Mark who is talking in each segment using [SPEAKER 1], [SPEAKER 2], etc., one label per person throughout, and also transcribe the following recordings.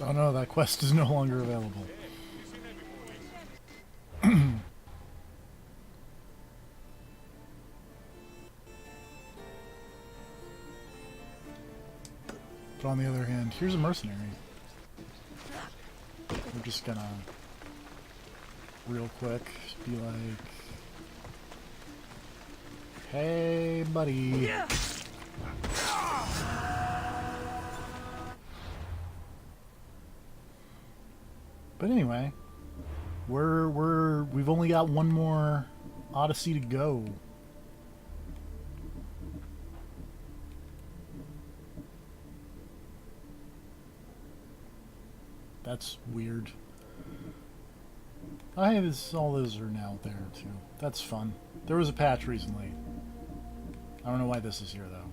[SPEAKER 1] Oh no, that quest is no longer available. But on the other hand, here's a mercenary. We're just gonna, real quick, be like, hey, buddy. But anyway, we've only got one more Odyssey to go. That's weird. All those are now there too. That's fun. There was a patch recently. I don't know why this is here though,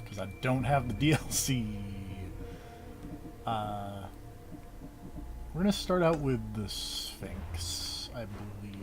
[SPEAKER 1] because I don't have the DLC. We're gonna start out with the Sphinx, I believe.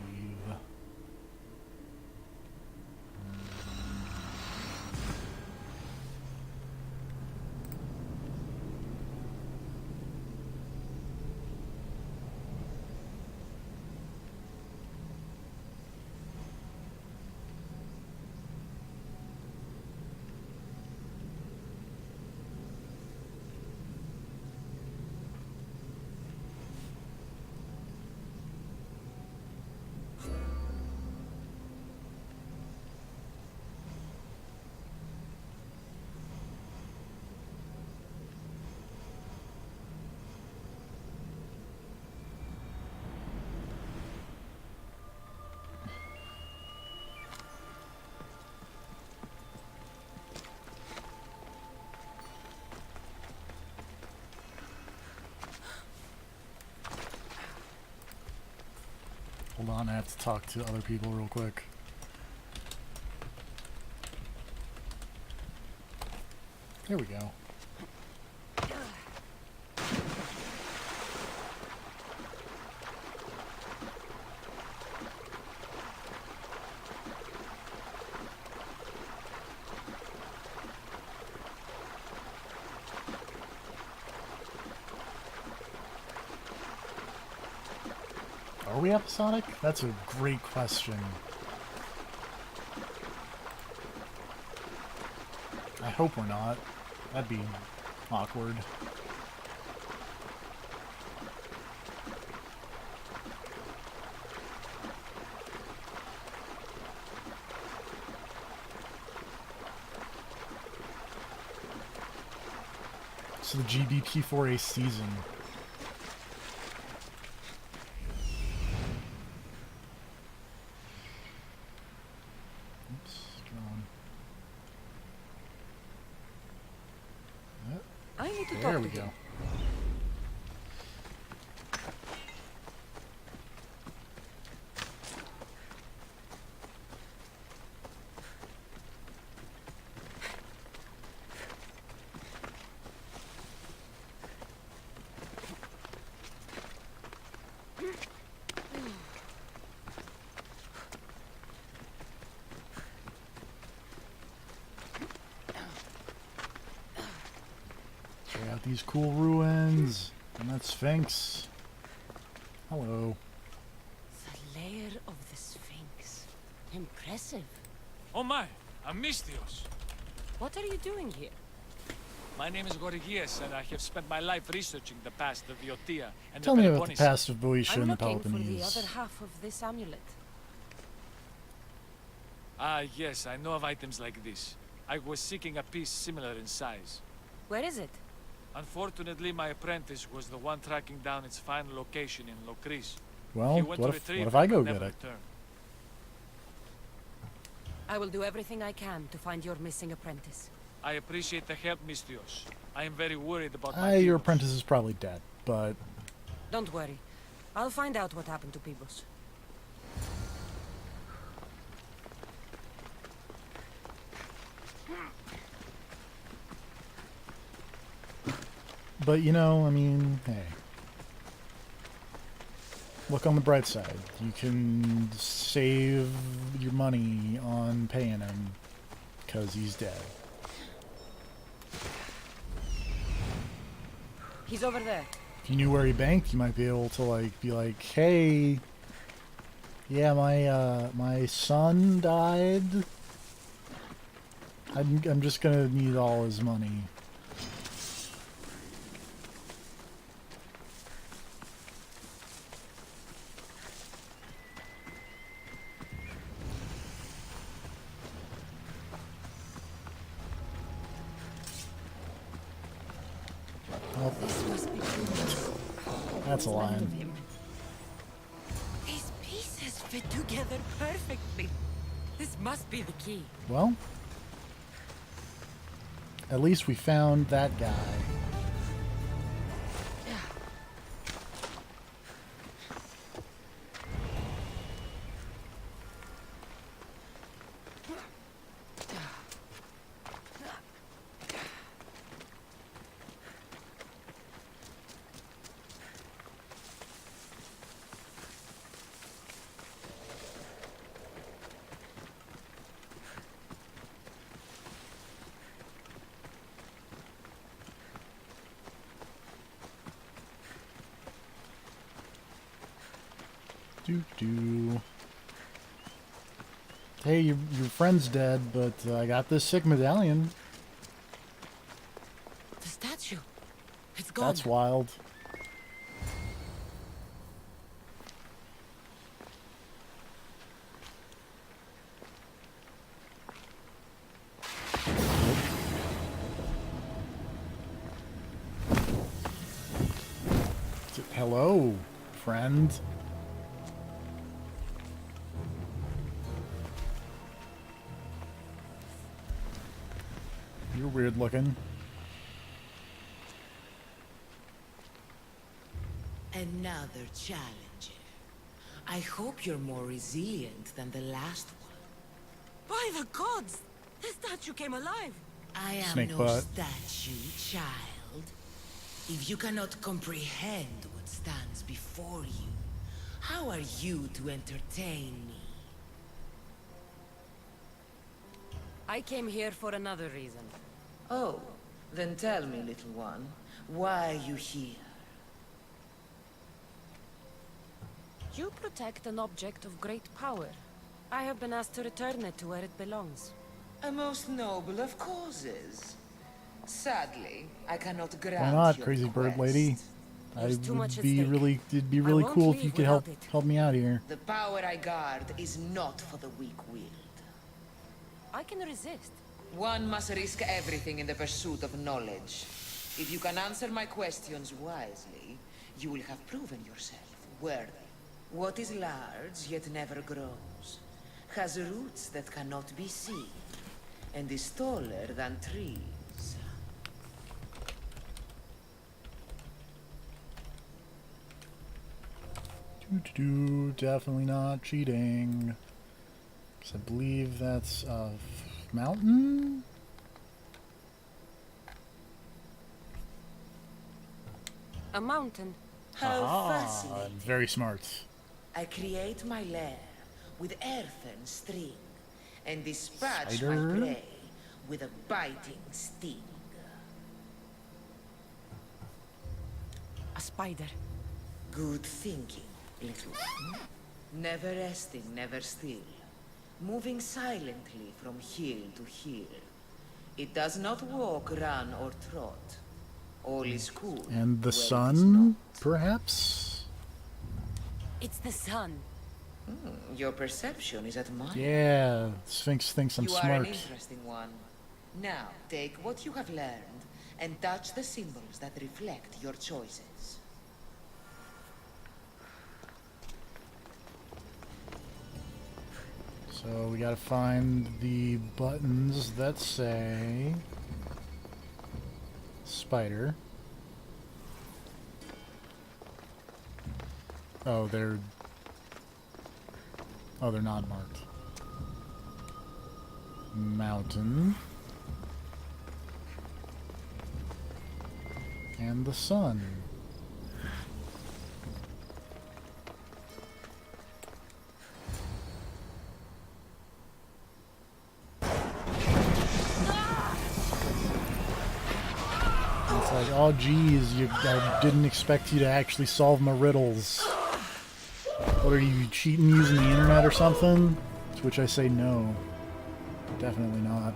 [SPEAKER 1] Hold on, I have to talk to other people real quick. There we go. Are we episodic? That's a great question. I hope we're not. That'd be awkward. So the GBP for a season. There we go. These cool ruins and that Sphinx. Hello.
[SPEAKER 2] The lair of the Sphinx. Impressive.
[SPEAKER 3] Oh my, Amistios.
[SPEAKER 2] What are you doing here?
[SPEAKER 3] My name is Gorgias, and I have spent my life researching the past of the Otia and
[SPEAKER 1] Tell
[SPEAKER 3] the
[SPEAKER 1] me about the
[SPEAKER 3] Peloponnesus.
[SPEAKER 1] past of Boeotia
[SPEAKER 2] I'm
[SPEAKER 1] and the
[SPEAKER 2] looking for the
[SPEAKER 1] Peloponnese.
[SPEAKER 2] other half of this amulet.
[SPEAKER 3] Ah, yes, I know of items like this. I was seeking a piece similar in size.
[SPEAKER 2] Where is it?
[SPEAKER 3] Unfortunately, my apprentice was the one tracking down its final location in Locris.
[SPEAKER 1] Well,
[SPEAKER 3] He went to
[SPEAKER 1] what
[SPEAKER 3] retrieve
[SPEAKER 1] if I
[SPEAKER 3] it,
[SPEAKER 1] go
[SPEAKER 3] but
[SPEAKER 1] get
[SPEAKER 3] never
[SPEAKER 1] it?
[SPEAKER 3] returned.
[SPEAKER 2] I will do everything I can to find your missing apprentice.
[SPEAKER 3] I appreciate the help, Mistios. I am very worried about my
[SPEAKER 1] Your
[SPEAKER 3] heroes.
[SPEAKER 1] apprentice is probably dead, but
[SPEAKER 2] Don't worry. I'll find out what happened to Pibos.
[SPEAKER 1] you know, I mean, hey. Look on the bright side. You can save your money on paying him because he's dead.
[SPEAKER 2] He's over there.
[SPEAKER 1] If you knew where he banked, you might be able to like be like, hey, yeah, my son died. I'm just gonna need all his money. Oh,
[SPEAKER 2] This must be true.
[SPEAKER 1] that's a
[SPEAKER 2] What's left
[SPEAKER 1] lion.
[SPEAKER 2] of him? These pieces fit together perfectly. This must be the key.
[SPEAKER 1] Well, at least we found that guy. Doo-doo. Hey, your friend's dead, but I got this sick medallion.
[SPEAKER 2] The statue. It's gone.
[SPEAKER 1] That's wild. Hello, friend. You're weird looking.
[SPEAKER 4] Another challenger. I hope you're more resilient than the last one.
[SPEAKER 2] By the gods! The statue came alive.
[SPEAKER 4] I am
[SPEAKER 1] Snake
[SPEAKER 4] no
[SPEAKER 1] butt.
[SPEAKER 4] statue, child. If you cannot comprehend what stands before you, how are you to entertain me?
[SPEAKER 2] I came here for another reason.
[SPEAKER 4] Oh, then tell me, little one, why are you here?
[SPEAKER 2] You protect an object of great power. I have been asked to return it to where it belongs.
[SPEAKER 4] A most noble of causes. Sadly, I cannot grant
[SPEAKER 1] Why not,
[SPEAKER 4] your
[SPEAKER 1] crazy bird
[SPEAKER 4] request.
[SPEAKER 1] lady?
[SPEAKER 2] There's too much at
[SPEAKER 1] Be
[SPEAKER 2] stake.
[SPEAKER 1] really, it'd be
[SPEAKER 2] I
[SPEAKER 1] really
[SPEAKER 2] won't
[SPEAKER 1] cool if you
[SPEAKER 2] leave
[SPEAKER 1] could help
[SPEAKER 2] without it.
[SPEAKER 1] help me out here.
[SPEAKER 4] The power I guard is not for the weak-willed.
[SPEAKER 2] I can resist.
[SPEAKER 4] One must risk everything in the pursuit of knowledge. If you can answer my questions wisely, you will have proven yourself worthy. What is large yet never grows, has roots that cannot be seen, and is taller than trees.
[SPEAKER 1] Doo-doo-doo, definitely not cheating. 'Cause I believe that's a mountain?
[SPEAKER 2] A mountain.
[SPEAKER 4] How
[SPEAKER 1] Ah,
[SPEAKER 4] fascinating.
[SPEAKER 1] very smart.
[SPEAKER 4] I create my lair with earthen string, and dispatch
[SPEAKER 1] Spider?
[SPEAKER 4] my prey with a biting sting.
[SPEAKER 2] A spider.
[SPEAKER 4] Good thinking, little one. Never resting, never still. Moving silently from hill to hill. It does not walk, run, or trot. All is cool.
[SPEAKER 1] And the
[SPEAKER 4] where it is
[SPEAKER 1] sun,
[SPEAKER 4] not.
[SPEAKER 1] perhaps?
[SPEAKER 2] It's the sun.
[SPEAKER 4] Your perception is admired.
[SPEAKER 1] Yeah, Sphinx thinks I'm
[SPEAKER 4] You are
[SPEAKER 1] smart.
[SPEAKER 4] an interesting one. Now, take what you have learned and touch the symbols that reflect your choices.
[SPEAKER 1] So we gotta find the buttons that say spider. Oh, they're not marked. Mountain. And the sun. It's like, Oh, geez, I didn't expect you to actually solve my riddles. What are you, cheating using the internet or something? To which I say no. Definitely not.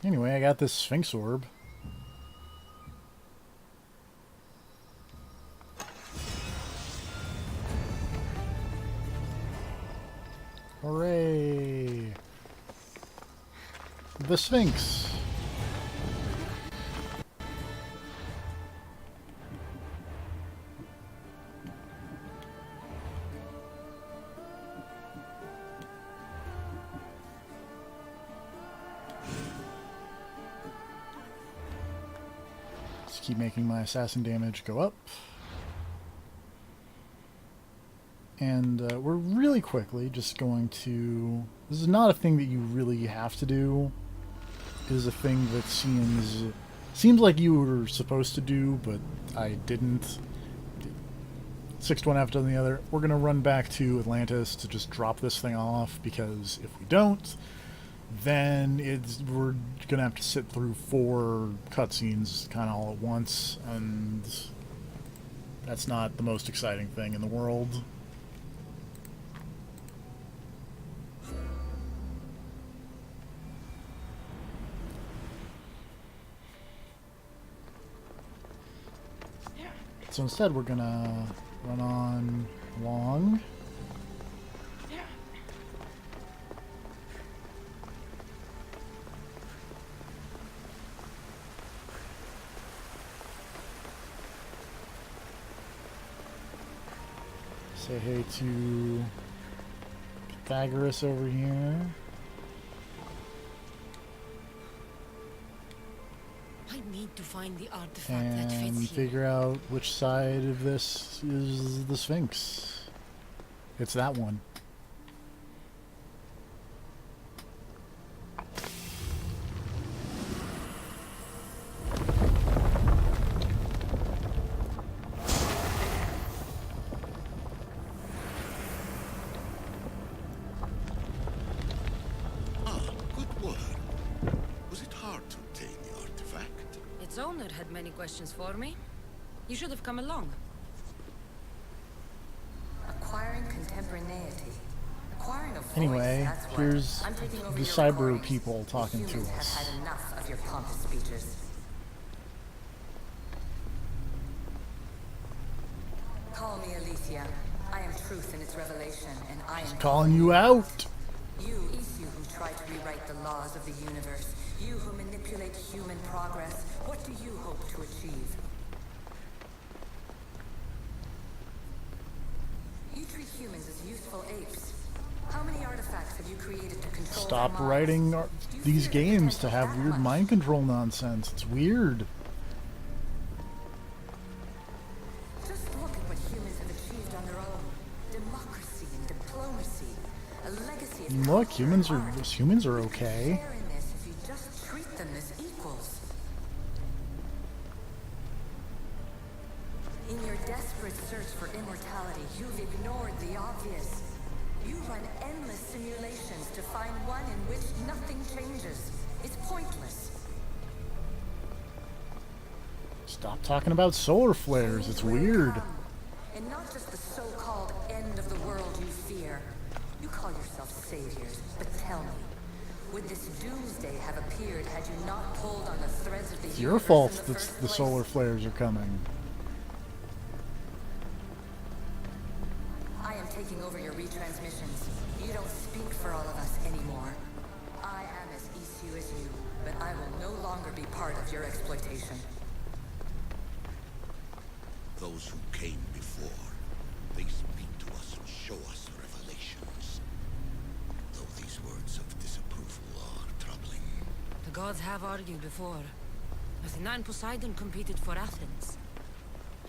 [SPEAKER 1] Anyway, I got this Sphinx orb. Hooray! The Sphinx! Keep making my assassin damage go up. And we're really quickly just going to... This is not a thing that you really have to do. It is a thing that seems like you were supposed to do, but I didn't. 6 to 1 half dozen the other. We're going to run back to Atlantis to just drop this thing off, because if we don't, then we're gonna have to sit through 4 cutscenes kind of all at once, and that's not the most exciting thing in the world. So instead we're gonna run on long. Say hey to Pythagoras over here.
[SPEAKER 2] I need to find the artifact that fits
[SPEAKER 1] And
[SPEAKER 2] here.
[SPEAKER 1] figure out which side of this is the Sphinx. It's that one.
[SPEAKER 2] Its owner had many questions for me. You should have come along.
[SPEAKER 5] Acquiring contemporaneity. Acquiring a voice,
[SPEAKER 1] Anyway,
[SPEAKER 5] that's what.
[SPEAKER 1] here's
[SPEAKER 5] I'm taking over
[SPEAKER 1] the
[SPEAKER 5] your
[SPEAKER 1] cyber
[SPEAKER 5] recordings.
[SPEAKER 1] people talking to
[SPEAKER 5] Humans
[SPEAKER 1] us.
[SPEAKER 5] have had enough of your pompous speeches. Call me Alicia. I am truth in its revelation, and I am
[SPEAKER 1] Calling you out!
[SPEAKER 5] You, Isu, who try to rewrite the laws of the universe. You who manipulate human progress. What do you hope to achieve? You treat humans as useful apes. How many artifacts have you created to control
[SPEAKER 1] Stop
[SPEAKER 5] their minds?
[SPEAKER 1] writing
[SPEAKER 5] Do you
[SPEAKER 1] these
[SPEAKER 5] fear the
[SPEAKER 1] games to
[SPEAKER 5] potential
[SPEAKER 1] have
[SPEAKER 5] that
[SPEAKER 1] weird
[SPEAKER 5] much?
[SPEAKER 1] mind control nonsense. It's weird.
[SPEAKER 5] Just look at what humans have achieved on their own. Democracy and diplomacy. A legacy of
[SPEAKER 1] Look,
[SPEAKER 5] culture
[SPEAKER 1] humans
[SPEAKER 5] and
[SPEAKER 1] are
[SPEAKER 5] art.
[SPEAKER 1] humans are
[SPEAKER 5] You could
[SPEAKER 1] okay.
[SPEAKER 5] share in this if you just treat them as equals. In your desperate search for immortality, you've ignored the obvious. You run endless simulations to find one in which nothing changes. It's pointless.
[SPEAKER 1] Stop talking about solar flares. It's
[SPEAKER 5] Will
[SPEAKER 1] weird.
[SPEAKER 5] come, and not just the so-called end of the world you fear. You call yourself saviors, but tell me, would this doomsday have appeared had you not pulled on the threads of the
[SPEAKER 1] It's your
[SPEAKER 5] universe
[SPEAKER 1] fault
[SPEAKER 5] in the
[SPEAKER 1] that
[SPEAKER 5] first
[SPEAKER 1] the
[SPEAKER 5] place?
[SPEAKER 1] solar flares are coming.
[SPEAKER 5] I am taking over your retransmissions. You don't speak for all of us anymore. I am as Isu as you, but I will no longer be part of your exploitation.
[SPEAKER 6] Those who came before, they speak to us and show us revelations. Though these words of disapproval are troubling.
[SPEAKER 2] The gods have argued before. Athena and Poseidon competed for Athens.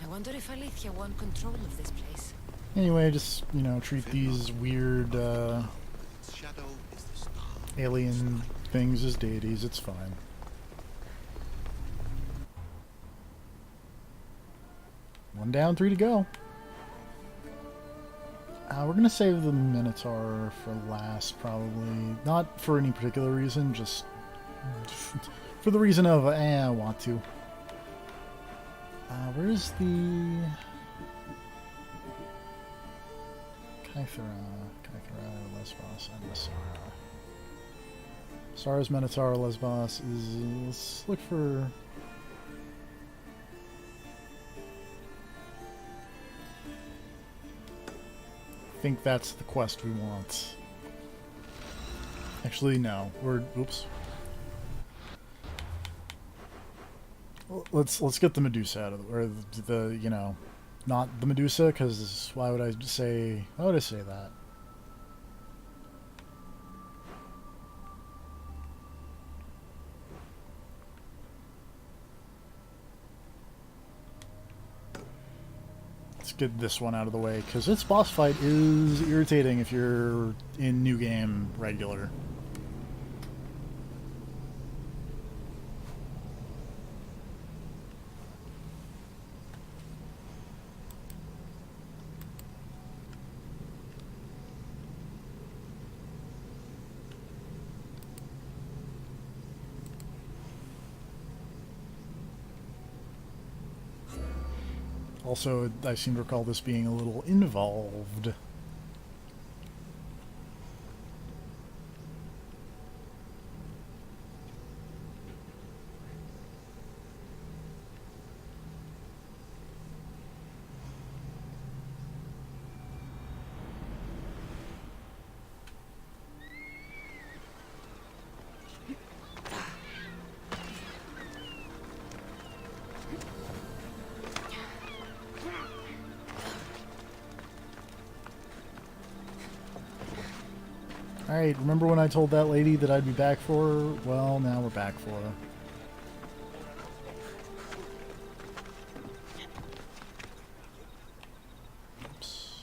[SPEAKER 2] I wonder if Aletheia won control of this place.
[SPEAKER 1] Anyway, just, you know, treat these weird
[SPEAKER 6] Shadow is the star.
[SPEAKER 1] alien things as deities. It's fine. One down, 3 to go. We're going to save the Minotaur for last, probably. Not for any particular reason, just for the reason of, I want to. Where's the... Kythera, Lesbos, and Masara. Sara's Minotaur, Lesbos is... Let's look for... I think that's the quest we want. Actually, no. Oops. Let's get the Medusa out of the... Or the you know... Not the Medusa, because why would I say that? Let's get this one out of the way, because its boss fight is irritating if you're in New Game regular. Also, I seem to recall this being a little involved. Alright, remember when I told that lady that I'd be back for her? Well, now we're back for her. Oops.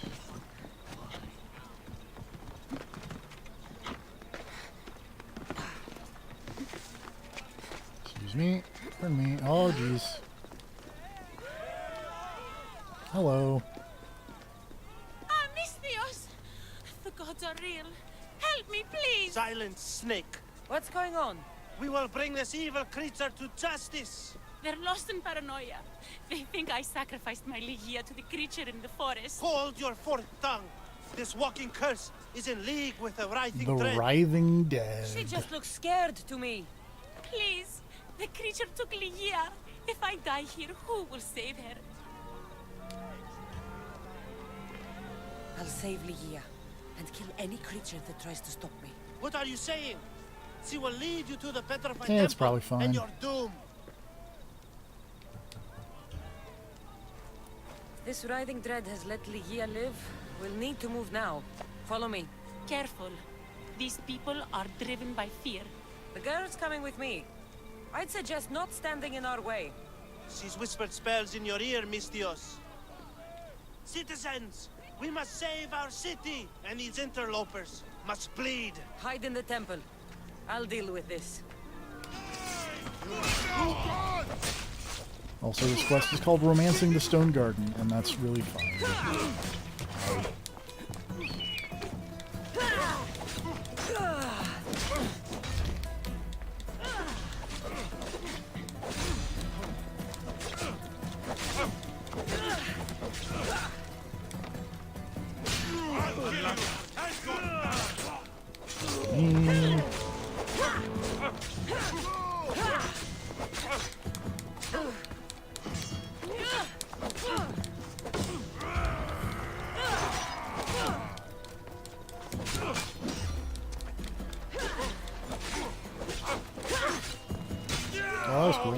[SPEAKER 1] Excuse me. Pardon me. Oh, jeez. Hello.
[SPEAKER 7] Ah, Misthios! The gods are real. Help me, please!
[SPEAKER 8] Silence, snake.
[SPEAKER 2] What's going on?
[SPEAKER 8] We will bring this evil creature to justice.
[SPEAKER 7] They're lost in paranoia. They think I sacrificed my Ligia to the creature in the forest.
[SPEAKER 8] Hold your forked tongue. This walking curse is in league with the writhing
[SPEAKER 1] The
[SPEAKER 8] dread.
[SPEAKER 1] Writhing Dead.
[SPEAKER 2] She just looks scared to me.
[SPEAKER 7] Please, the creature took Ligia. If I die here, who will save her?
[SPEAKER 2] I'll save Ligia and kill any creature that tries to stop me.
[SPEAKER 8] What are you saying? She will lead you to the petrified
[SPEAKER 1] Yeah, it's
[SPEAKER 8] temple,
[SPEAKER 1] probably fine.
[SPEAKER 8] and you're doomed.
[SPEAKER 2] This writhing dread has let Ligia live. We'll need to move now. Follow me.
[SPEAKER 7] Careful. These people are driven by fear.
[SPEAKER 2] The girl's coming with me. I'd suggest not standing in our way.
[SPEAKER 8] She's whispered spells in your ear, Misthios. Citizens, we must save our city, and these interlopers must bleed.
[SPEAKER 2] Hide in the temple. I'll deal with this.
[SPEAKER 1] Also, this quest is called Romancing the Stone Garden, and that's really fun. Oh, that was cool.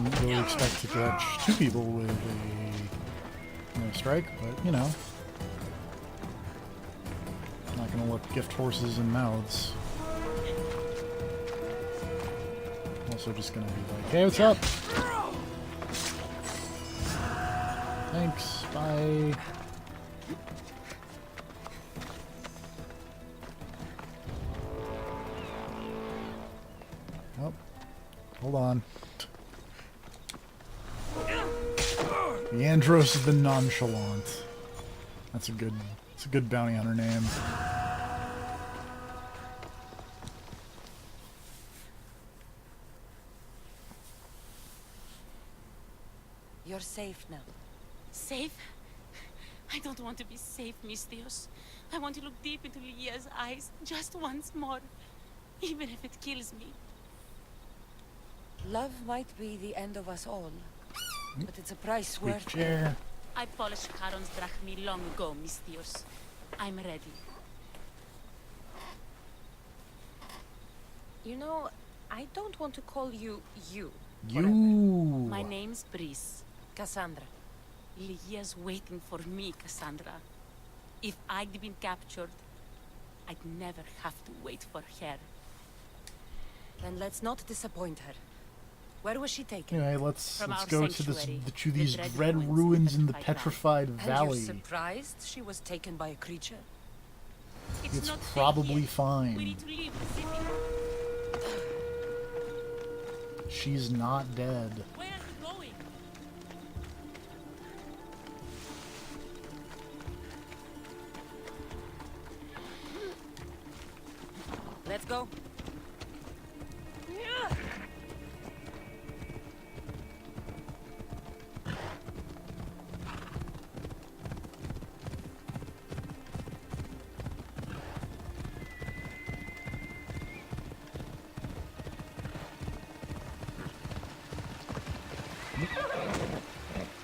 [SPEAKER 1] Didn't really expect to catch two people with a strike, but you know. Not gonna let gift horses in mouths. also just gonna be like, hey, what's up? Thanks, bye. Oh, hold on. Leandros has been nonchalant. That's a good bounty hunter name.
[SPEAKER 2] You're safe now.
[SPEAKER 7] Safe? I don't want to be safe, Mistios. I want to look deep into Lygia's eyes just once more, even if it kills me.
[SPEAKER 2] Love might be the end of us all, but it's a price
[SPEAKER 1] Sweet
[SPEAKER 2] worth it.
[SPEAKER 1] chair.
[SPEAKER 7] I polished Charon's drachmi long ago, Mistios. I'm ready.
[SPEAKER 2] You know, I don't want to call you you.
[SPEAKER 1] You.
[SPEAKER 7] My name's Brice.
[SPEAKER 2] Cassandra.
[SPEAKER 7] Lygia's waiting for me, Cassandra. If I'd been captured, I'd never have to wait for her.
[SPEAKER 2] Then let's not disappoint her. Where was she taken?
[SPEAKER 1] Anyway, let's
[SPEAKER 7] From our
[SPEAKER 1] go to this
[SPEAKER 7] sanctuary,
[SPEAKER 1] to these
[SPEAKER 7] the
[SPEAKER 1] dread ruins in the petrified
[SPEAKER 2] And
[SPEAKER 1] valley.
[SPEAKER 2] you're surprised she was taken by a creature?
[SPEAKER 1] It's
[SPEAKER 7] not safe
[SPEAKER 1] probably
[SPEAKER 7] yet.
[SPEAKER 1] fine.
[SPEAKER 7] We need to leave the city.
[SPEAKER 1] She's not dead.
[SPEAKER 7] Where are you going?
[SPEAKER 2] Let's go.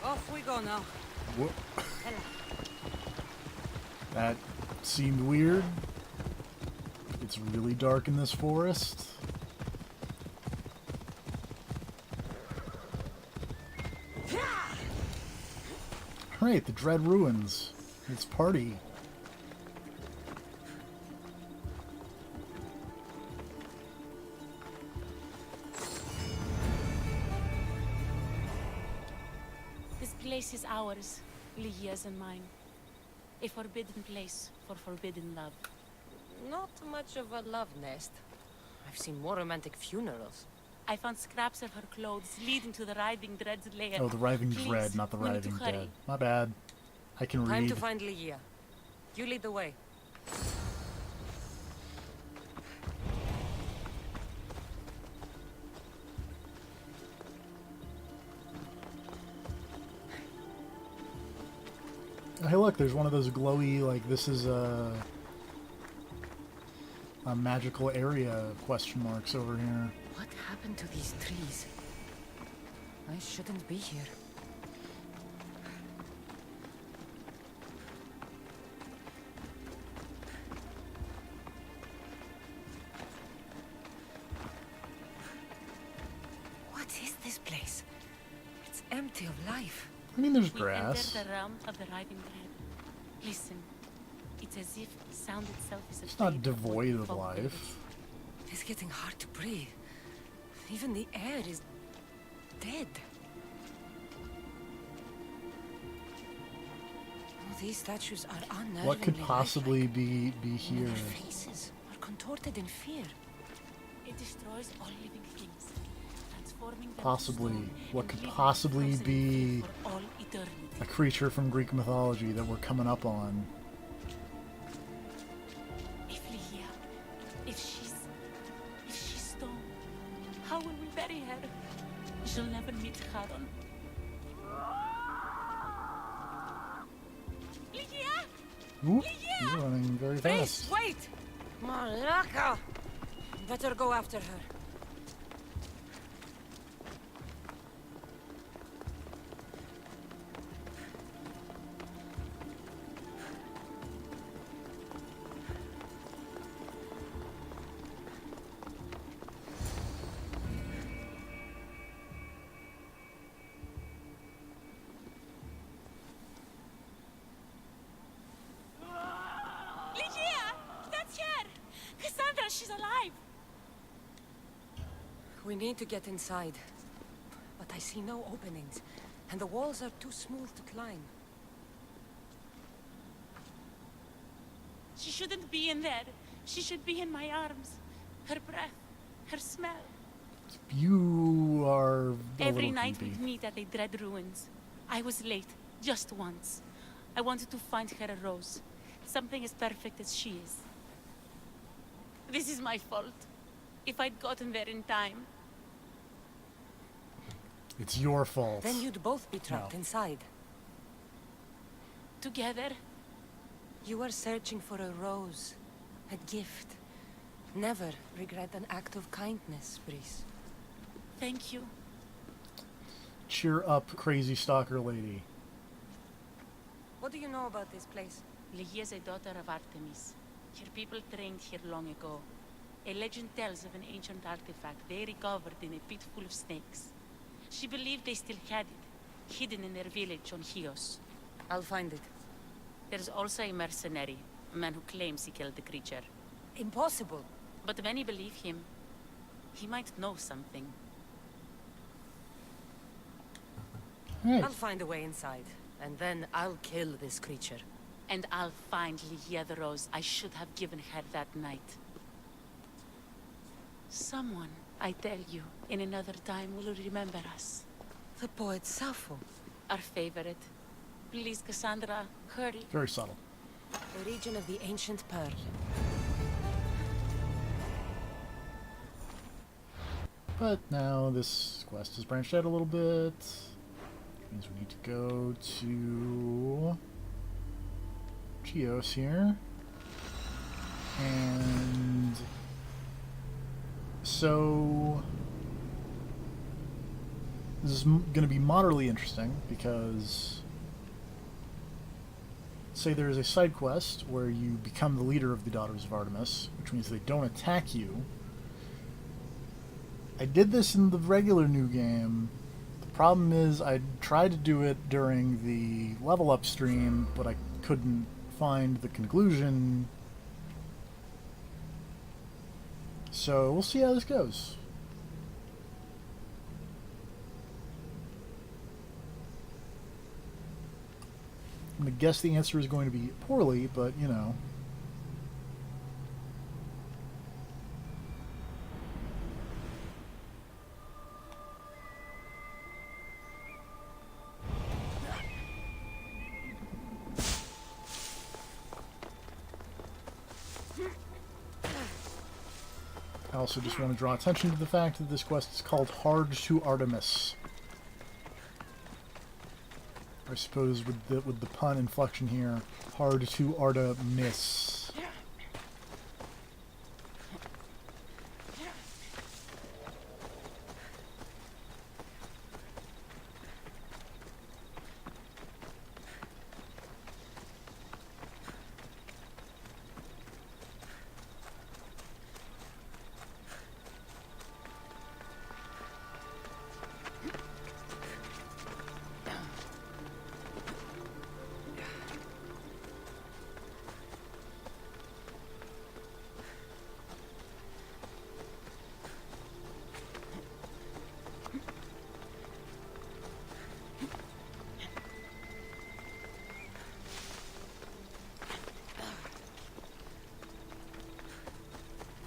[SPEAKER 2] Off we go now.
[SPEAKER 1] Whoa. That seemed weird. It's really dark in this forest. Alright, the Dread Ruins. It's party.
[SPEAKER 7] This place is ours, Lygia's and mine. A forbidden place for forbidden love.
[SPEAKER 2] Not much of a love nest. I've seen more romantic funerals.
[SPEAKER 7] I found scraps of her clothes leading to the Writhing Dread's lair.
[SPEAKER 1] Oh, the Writhing
[SPEAKER 7] Please,
[SPEAKER 1] Dread, not the
[SPEAKER 7] we need to
[SPEAKER 1] Writhing
[SPEAKER 7] hurry.
[SPEAKER 1] Dead. My bad. I can
[SPEAKER 2] Time
[SPEAKER 1] read.
[SPEAKER 2] to find Lygia. You lead the way.
[SPEAKER 1] Hey, look, there's one of those glowy, like, this is a magical area question marks over here.
[SPEAKER 2] What happened to these trees? I shouldn't be here. What is this place? It's empty of life.
[SPEAKER 1] I mean, there's
[SPEAKER 7] We
[SPEAKER 1] grass.
[SPEAKER 7] enter the realm of the Writhing Dread. Listen. It's as if sound itself is
[SPEAKER 1] It's not
[SPEAKER 7] afraid of what
[SPEAKER 1] devoid
[SPEAKER 7] the
[SPEAKER 1] of
[SPEAKER 7] fog
[SPEAKER 1] life.
[SPEAKER 2] It's getting hard to breathe. Even the air is dead. Oh, these statues are unnervingly
[SPEAKER 1] What could
[SPEAKER 2] lifelike.
[SPEAKER 1] possibly be
[SPEAKER 2] And
[SPEAKER 1] here?
[SPEAKER 2] their faces are contorted in fear.
[SPEAKER 7] It destroys all living things, transforming them to
[SPEAKER 1] Possibly.
[SPEAKER 7] stone
[SPEAKER 1] What
[SPEAKER 7] and
[SPEAKER 1] could
[SPEAKER 7] leaving them
[SPEAKER 1] possibly
[SPEAKER 7] frozen in
[SPEAKER 1] be
[SPEAKER 7] fear for all eternity.
[SPEAKER 1] a creature from Greek mythology that we're coming up on?
[SPEAKER 7] If Lygia, if she's stone, how will we bury her? She'll never meet Charon. Lygia!
[SPEAKER 1] Oop, you're running very
[SPEAKER 2] Please,
[SPEAKER 1] fast.
[SPEAKER 2] wait! Malaka! Better go after her.
[SPEAKER 7] Lygia! That's her! Cassandra, she's alive!
[SPEAKER 2] We need to get inside. But I see no openings, and the walls are too smooth to climb.
[SPEAKER 7] She shouldn't be in there. She should be in my arms. Her breath, her smell.
[SPEAKER 1] You are a
[SPEAKER 7] Every
[SPEAKER 1] little
[SPEAKER 7] night
[SPEAKER 1] creepy.
[SPEAKER 7] we'd meet at the Dread Ruins. I was late, just once. I wanted to find her a rose. Something as perfect as she is. This is my fault. If I'd gotten there in time.
[SPEAKER 1] It's your fault.
[SPEAKER 2] Then you'd both be trapped
[SPEAKER 1] No.
[SPEAKER 2] inside.
[SPEAKER 7] Together,
[SPEAKER 2] You were searching for a rose, a gift. Never regret an act of kindness, Brice.
[SPEAKER 7] thank you.
[SPEAKER 1] Cheer up, crazy stalker lady.
[SPEAKER 2] What do you know about this place?
[SPEAKER 7] Ligia is a daughter of Artemis. Her people trained here long ago. A legend tells of an ancient artifact they recovered in a pit full of snakes. She believed they still had it, hidden in their village on Chios.
[SPEAKER 2] I'll find it.
[SPEAKER 7] There's also a mercenary, a man who claims he killed the creature.
[SPEAKER 2] Impossible.
[SPEAKER 7] But many believe him. He might know something.
[SPEAKER 1] Hey,
[SPEAKER 2] I'll find a way inside, and then I'll kill this creature.
[SPEAKER 7] And I'll find Ligia the rose I should have given her that night. Someone, I tell you, in another time will remember us.
[SPEAKER 2] The poet Sappho.
[SPEAKER 7] Our favorite. Please, Cassandra, hurry.
[SPEAKER 1] very subtle.
[SPEAKER 2] The region of the ancient pearl.
[SPEAKER 1] But now this quest has branched out a little bit. Means we need to go to Chios here. And so this is going to be moderately interesting because say there is a side quest where you become the leader of the Daughters of Artemis, which means they don't attack you. I did this in the regular new game. The problem is I tried to do it during the level up stream, but I couldn't find the conclusion. So we'll see how this goes. I'm going to guess the answer is going to be poorly, but you know. I also just want to draw attention to the fact that this quest is called Hard to Artemis. I suppose with the pun inflection here, hard to Artemis.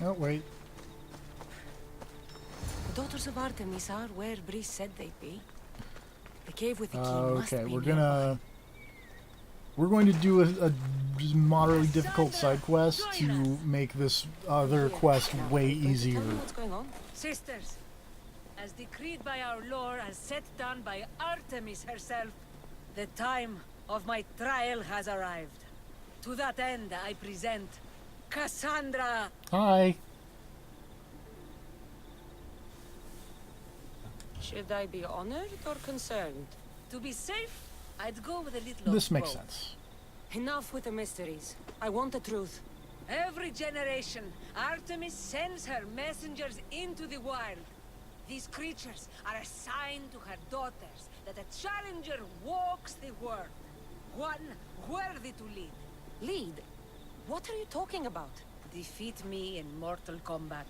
[SPEAKER 1] Oh, wait.
[SPEAKER 2] The Daughters of Artemis are where Brice said they'd be. The cave with the key must
[SPEAKER 1] Okay,
[SPEAKER 2] be
[SPEAKER 1] we're
[SPEAKER 2] nearby.
[SPEAKER 1] going to do a moderately difficult side quest to make this other quest way easier.
[SPEAKER 2] Tell me what's going on.
[SPEAKER 9] Sisters, as decreed by our lord and set down by Artemis herself, the time of my trial has arrived. To that end, I present Cassandra.
[SPEAKER 1] Hi.
[SPEAKER 2] Should I be honored or concerned?
[SPEAKER 9] To be safe, I'd go with a little
[SPEAKER 1] This
[SPEAKER 9] of
[SPEAKER 1] makes
[SPEAKER 9] both.
[SPEAKER 1] sense.
[SPEAKER 2] Enough with the mysteries. I want the truth.
[SPEAKER 9] Every generation, Artemis sends her messengers into the wild. These creatures are a sign to her daughters that a challenger walks the world. One worthy to lead.
[SPEAKER 2] Lead? What are you talking about?
[SPEAKER 9] Defeat me in mortal combat,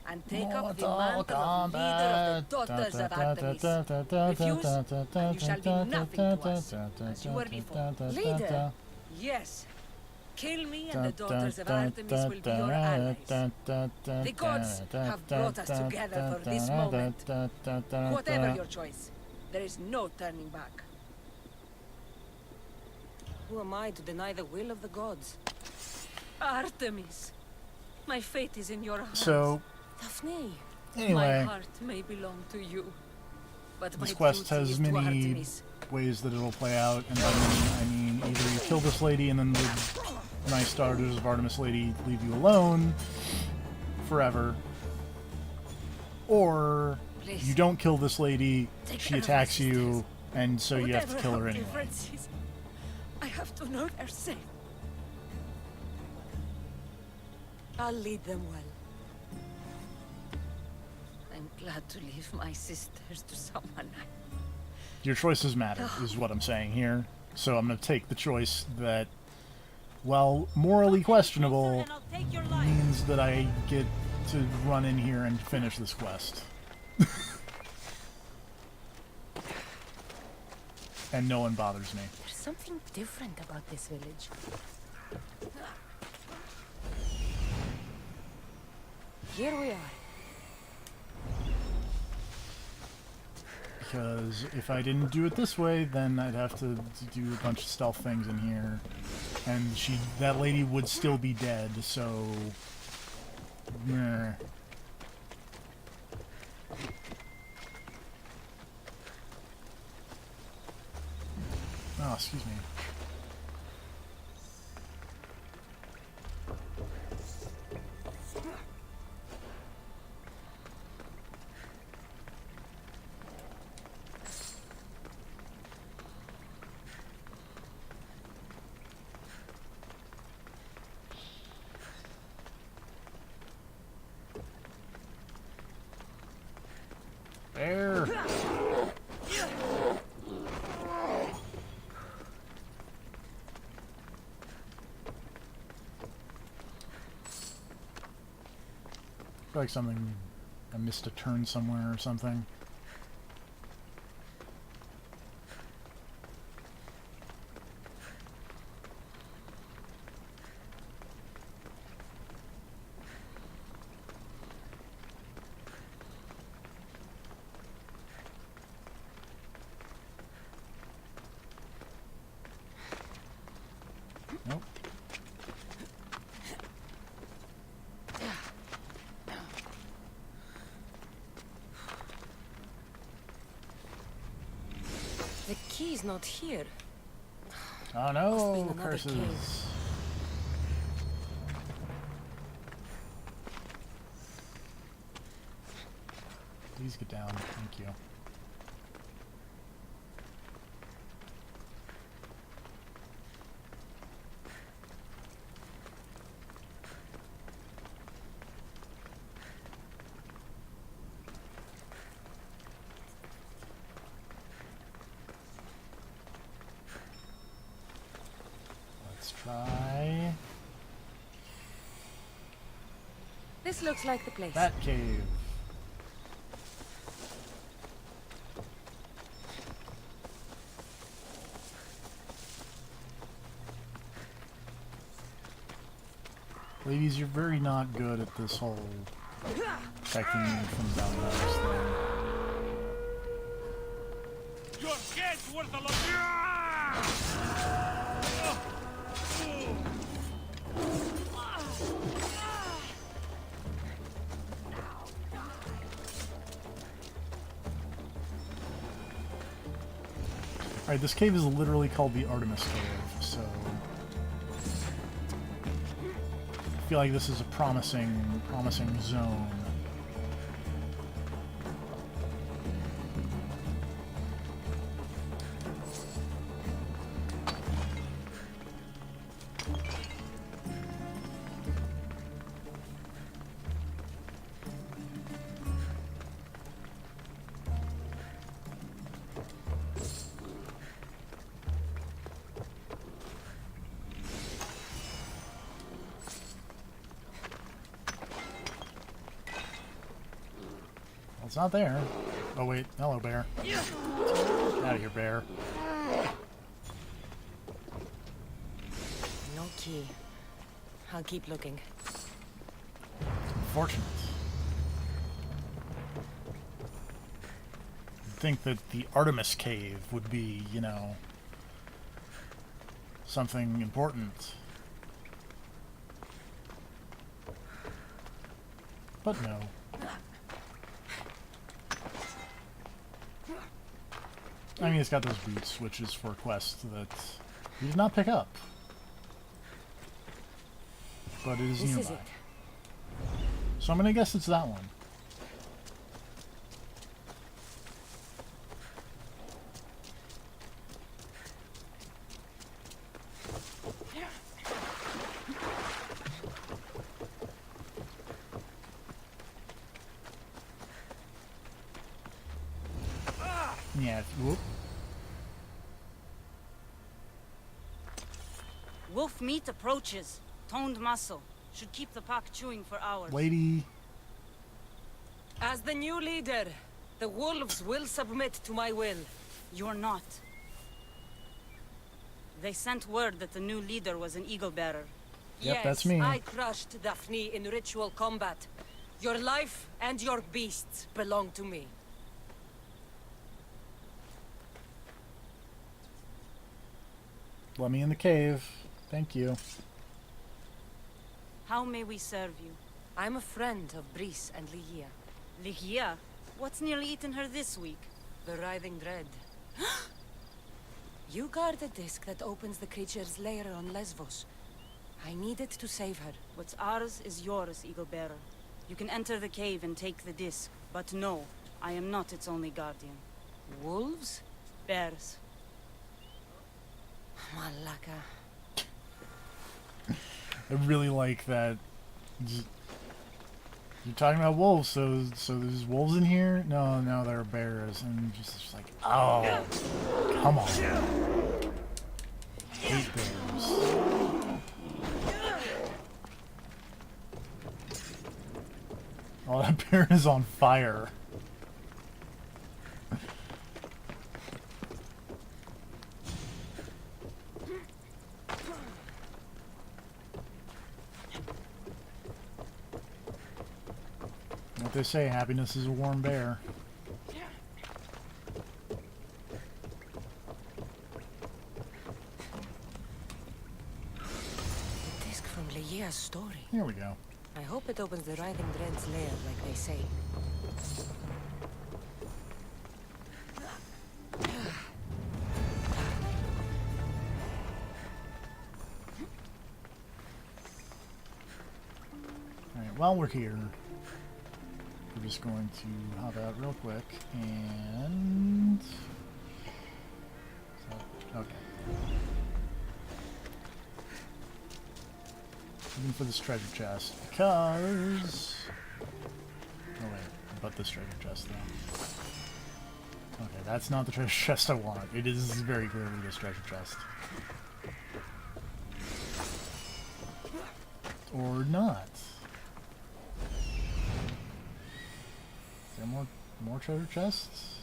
[SPEAKER 9] and take up the mantle of leader of the daughters of Artemis. Refuse, and you shall be nothing to us, as you were before.
[SPEAKER 2] Leader?
[SPEAKER 9] Yes. Kill me, and the daughters of Artemis will be your allies. The gods have brought us together for this moment. Whatever your choice, there is no turning back.
[SPEAKER 2] Who am I to deny the will of the gods?
[SPEAKER 9] Artemis, my fate is in your hands.
[SPEAKER 1] So,
[SPEAKER 2] Daphne.
[SPEAKER 9] My
[SPEAKER 1] anyway,
[SPEAKER 9] heart may belong to you, but my
[SPEAKER 1] this quest
[SPEAKER 9] duty
[SPEAKER 1] has
[SPEAKER 9] is to
[SPEAKER 1] many
[SPEAKER 9] Artemis.
[SPEAKER 1] ways that it'll play out, and by many, I mean either you kill this lady and then the nice daughters of Artemis Lady leave you alone forever, or
[SPEAKER 9] Please.
[SPEAKER 1] you don't kill this lady,
[SPEAKER 9] Take
[SPEAKER 1] she
[SPEAKER 9] care of
[SPEAKER 1] attacks
[SPEAKER 9] my
[SPEAKER 1] you,
[SPEAKER 9] sisters.
[SPEAKER 1] and so you have to
[SPEAKER 9] Whatever
[SPEAKER 1] kill her
[SPEAKER 9] our
[SPEAKER 1] anyway.
[SPEAKER 9] differences, I have to know they're safe.
[SPEAKER 2] I'll lead them well.
[SPEAKER 9] I'm glad to leave my sisters to someone I...
[SPEAKER 1] Your choices matter, is what I'm saying here. So I'm going to take the choice that, while morally questionable, means that I get to run in here and finish this quest. And no one bothers me.
[SPEAKER 2] There's something different about this village. Here we are.
[SPEAKER 1] Because if I didn't do it this way, then I'd have to do a bunch of stealth things in here. And that lady would still be dead, so... Meh. Oh, excuse me. There. I feel like something... I missed a turn somewhere or something. Nope.
[SPEAKER 2] The key's not here.
[SPEAKER 1] Oh
[SPEAKER 2] Must be
[SPEAKER 1] no,
[SPEAKER 2] in another
[SPEAKER 1] curses.
[SPEAKER 2] cave.
[SPEAKER 1] Please get down, thank you. Let's try
[SPEAKER 2] This looks like the place.
[SPEAKER 1] that cave. Ladies, you're very not good at this whole protecting me from vampires thing.
[SPEAKER 3] Your head's worth a lot.
[SPEAKER 1] Alright, this cave is literally called the Artemis Cave, so... I feel like this is a promising zone. It's not there. Oh wait, hello bear. Get out of here, bear.
[SPEAKER 2] No key. I'll keep looking.
[SPEAKER 1] Unfortunate. You'd think that the Artemis cave would be, you know, something important. But no. I mean, it's got those boots, which is for a quest that you did not pick up. But it is
[SPEAKER 2] This
[SPEAKER 1] nearby.
[SPEAKER 2] is it.
[SPEAKER 1] So I'm gonna guess it's that one. Yeah, whoop.
[SPEAKER 10] Wolf meat approaches. Toned muscle. Should keep the pack chewing for hours.
[SPEAKER 1] Lady.
[SPEAKER 2] As the new leader, the wolves will submit to my will.
[SPEAKER 10] You're not. They sent word that the new leader was an eagle bearer.
[SPEAKER 1] Yep,
[SPEAKER 2] Yes,
[SPEAKER 1] that's me.
[SPEAKER 2] I crushed Daphne in ritual combat. Your life and your beasts belong to me.
[SPEAKER 1] Let me in the cave. Thank you.
[SPEAKER 10] How may we serve you?
[SPEAKER 2] I'm a friend of Brice and Ligia,
[SPEAKER 10] Ligia? What's nearly eaten her this week?
[SPEAKER 2] the writhing dread. You guard the disc that opens the creature's lair on Lesbos. I needed to save her.
[SPEAKER 10] What's ours is yours, eagle bearer. You can enter the cave and take the disc, but no, I am not its only guardian.
[SPEAKER 2] Wolves?
[SPEAKER 10] Bears.
[SPEAKER 2] Malaka.
[SPEAKER 1] I really like that. You're talking about wolves, so there's wolves in here? No, there are bears, and just like, oh, come on. Hate bears. Oh, that bear is on fire. What they say, happiness is a warm bear.
[SPEAKER 2] The disc from Ligia's story.
[SPEAKER 1] Here we go.
[SPEAKER 2] I hope it opens the writhing dread's lair like they say.
[SPEAKER 1] Alright, while we're here, we're just going to hop out real quick and... okay. Looking for this treasure chest because... oh wait, but this treasure chest though. Okay, that's not the treasure chest I want. It is very clearly this treasure chest. Or not. Is there more treasure chests?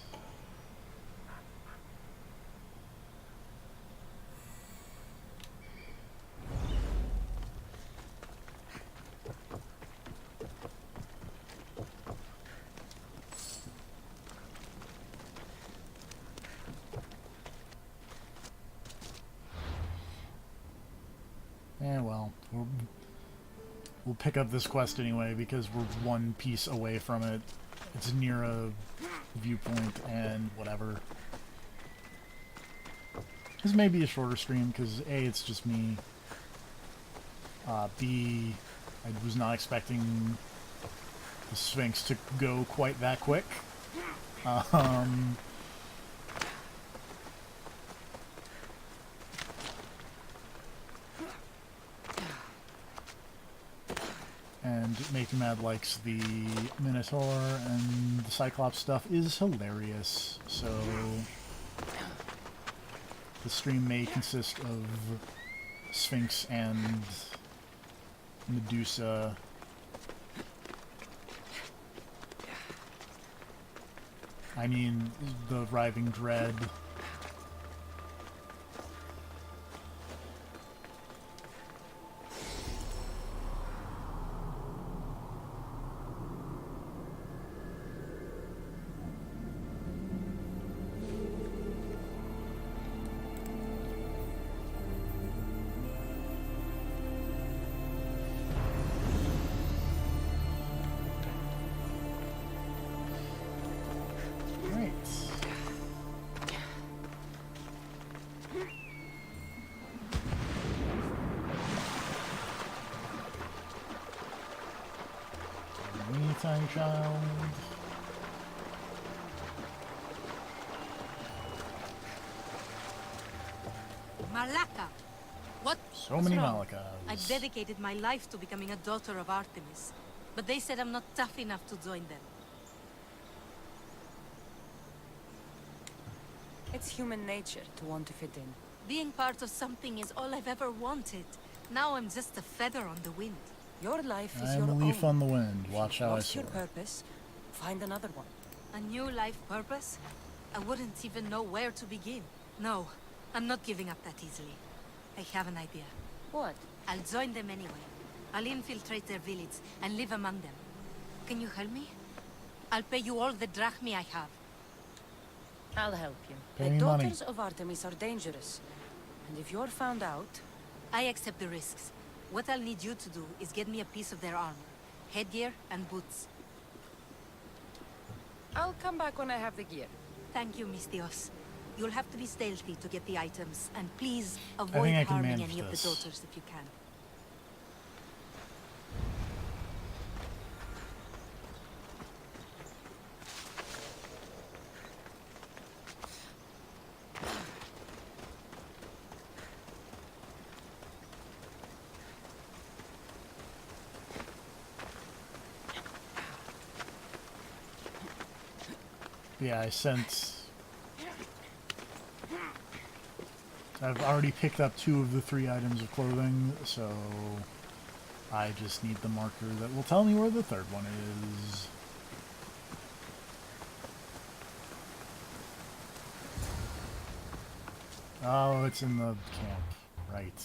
[SPEAKER 1] Eh, well, we'll pick up this quest anyway because we're one piece away from it. It's near a viewpoint and whatever. This may be a shorter stream because A, it's just me. B, I was not expecting the Sphinx to go quite that quick. And Make Mad likes the Minotaur, and the Cyclops stuff is hilarious, so the stream may consist of Sphinx and Medusa I mean, the Riving Dread. Tiny child.
[SPEAKER 5] Malaka! What?
[SPEAKER 1] So
[SPEAKER 5] What's
[SPEAKER 1] many
[SPEAKER 5] wrong?
[SPEAKER 1] Malakas.
[SPEAKER 5] I've dedicated my life to becoming a daughter of Artemis, but they said I'm not tough enough to join them.
[SPEAKER 2] It's human nature to want to fit in.
[SPEAKER 5] Being part of something is all I've ever wanted. Now I'm just a feather on the wind.
[SPEAKER 2] Your life is
[SPEAKER 1] I'm
[SPEAKER 2] your
[SPEAKER 1] a leaf
[SPEAKER 2] own.
[SPEAKER 1] on the wind. Watch how I
[SPEAKER 2] What's
[SPEAKER 1] soar.
[SPEAKER 2] your purpose? Find another one.
[SPEAKER 5] A new life purpose? I wouldn't even know where to begin. No, I'm not giving up that easily. I have an idea.
[SPEAKER 2] What?
[SPEAKER 5] I'll join them anyway. I'll infiltrate their village and live among them. Can you help me? I'll pay you all the drachmi I have.
[SPEAKER 2] I'll help you.
[SPEAKER 1] Pay
[SPEAKER 2] The
[SPEAKER 1] me money.
[SPEAKER 2] daughters of Artemis are dangerous. And if you're found out...
[SPEAKER 5] I accept the risks. What I'll need you to do is get me a piece of their armor, headgear, and boots.
[SPEAKER 2] I'll come back when I have the gear.
[SPEAKER 5] Thank you, Miss Dios. You'll have to be stealthy to get the items, and please
[SPEAKER 1] I
[SPEAKER 5] avoid
[SPEAKER 1] think I can
[SPEAKER 5] harming
[SPEAKER 1] manage
[SPEAKER 5] any of the
[SPEAKER 1] this.
[SPEAKER 5] daughters if you can.
[SPEAKER 1] Yeah, I've already picked up 2 of the 3 items of clothing, so I just need the marker that will tell me where the 3rd one is. Oh, it's in the camp. Right.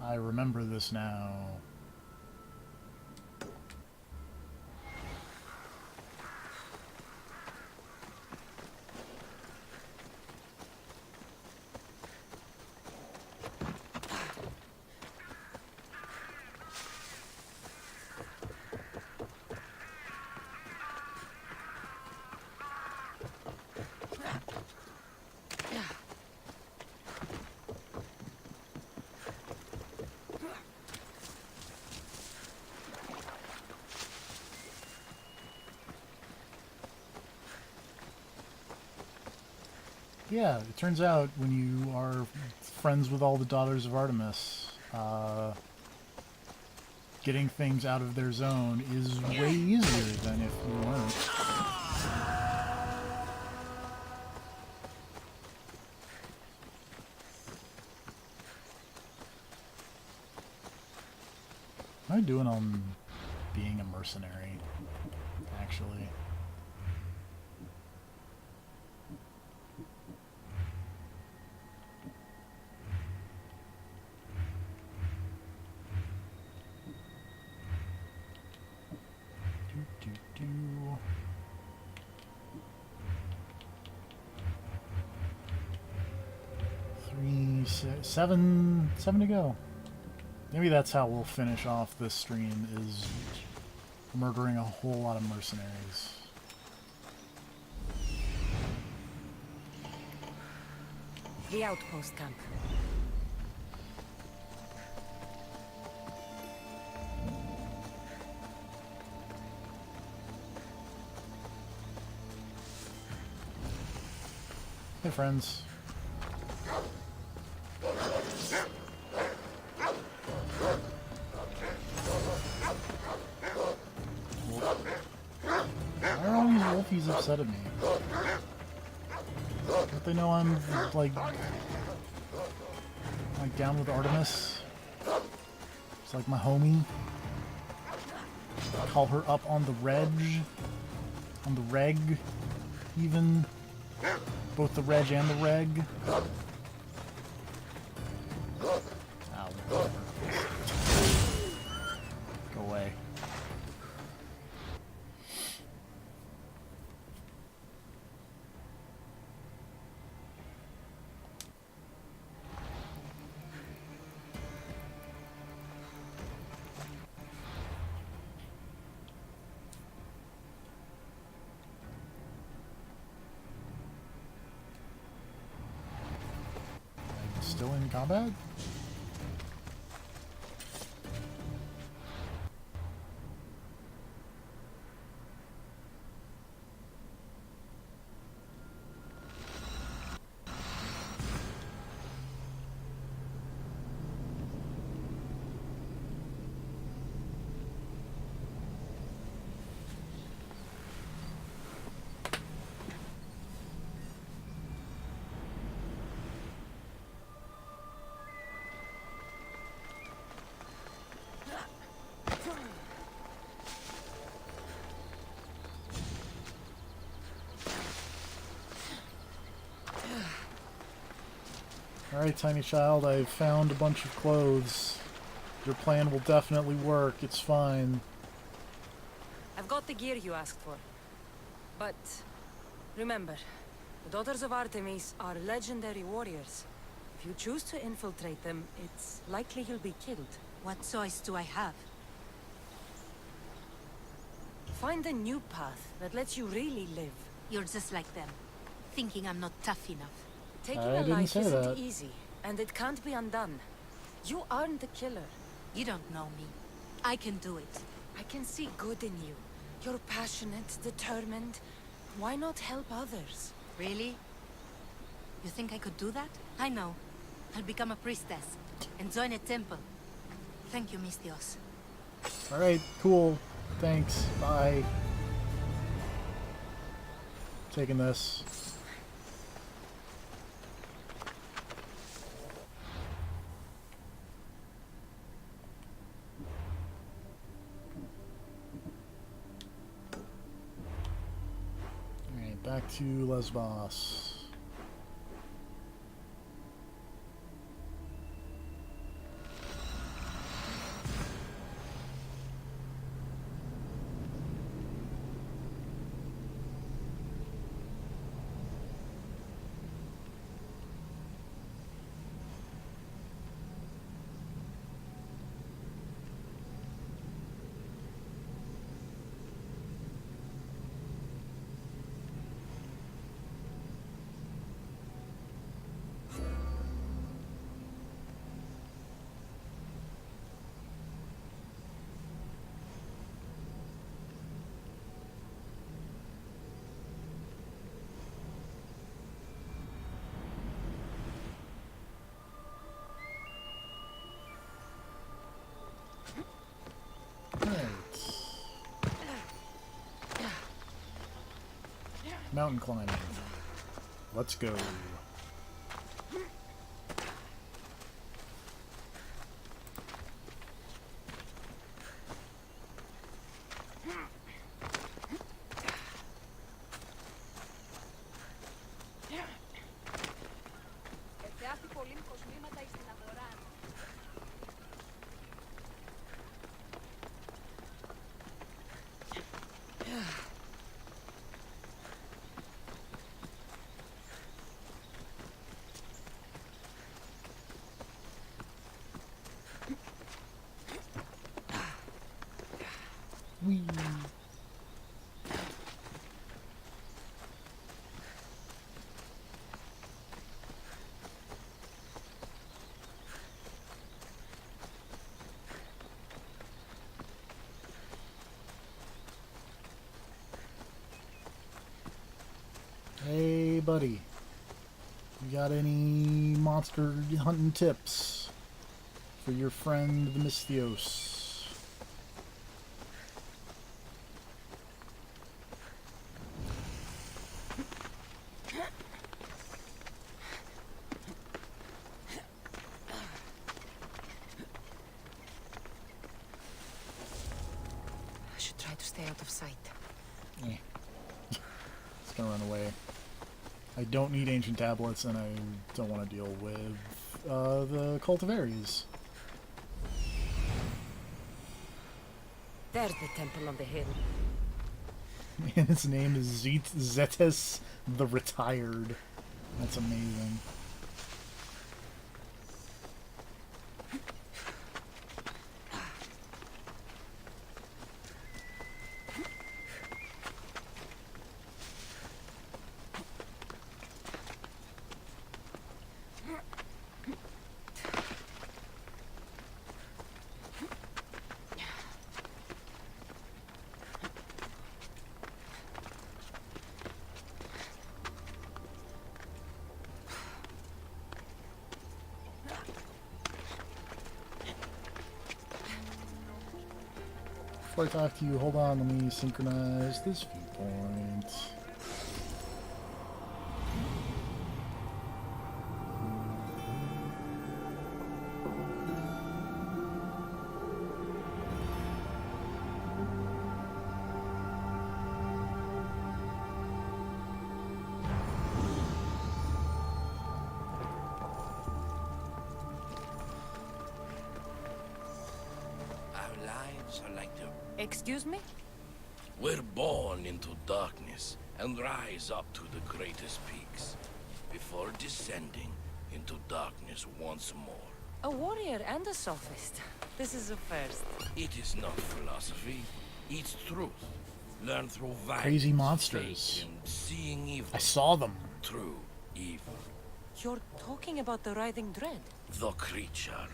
[SPEAKER 1] I remember this now. Yeah, it turns out when you are friends with all the daughters of Artemis, getting things out of their zone is way easier than if you weren't. What am I doing on being a mercenary, actually? Seven to go. Maybe that's how we'll finish off this stream, is murdering a whole lot of mercenaries.
[SPEAKER 2] The outpost camp.
[SPEAKER 1] Hey, friends. Why are all these wolfies upset at me? Don't they know I'm, like down with Artemis? It's like my homie. call her up on the reg, even. Both the reg and the reg. Ow, whatever. Go away. Still in combat? Alright, tiny child, I've found a bunch of clothes. Your plan will definitely work, it's fine.
[SPEAKER 2] I've got the gear you asked for. But remember, the Daughters of Artemis are legendary warriors. If you choose to infiltrate them, it's likely you'll be killed.
[SPEAKER 5] What choice do I have?
[SPEAKER 2] Find a new path that lets you really live.
[SPEAKER 5] You're just like them, thinking I'm not tough enough.
[SPEAKER 2] Taking
[SPEAKER 1] I
[SPEAKER 2] a
[SPEAKER 1] didn't
[SPEAKER 2] life
[SPEAKER 1] say
[SPEAKER 2] isn't
[SPEAKER 1] that.
[SPEAKER 2] easy, and it can't be undone. You aren't the killer.
[SPEAKER 5] You don't know me. I can do it.
[SPEAKER 2] I can see good in you. You're passionate, determined. Why not help others?
[SPEAKER 5] Really? You think I could do that? I know. I'll become a priestess and join a temple. Thank you, Mistios.
[SPEAKER 1] Alright, cool. Thanks. Bye. Taking this. Alright, back to Lesbos. Mountain climbing. Let's go. Whee. Hey, buddy. You got any monster hunting tips for your friend the Mistios?
[SPEAKER 2] out of sight.
[SPEAKER 1] Eh. It's gonna run away. I don't need ancient tablets, and I don't want to deal with the Cult of Ares.
[SPEAKER 2] There's the temple on the hill.
[SPEAKER 1] And his name is Zetes the Retired. That's amazing. Before I talk to you, hold on, let me synchronize this viewpoint.
[SPEAKER 6] Our lives are like the...
[SPEAKER 2] Excuse me?
[SPEAKER 6] We're born into darkness and rise up to the greatest peaks, before descending into darkness once more.
[SPEAKER 2] A warrior and a sophist. This is a first.
[SPEAKER 6] It is not philosophy, it's truth. Learned through violence,
[SPEAKER 1] Crazy monsters.
[SPEAKER 6] fate, and seeing evil.
[SPEAKER 1] I saw them.
[SPEAKER 6] True evil.
[SPEAKER 2] You're talking about the writhing dread.
[SPEAKER 6] The creature.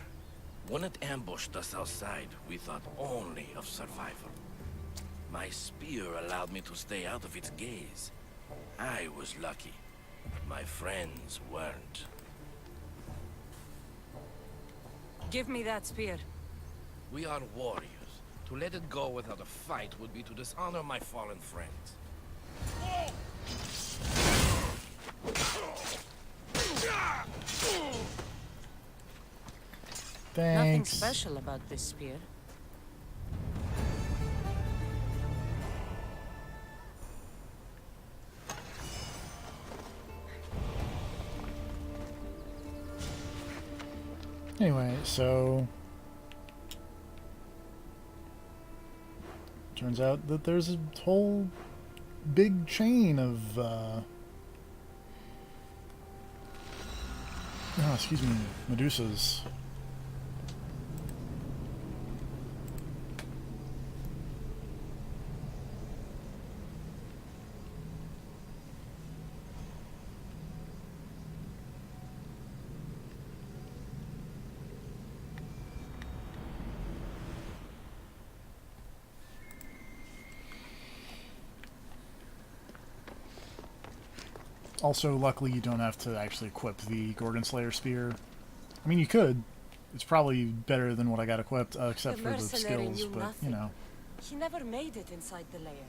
[SPEAKER 6] When it ambushed us outside, we thought only of survival. My spear allowed me to stay out of its gaze. I was lucky, but my friends weren't.
[SPEAKER 2] Give me that spear.
[SPEAKER 6] We are warriors. To let it go without a fight would be to dishonor my fallen friends.
[SPEAKER 2] Nothing
[SPEAKER 1] Thanks.
[SPEAKER 2] special about this spear.
[SPEAKER 1] Anyway, so... turns out that there's a whole big chain of, oh, excuse me, Medusas. Also, luckily, you don't have to actually equip the Gorgon Slayer spear. I mean, you could. It's probably better than what I got equipped, except
[SPEAKER 2] The
[SPEAKER 1] for the
[SPEAKER 2] mercenary
[SPEAKER 1] skills,
[SPEAKER 2] knew
[SPEAKER 1] but,
[SPEAKER 2] nothing.
[SPEAKER 1] you know.
[SPEAKER 2] He never made it inside the lair.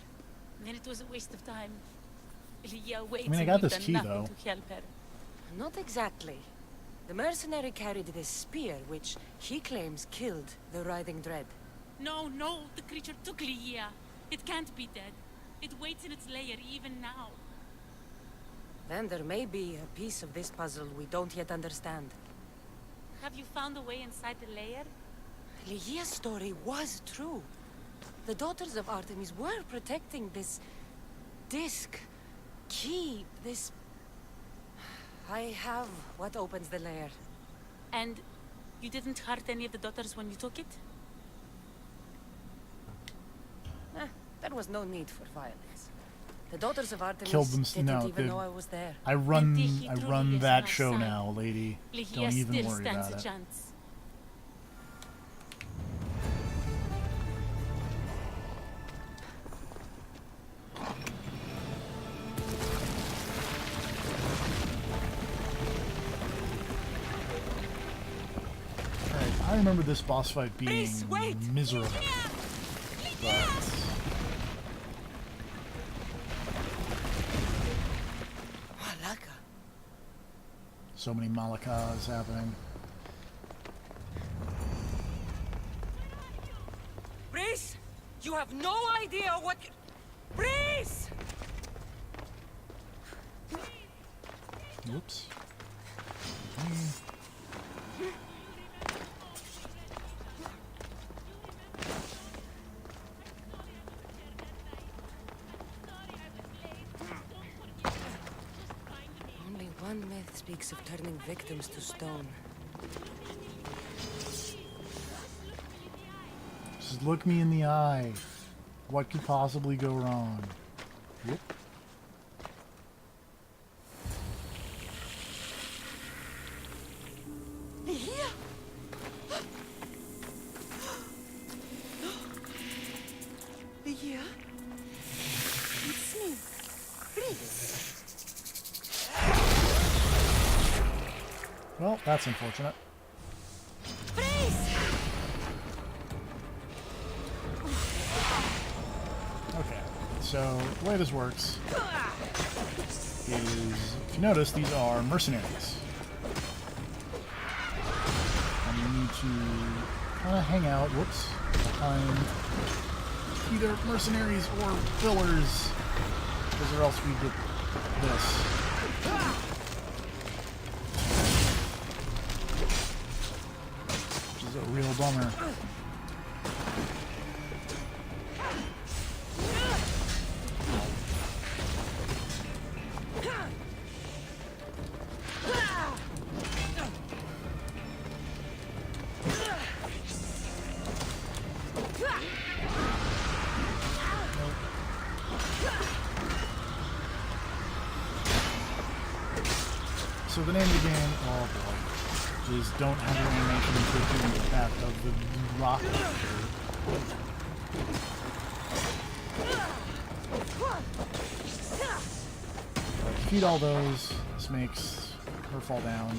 [SPEAKER 7] Then it was a waste of time. Lydia waits
[SPEAKER 1] I mean, I
[SPEAKER 7] and
[SPEAKER 1] got
[SPEAKER 7] we've
[SPEAKER 1] this
[SPEAKER 7] done
[SPEAKER 1] key,
[SPEAKER 7] nothing
[SPEAKER 1] though.
[SPEAKER 7] to help her.
[SPEAKER 2] Not exactly. The mercenary carried this spear, which he claims killed the writhing dread.
[SPEAKER 7] No, no, the creature took Lydia. It can't be dead. It waits in its lair even now.
[SPEAKER 2] Then there may be a piece of this puzzle we don't yet understand.
[SPEAKER 7] Have you found a way inside the lair?
[SPEAKER 2] Lygia's story was true. The daughters of Artemis were protecting this disc, key, this... I have what opens the lair.
[SPEAKER 7] And you didn't hurt any of the daughters when you took it?
[SPEAKER 2] There was no need for violence. The daughters of Artemis
[SPEAKER 1] Killed them.
[SPEAKER 2] didn't
[SPEAKER 1] No,
[SPEAKER 2] even know I was there.
[SPEAKER 1] I
[SPEAKER 7] Then
[SPEAKER 1] run
[SPEAKER 7] he truly is
[SPEAKER 1] that
[SPEAKER 7] on our
[SPEAKER 1] show
[SPEAKER 7] side.
[SPEAKER 1] now, lady.
[SPEAKER 7] Lygia
[SPEAKER 1] Don't even
[SPEAKER 7] still
[SPEAKER 1] worry
[SPEAKER 7] stands
[SPEAKER 1] about
[SPEAKER 7] a
[SPEAKER 1] it.
[SPEAKER 7] chance.
[SPEAKER 1] Alright, I remember this boss fight being
[SPEAKER 2] Please, wait!
[SPEAKER 1] miserable. But
[SPEAKER 2] Malaka.
[SPEAKER 1] so many Malakas happening.
[SPEAKER 2] Brace! You have no idea what... Breeze!
[SPEAKER 1] Whoops.
[SPEAKER 2] Only one myth speaks of turning victims to stone.
[SPEAKER 1] Just look me in the eye. What could possibly go wrong? Whoop. Well, that's unfortunate. Okay, so the way this works is, if you notice, these are mercenaries. And you need to kind of hang out, whoops, behind either mercenaries or fillers, because or else we get this. Which is a real bummer. So the name of the game, oh boy, is don't have your animation interfere with the path of the rocket. Defeat all those. This makes her fall down.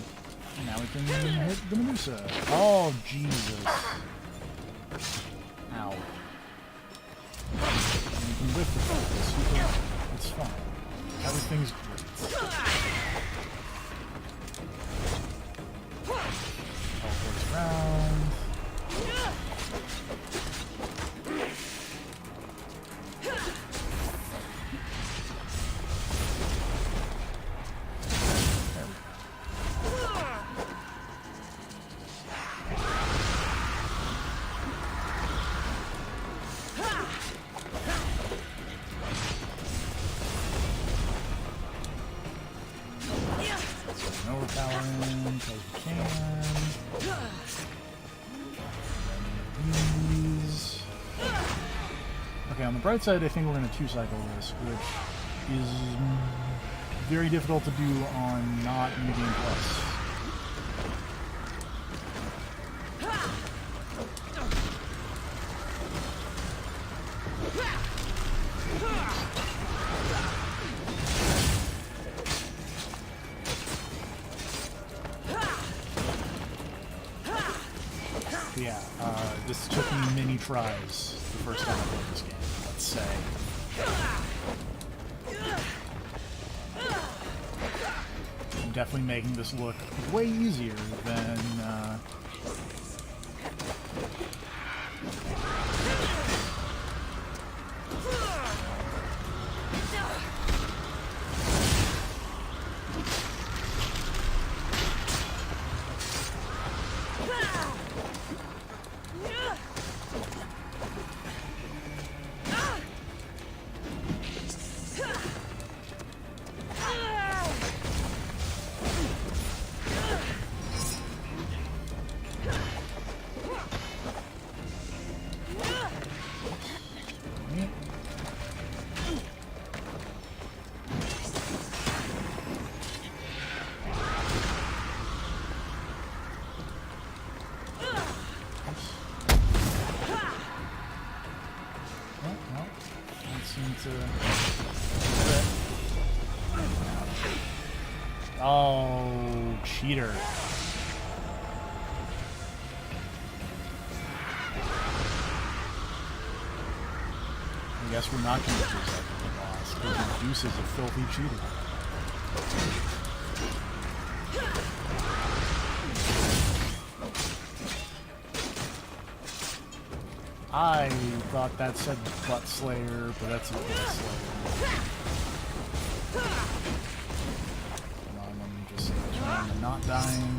[SPEAKER 1] And now we can hit the Medusa. Oh, Jesus. Ow. And you can whiff the focus. It's fine. Everything's great. Teleports around. Overpowering because we can. These. Okay, on the bright side, I think we're going to two-cycle this, which is very difficult to do on not New Game Plus. Yeah, this took me many tries the first time I played this game, let's say. I'm definitely making this look way easier than, oh, cheater. I guess we're not going to do that to the boss, because Medusa is a filthy cheater. I thought that said Butt Slayer, but that's a Butt Slayer. Come on, I'm just trying to not dying.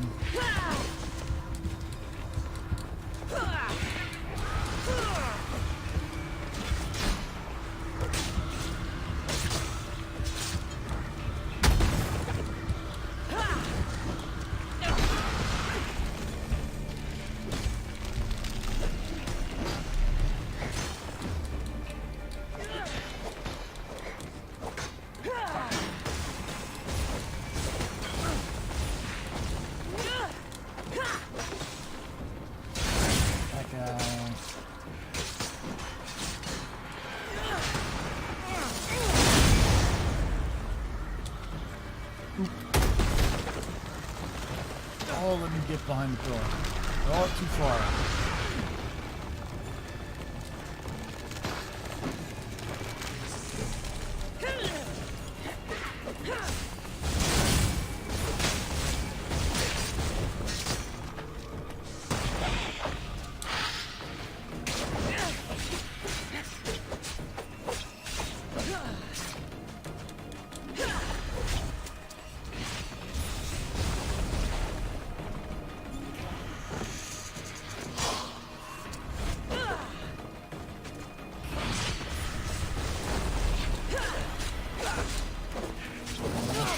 [SPEAKER 1] Oh, let me get behind the pillar. Oh, too far.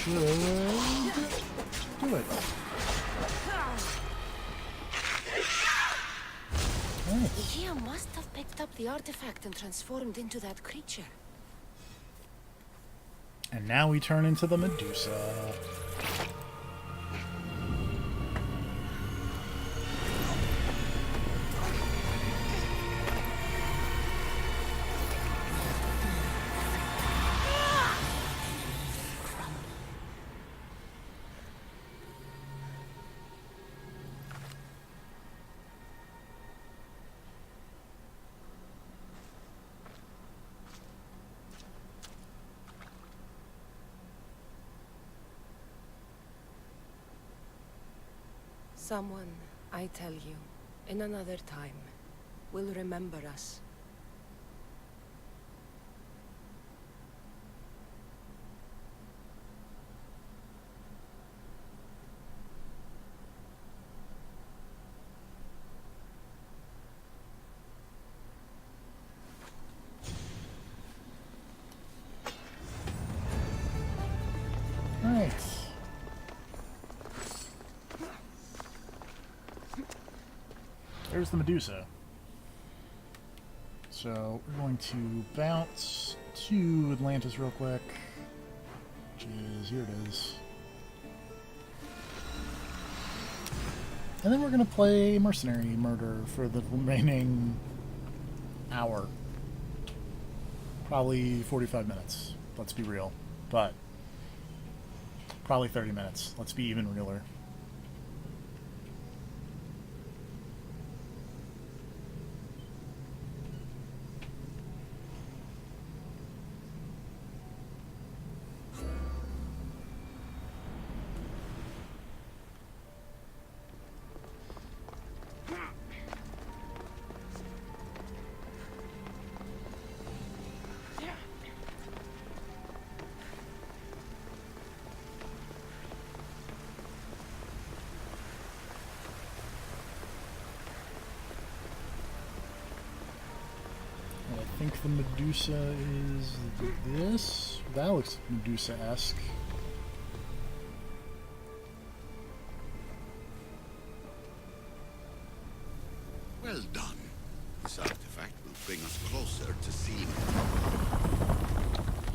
[SPEAKER 1] Do it. Nice.
[SPEAKER 2] He must have picked up the artifact and transformed into that creature.
[SPEAKER 1] And now we turn into the Medusa.
[SPEAKER 2] Someone, I tell you, in another time, will remember us.
[SPEAKER 1] Right. There's the Medusa. So we're going to bounce to Atlantis real quick, which is, here it is. And then we're going to play Mercenary Murder for the remaining hour. Probably 45 minutes, let's be real. But probably 30 minutes, let's be even realer. I think the Medusa is this. That looks Medusa-esque.
[SPEAKER 11] Well done. This artifact will bring us closer to seeing it.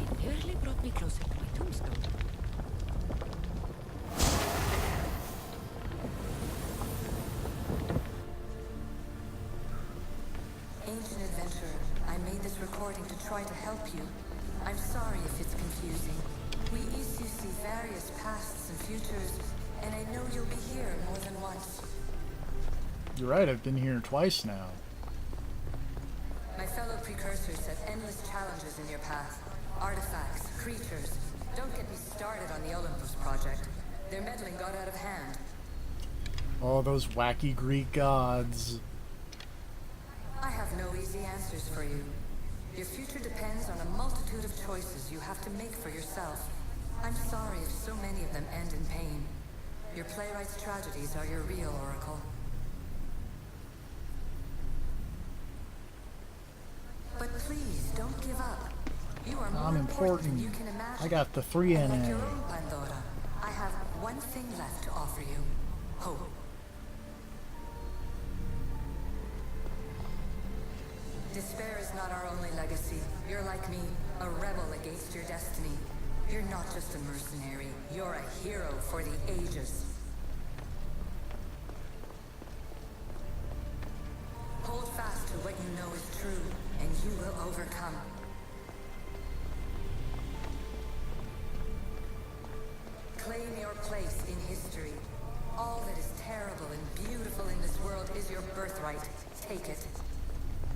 [SPEAKER 2] It nearly brought me closer to my tombstone.
[SPEAKER 5] Ancient adventurer, I made this recording to try to help you. I'm sorry if it's confusing. We issue see various pasts and futures, and I know you'll be here more than once.
[SPEAKER 1] You're right, I've been here twice now.
[SPEAKER 5] My fellow precursors set endless challenges in your path. Artifacts, creatures. Don't get me started on the Olympus project. Their meddling got out of hand.
[SPEAKER 1] Oh, those wacky Greek gods.
[SPEAKER 5] I have have no easy answers for you. Your future depends on a multitude of choices you have to make for yourself. I'm sorry if so many of them end in pain. Your playwright's tragedies are your real oracle. But please, don't give up. You are more
[SPEAKER 1] I'm
[SPEAKER 5] important
[SPEAKER 1] important.
[SPEAKER 5] than you can imagine.
[SPEAKER 1] I got the 3
[SPEAKER 5] And like
[SPEAKER 1] NA.
[SPEAKER 5] your own Pandora, I have one thing left to offer you. Hope. Despair is not our only legacy. You're like me, a rebel against your destiny. You're not just a mercenary, you're a hero for the ages. Hold fast to what you know is true, and you will overcome. Claim your place in history. All that is terrible and beautiful in this world is your birthright. Take it.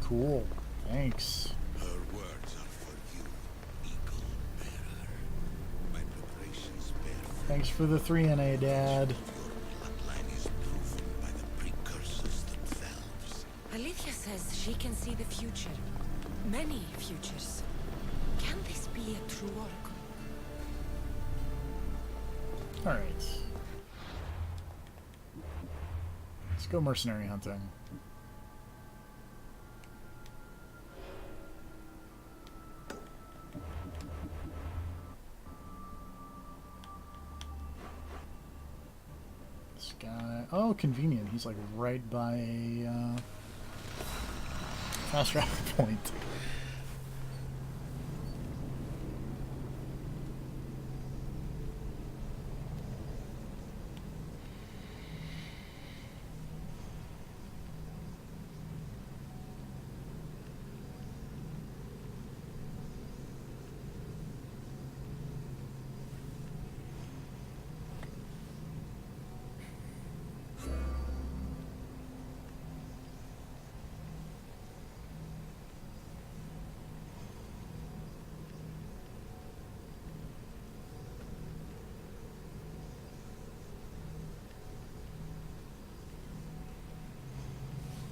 [SPEAKER 1] Cool. Thanks.
[SPEAKER 11] Her words are for you, Eagle Bearer. My preparations bear fruit.
[SPEAKER 1] Thanks for the 3 NA, Dad.
[SPEAKER 11] Your bloodline is proven by the precursors themselves.
[SPEAKER 2] Alethea says she can see the future. Many futures. Can this be a true oracle?
[SPEAKER 1] Alright. Let's go mercenary hunting. This guy... Oh, convenient. He's like right by a fast travel point.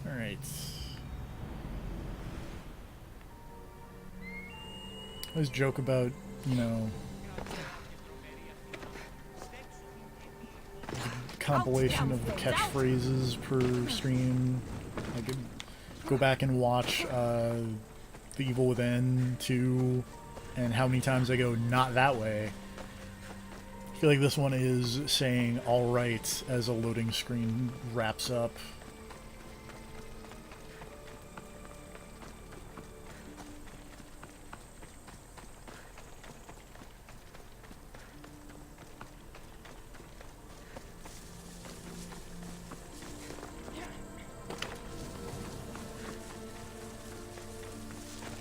[SPEAKER 1] Alright. I always joke about, you know, the compilation of the catchphrases per stream. I could go back and watch The Evil Within 2 and how many times I go, not that way. I feel like this one is saying alright as a loading screen wraps up.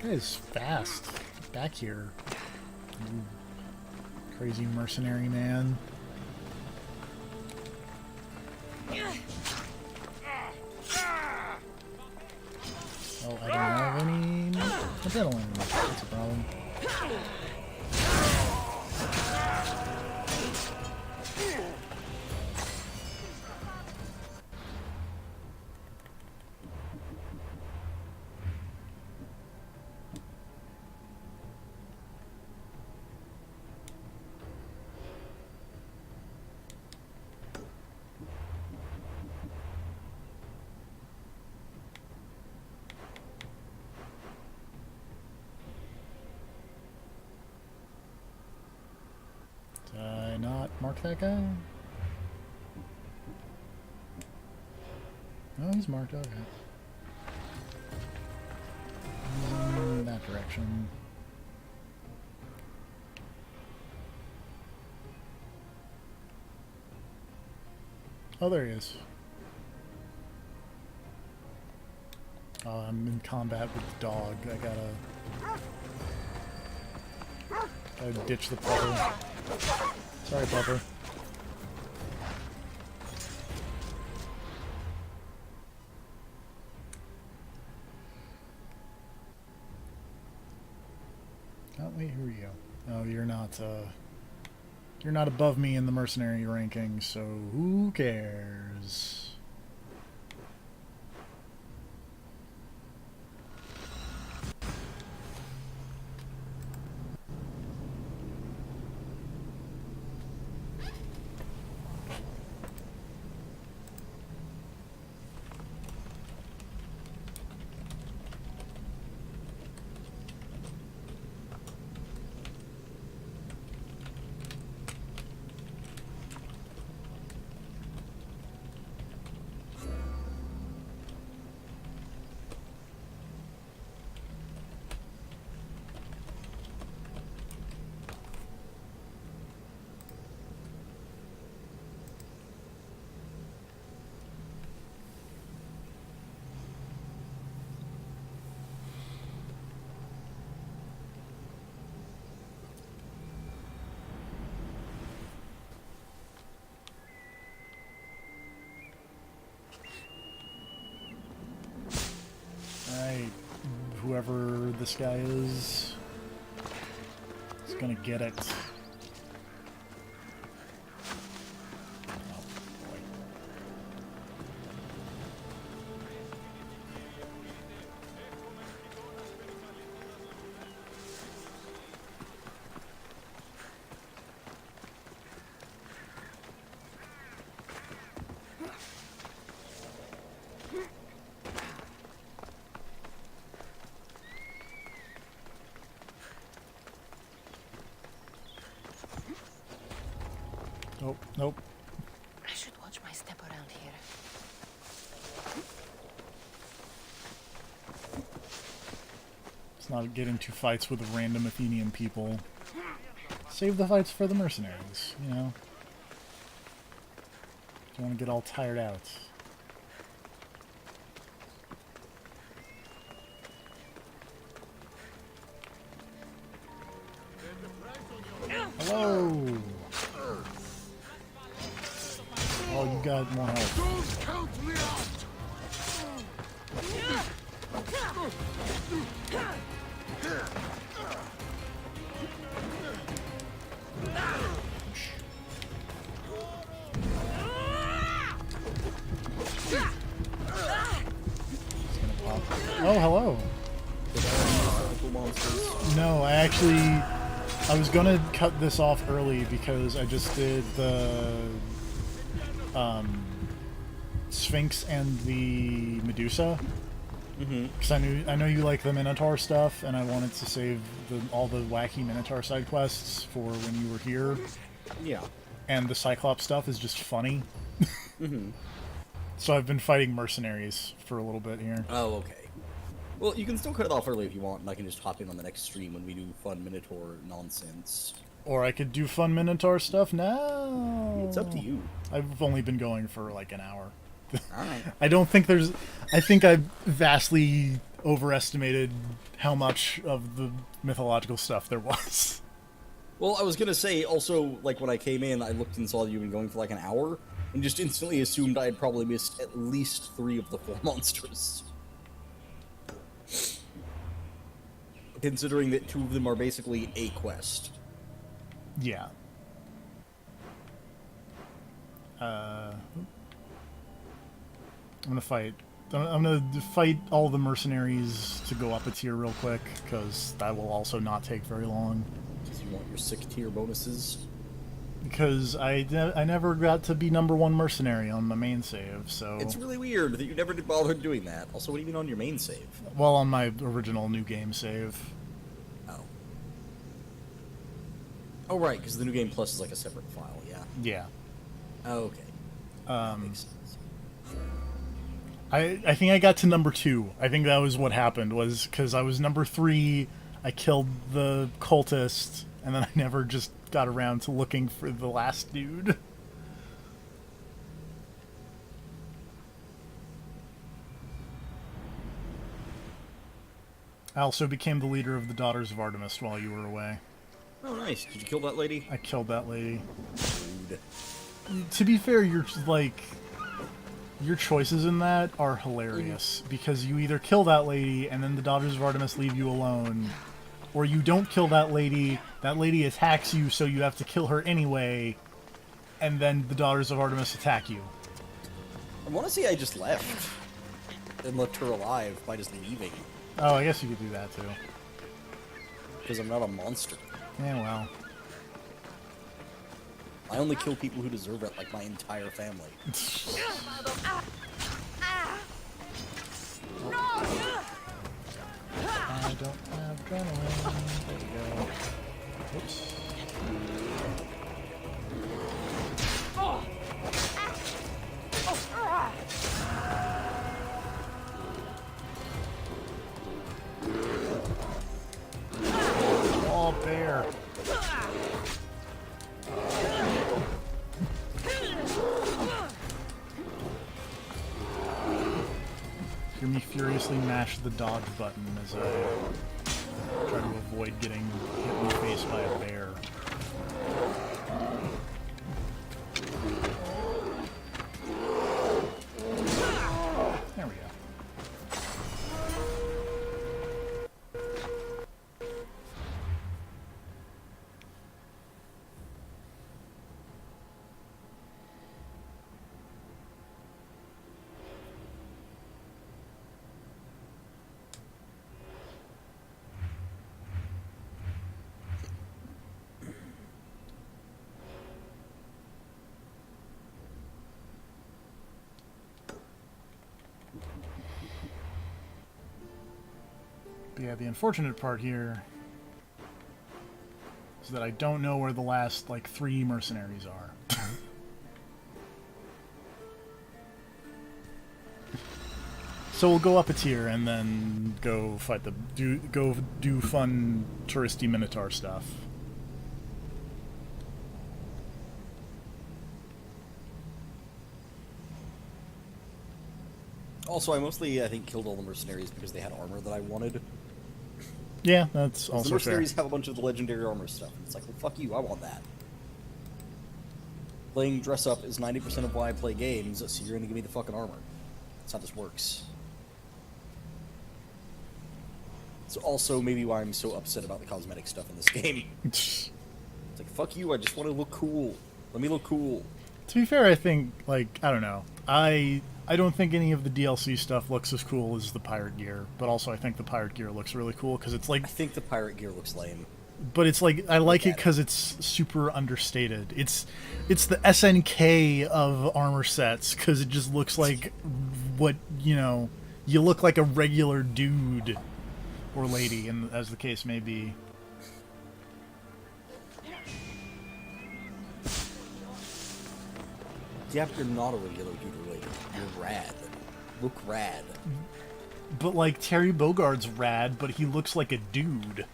[SPEAKER 1] That is fast. Get back here. You crazy mercenary man. Oh, I don't have any adrenaline. That's a problem. Did I not mark that guy? Oh, he's marked. Okay. In that direction. Oh, there he is. I'm in combat with the dog. I gotta ditch the pupper. Sorry, pupper. Oh, wait, who are you? Oh, you're not above me in the mercenary ranking, so who cares? whoever this guy is gonna get it. Oh, nope.
[SPEAKER 4] I should watch my step around here.
[SPEAKER 1] Let's not get into fights with random Athenian people. Save the fights for the mercenaries, you know? Don't want to get all tired out. Hello! Oh, you got more health.
[SPEAKER 11] Don't count me out!
[SPEAKER 1] Oh, hello. No, I was gonna cut this off early because I just did the Sphinx and the Medusa. Because I know you like the Minotaur stuff, and I wanted to save all the wacky Minotaur side quests for when you were here.
[SPEAKER 12] Yeah.
[SPEAKER 1] And the Cyclops stuff is just funny. So I've been fighting mercenaries for a little bit here.
[SPEAKER 12] Oh, okay. Well, you can still cut it off early if you want, and I can just hop in on the next stream when we do fun Minotaur nonsense.
[SPEAKER 1] Or I could do fun Minotaur stuff now.
[SPEAKER 12] It's up to you.
[SPEAKER 1] I've only been going for like an hour.
[SPEAKER 12] Alright.
[SPEAKER 1] I think I've vastly overestimated how much of the mythological stuff there was.
[SPEAKER 12] Well, I was gonna say, also, like, when I came in, I looked and saw you've been going for like an hour, and just instantly assumed I had probably missed at least 3 of the 4 monsters. Considering that 2 of them are basically a quest.
[SPEAKER 1] Yeah. I'm gonna fight all the mercenaries to go up a tier real quick, because that will also not take very long.
[SPEAKER 12] Because you want your 6 tier bonuses?
[SPEAKER 1] Because I never got to be #1 mercenary on my main save, so...
[SPEAKER 12] It's really weird that you never did bother doing that. Also, what do you mean on your main save?
[SPEAKER 1] Well, on my original New Game save.
[SPEAKER 12] Oh. Oh, right, because the New Game Plus is like a separate file, yeah?
[SPEAKER 1] Yeah.
[SPEAKER 12] Oh, okay. That makes sense.
[SPEAKER 1] I think I got to #2. I think that was what happened, was because I was #3, I killed the cultist, and then I never just got around to looking for the last dude. I also became the leader of the Daughters of Artemis while you were away.
[SPEAKER 12] Oh, nice. Did you kill that lady?
[SPEAKER 1] I killed that lady.
[SPEAKER 12] Rude.
[SPEAKER 1] To be fair, your choices in that are hilarious, because you either kill that lady and then the Daughters of Artemis leave you alone, or you don't kill that lady attacks you, so you have to kill her anyway, and then the Daughters of Artemis attack you.
[SPEAKER 12] I want to say I just left and left her alive by just leaving.
[SPEAKER 1] Oh, I guess you could do that too.
[SPEAKER 12] Because I'm not a monster.
[SPEAKER 1] Yeah, well.
[SPEAKER 12] I only kill people who deserve it, like my entire family.
[SPEAKER 1] I don't have adrenaline. There you go. Oops. Oh, bear. Hear me furiously mash the dodge button as I try to avoid getting hit in the face by a bear. There we go. But yeah, the unfortunate part here is that I don't know where the last, like, 3 mercenaries are. So we'll go up a tier and then go fight go do fun touristy Minotaur stuff.
[SPEAKER 12] Also, I think, killed all the mercenaries because they had armor that I wanted.
[SPEAKER 1] Yeah, that's also
[SPEAKER 12] the mercenaries
[SPEAKER 1] fair.
[SPEAKER 12] have a bunch of the legendary armor stuff. And it's like, well, fuck you, I want that. Playing dress up is 90% of why I play games, so you're gonna give me the fucking armor. That's how this works. It's also maybe why I'm so upset about the cosmetic stuff in this game. It's like, fuck you, I just want to look cool. Let me look cool.
[SPEAKER 1] To be fair, I think, like, I don't know. I don't think any of the DLC stuff looks as cool as the pirate gear, but also I think the pirate gear looks really cool because it's like...
[SPEAKER 12] I think the pirate gear looks lame.
[SPEAKER 1] But it's like, I like it because it's super understated. It's the SNK of armor sets because it just looks like what, you know, you look like a regular dude or lady, and as the case may be.
[SPEAKER 12] Yeah, but you're not a regular dude or lady. You're rad. Look rad.
[SPEAKER 1] But, like, Terry Bogard's rad, but he looks like a dude.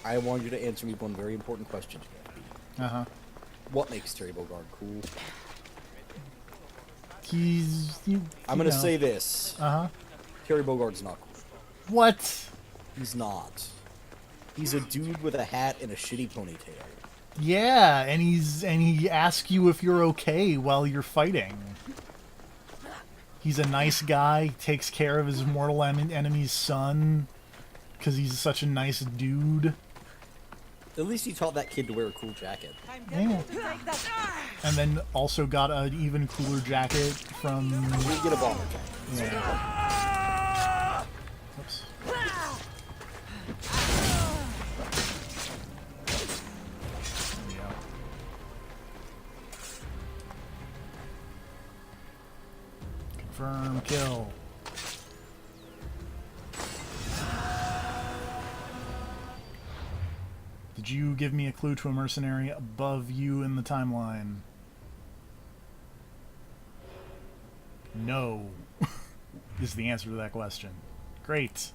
[SPEAKER 12] I want you to answer me one very important question.
[SPEAKER 1] Uh-huh.
[SPEAKER 12] What makes Terry Bogard cool?
[SPEAKER 1] I'm
[SPEAKER 12] gonna say this.
[SPEAKER 1] Uh-huh.
[SPEAKER 12] Terry Bogard's not cool.
[SPEAKER 1] What?
[SPEAKER 12] He's not. He's a dude with a hat and a shitty ponytail.
[SPEAKER 1] Yeah, and he asks you if you're okay while you're fighting. He's a nice guy, takes care of his mortal enemy's son, because he's such a nice dude.
[SPEAKER 12] At least he taught that kid to wear a cool jacket.
[SPEAKER 1] Yeah. And then also got an even cooler jacket from...
[SPEAKER 12] We get a bomber jacket.
[SPEAKER 1] Yeah. Oops. Confirm kill. Did you give me a clue to a mercenary above you in the timeline? No, is the answer to that question. Great.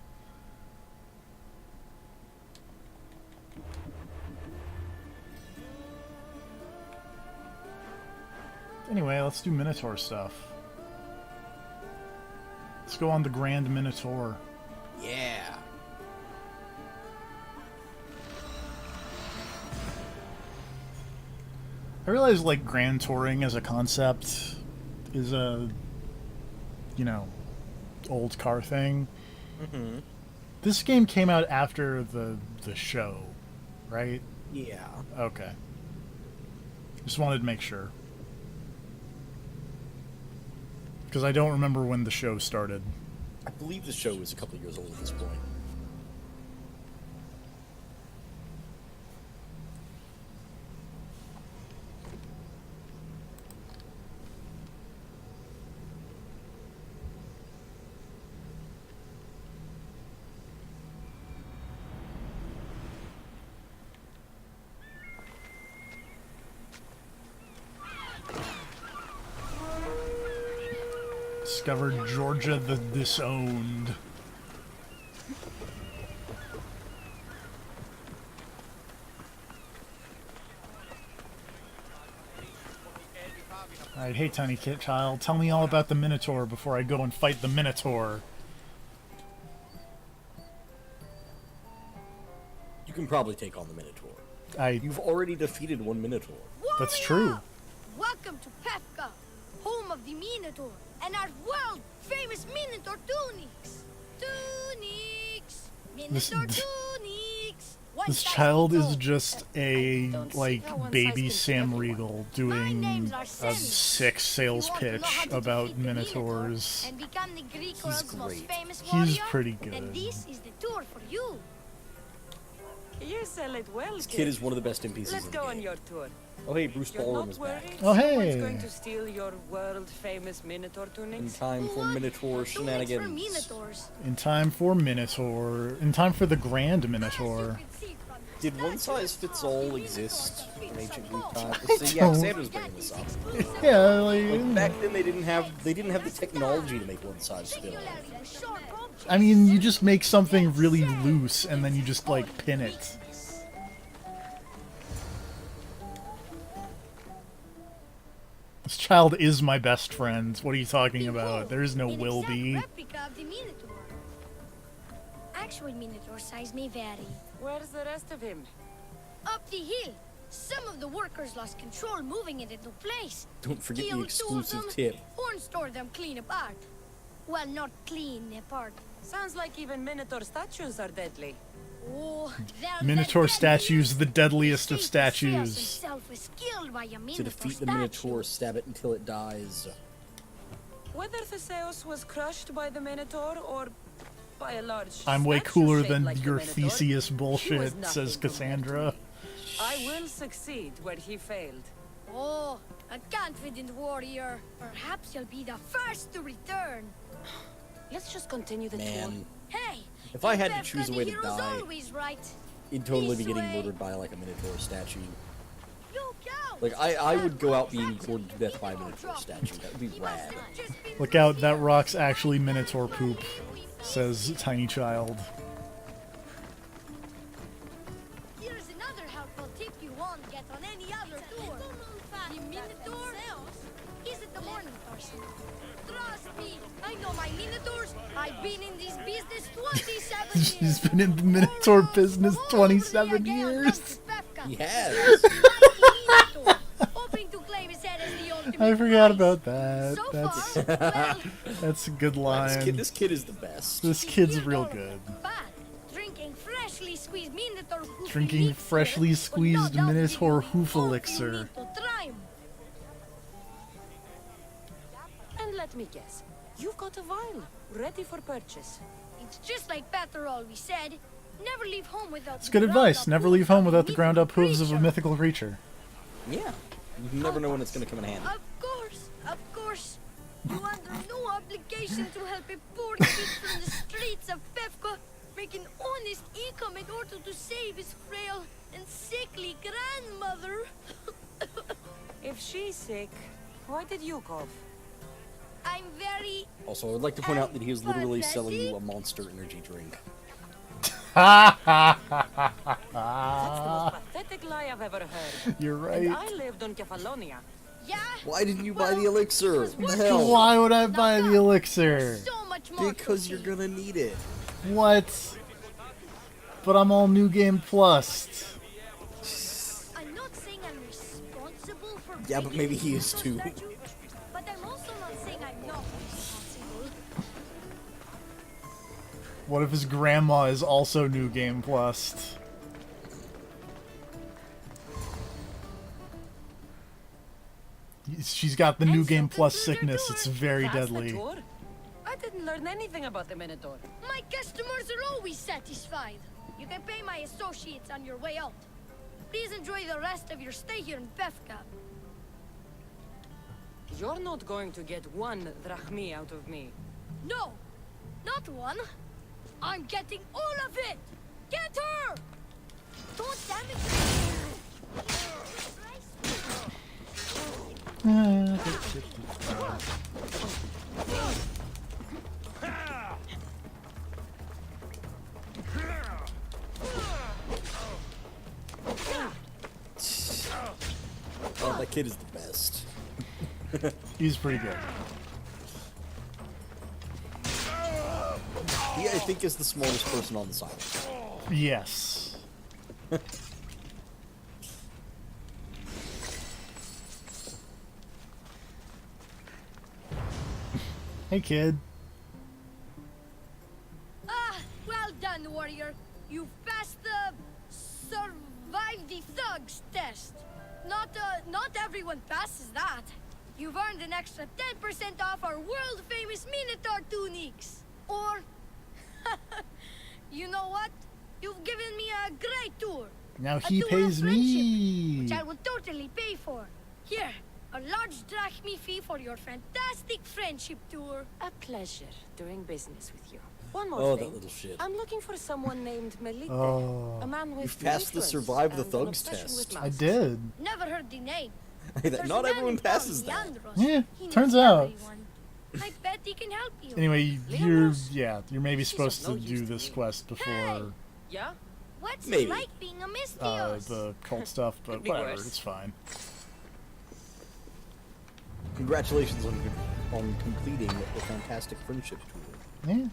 [SPEAKER 1] Anyway, let's do Minotaur stuff. Let's go on the Grand Minotaur.
[SPEAKER 12] Yeah.
[SPEAKER 1] I realize, like, Grand Touring as a concept is a, you know, old car thing.
[SPEAKER 12] Mm-hmm.
[SPEAKER 1] This game came out after the show, right?
[SPEAKER 12] Yeah.
[SPEAKER 1] Okay. Just wanted to make sure. Because I don't remember when the show started.
[SPEAKER 12] I believe the show is a couple years old at this point.
[SPEAKER 1] Discovered Georgia the Disowned. Alright, hey Tiny Kit Child, tell me all about the Minotaur before I go and fight the Minotaur.
[SPEAKER 12] You can probably take on the Minotaur. You've already defeated one Minotaur.
[SPEAKER 1] That's true.
[SPEAKER 13] Welcome to Pefka, home of the Minotaur, and our world-famous Minotaur tunics. Tunics! Minotaur tunics!
[SPEAKER 1] This child is just a, like, baby Sam Riegel doing a sick sales pitch about Minotaurs.
[SPEAKER 13] And become the Greek world's most famous
[SPEAKER 1] He's
[SPEAKER 13] warrior.
[SPEAKER 1] pretty good.
[SPEAKER 13] And this is the tour for you.
[SPEAKER 2] You sell it well,
[SPEAKER 12] This kid is one of the best NPCs
[SPEAKER 2] Let's
[SPEAKER 12] in the
[SPEAKER 2] go
[SPEAKER 12] game.
[SPEAKER 2] on your tour.
[SPEAKER 12] Oh hey, Bruce
[SPEAKER 2] You're
[SPEAKER 12] Ballroom
[SPEAKER 2] not
[SPEAKER 12] is back.
[SPEAKER 2] worried
[SPEAKER 1] Oh,
[SPEAKER 2] someone's
[SPEAKER 1] hey.
[SPEAKER 2] going to steal your world-famous Minotaur
[SPEAKER 12] In
[SPEAKER 2] tunics?
[SPEAKER 12] time for Minotaur
[SPEAKER 13] Tunics for
[SPEAKER 12] shenanigans.
[SPEAKER 13] Minotaurs.
[SPEAKER 1] In time for Minotaur. In time for the Grand Minotaur.
[SPEAKER 12] Did one size fits all exist in ancient Greek times?
[SPEAKER 1] I
[SPEAKER 12] See, yeah,
[SPEAKER 1] don't-
[SPEAKER 12] Cassandra's bringing this up.
[SPEAKER 1] Yeah,
[SPEAKER 12] Like back then, they didn't have the technology to make one size fit all.
[SPEAKER 1] I mean, you just make something really loose and then you just, like, pin it. This child is my best friend. What are you talking about? There is no will be.
[SPEAKER 13] Replica of the Minotaur. Actual Minotaur size may vary.
[SPEAKER 2] Where's the rest of him?
[SPEAKER 13] Up the hill. Some of the workers lost control moving it into place.
[SPEAKER 12] Don't forget the
[SPEAKER 13] Killed two of
[SPEAKER 12] exclusive
[SPEAKER 13] them,
[SPEAKER 12] tip.
[SPEAKER 13] Or store them clean apart. Well, not clean apart.
[SPEAKER 2] Sounds like even Minotaur statues are deadly.
[SPEAKER 13] Oh, they're
[SPEAKER 1] Minotaur
[SPEAKER 13] the
[SPEAKER 1] statues, the deadliest of
[SPEAKER 13] Theseus
[SPEAKER 1] statues.
[SPEAKER 13] himself was killed by a
[SPEAKER 12] To
[SPEAKER 13] Minotaur
[SPEAKER 12] defeat the
[SPEAKER 13] statue.
[SPEAKER 12] Minotaur, stab it until it dies.
[SPEAKER 2] Whether Theseus was crushed by the Minotaur or by a large
[SPEAKER 1] I'm way
[SPEAKER 2] statue
[SPEAKER 1] cooler
[SPEAKER 2] shaped
[SPEAKER 1] than
[SPEAKER 2] like the
[SPEAKER 1] your
[SPEAKER 2] Minotaur,
[SPEAKER 1] Theseus
[SPEAKER 2] he was
[SPEAKER 1] bullshit,
[SPEAKER 2] nothing
[SPEAKER 1] says
[SPEAKER 2] compared to
[SPEAKER 1] Cassandra.
[SPEAKER 2] me. I will succeed where he failed.
[SPEAKER 13] Oh, a confident warrior. Perhaps you'll be the first to return.
[SPEAKER 2] Let's just continue the tour.
[SPEAKER 12] Man,
[SPEAKER 13] Hey,
[SPEAKER 12] if I had to
[SPEAKER 13] Befka
[SPEAKER 12] choose a
[SPEAKER 13] the
[SPEAKER 12] way to
[SPEAKER 13] hero's
[SPEAKER 12] die,
[SPEAKER 13] always right.
[SPEAKER 12] it'd totally be
[SPEAKER 13] This
[SPEAKER 12] getting
[SPEAKER 13] way.
[SPEAKER 12] murdered by like a Minotaur statue.
[SPEAKER 13] Look out!
[SPEAKER 12] Like I would go out being gored to death by a Minotaur statue. That would be rad.
[SPEAKER 1] Look out, that rock's actually Minotaur poop, says Tiny Child.
[SPEAKER 13] Here's another helpful tip you won't get on any other tour. The Minotaur isn't the morning person. Trust me, I know my Minotaurs. I've been in this business 27 years.
[SPEAKER 1] She's been in the Minotaur business 27 years.
[SPEAKER 12] He has.
[SPEAKER 13] Hoping to claim his head as the ultimate
[SPEAKER 1] I forgot
[SPEAKER 13] prize.
[SPEAKER 1] about that.
[SPEAKER 13] So
[SPEAKER 1] That's
[SPEAKER 13] far, well,
[SPEAKER 1] that's a good line.
[SPEAKER 12] This kid is the best.
[SPEAKER 1] This kid's real good.
[SPEAKER 13] but drinking freshly squeezed Minotaur hoof
[SPEAKER 1] Drinking
[SPEAKER 13] elixir
[SPEAKER 1] freshly
[SPEAKER 13] will
[SPEAKER 1] squeezed
[SPEAKER 13] no doubt
[SPEAKER 1] Minotaur
[SPEAKER 13] give you
[SPEAKER 1] hoof
[SPEAKER 13] all you
[SPEAKER 1] elixir.
[SPEAKER 13] need to try 'em.
[SPEAKER 2] And let me guess, you've got a vial ready for purchase.
[SPEAKER 13] It's just like Peter always said. Never leave home without.
[SPEAKER 1] It's good advice. Never leave home without the ground-up hooves of a mythical creature.
[SPEAKER 12] Yeah. You never know when it's gonna come in handy.
[SPEAKER 13] Of course. You under no obligation to help a poor kid from the streets of Pefka make an honest income in order to save his frail and sickly grandmother.
[SPEAKER 2] If she's sick, why did you cough?
[SPEAKER 13] I'm very.
[SPEAKER 12] Also, I would like to point out that he was literally selling you a Monster energy drink.
[SPEAKER 2] That's the most pathetic lie I've ever heard.
[SPEAKER 1] You're right.
[SPEAKER 2] And I lived on Kefalonia.
[SPEAKER 13] Yeah.
[SPEAKER 12] Why didn't you buy the elixir? What the hell?
[SPEAKER 1] Why would I buy the elixir?
[SPEAKER 13] So much more.
[SPEAKER 12] Because you're gonna need it.
[SPEAKER 1] What? But I'm all New Game Plus.
[SPEAKER 13] I'm not saying I'm responsible for.
[SPEAKER 12] Yeah, but maybe he is too.
[SPEAKER 13] But I'm also not saying I'm not responsible.
[SPEAKER 1] What if his grandma is also New Game Plus? She's got the New Game Plus sickness. It's very
[SPEAKER 2] That's the
[SPEAKER 1] deadly.
[SPEAKER 2] tour? I didn't learn anything about the Minotaur.
[SPEAKER 13] My customers are always satisfied. You can pay my associates on your way out. Please enjoy the rest of your stay here in Pefka.
[SPEAKER 2] You're not going to get one drachmi out of me.
[SPEAKER 13] No, not one. I'm getting all of it. Get her! Don't damage
[SPEAKER 12] Oh, that kid is the best.
[SPEAKER 1] He's pretty good.
[SPEAKER 12] He, I think, is the smartest person on the side.
[SPEAKER 1] Yes. Hey, kid.
[SPEAKER 13] Ah, well done, warrior. You passed the survive the thugs test. Not everyone passes that. You've earned an extra 10% off our world-famous Minotaur tunics. Or, you know what? You've given me a great tour.
[SPEAKER 1] Now
[SPEAKER 13] A
[SPEAKER 1] he
[SPEAKER 13] tour of
[SPEAKER 1] pays
[SPEAKER 13] friendship,
[SPEAKER 1] me.
[SPEAKER 13] which I will totally pay for. Here, a large drachmi fee for your fantastic friendship tour.
[SPEAKER 2] A pleasure doing business with you. One more
[SPEAKER 12] Oh,
[SPEAKER 2] thing.
[SPEAKER 12] that little shit.
[SPEAKER 2] I'm looking for someone named Melite.
[SPEAKER 1] Oh.
[SPEAKER 2] A man with
[SPEAKER 12] You've passed the
[SPEAKER 2] influence
[SPEAKER 12] survive the
[SPEAKER 2] and an
[SPEAKER 12] thugs
[SPEAKER 2] obsession with
[SPEAKER 12] test.
[SPEAKER 1] I
[SPEAKER 2] masks.
[SPEAKER 1] did.
[SPEAKER 13] Never heard the name.
[SPEAKER 12] That
[SPEAKER 13] There's
[SPEAKER 12] not
[SPEAKER 13] a man
[SPEAKER 12] everyone
[SPEAKER 13] in town,
[SPEAKER 12] passes that.
[SPEAKER 13] Leandros.
[SPEAKER 1] Yeah,
[SPEAKER 13] He knows
[SPEAKER 1] turns out.
[SPEAKER 13] everyone. I bet he can help you.
[SPEAKER 1] Anyway,
[SPEAKER 2] Leandros?
[SPEAKER 1] you're maybe
[SPEAKER 2] She's
[SPEAKER 1] supposed
[SPEAKER 2] of no
[SPEAKER 1] to
[SPEAKER 2] use
[SPEAKER 1] do
[SPEAKER 2] to
[SPEAKER 1] this
[SPEAKER 2] me.
[SPEAKER 1] quest before
[SPEAKER 13] Hey!
[SPEAKER 2] Yeah?
[SPEAKER 13] What's
[SPEAKER 12] Maybe.
[SPEAKER 13] it like being a Mistios?
[SPEAKER 1] the cult stuff, but
[SPEAKER 2] Could be
[SPEAKER 1] whatever,
[SPEAKER 2] worse.
[SPEAKER 1] it's fine.
[SPEAKER 12] Congratulations on completing the fantastic friendship tour.
[SPEAKER 1] Yeah.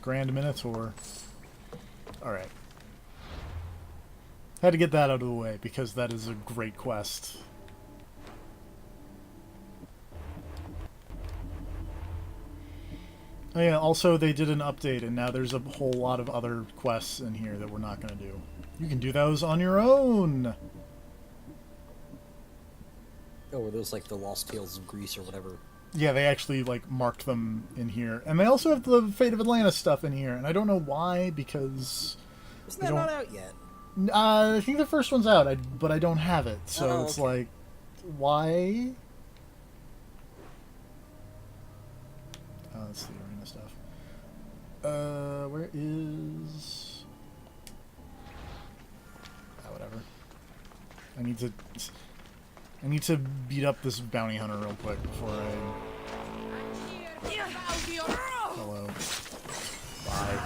[SPEAKER 1] Grand Minotaur. Alright. Had to get that out of the way because that is a great quest. Oh yeah, also they did an update and now there's a whole lot of other quests in here that we're not going to do. You can do those on your own!
[SPEAKER 12] Oh, were those like the Lost Tales of Greece or whatever?
[SPEAKER 1] Yeah, they actually, like, marked them in here. And they also have the Fate of Atlantis stuff in here, and I don't know why, because...
[SPEAKER 12] Isn't that not out yet?
[SPEAKER 1] I think the first one's out, but I don't have it, so
[SPEAKER 12] Oh,
[SPEAKER 1] it's
[SPEAKER 12] okay.
[SPEAKER 1] like, why? Oh, that's the arena stuff. Where is... Oh, whatever. I need to beat up this bounty hunter real quick before I... Hello. Bye.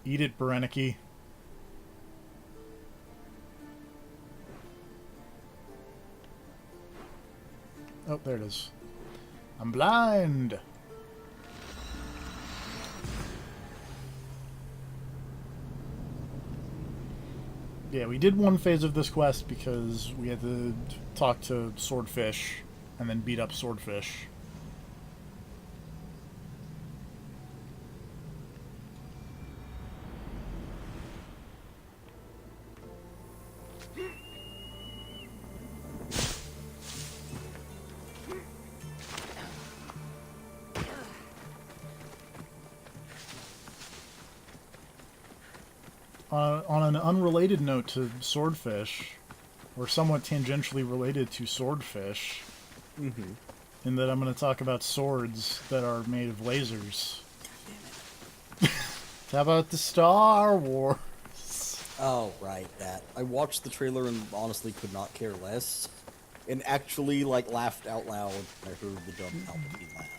[SPEAKER 1] Eat it, Berenike. Oh, there it is. I'm blind! Yeah, we did one phase of this quest because we had to talk to Swordfish and then beat up Swordfish. On an unrelated note to Swordfish, or somewhat tangentially related to Swordfish, in that I'm going to talk about swords that are made of lasers. How about the Star Wars?
[SPEAKER 12] Oh, right, that. I watched the trailer and honestly could not care less. And actually, like, laughed out loud when I heard the dumb Palpatine laugh.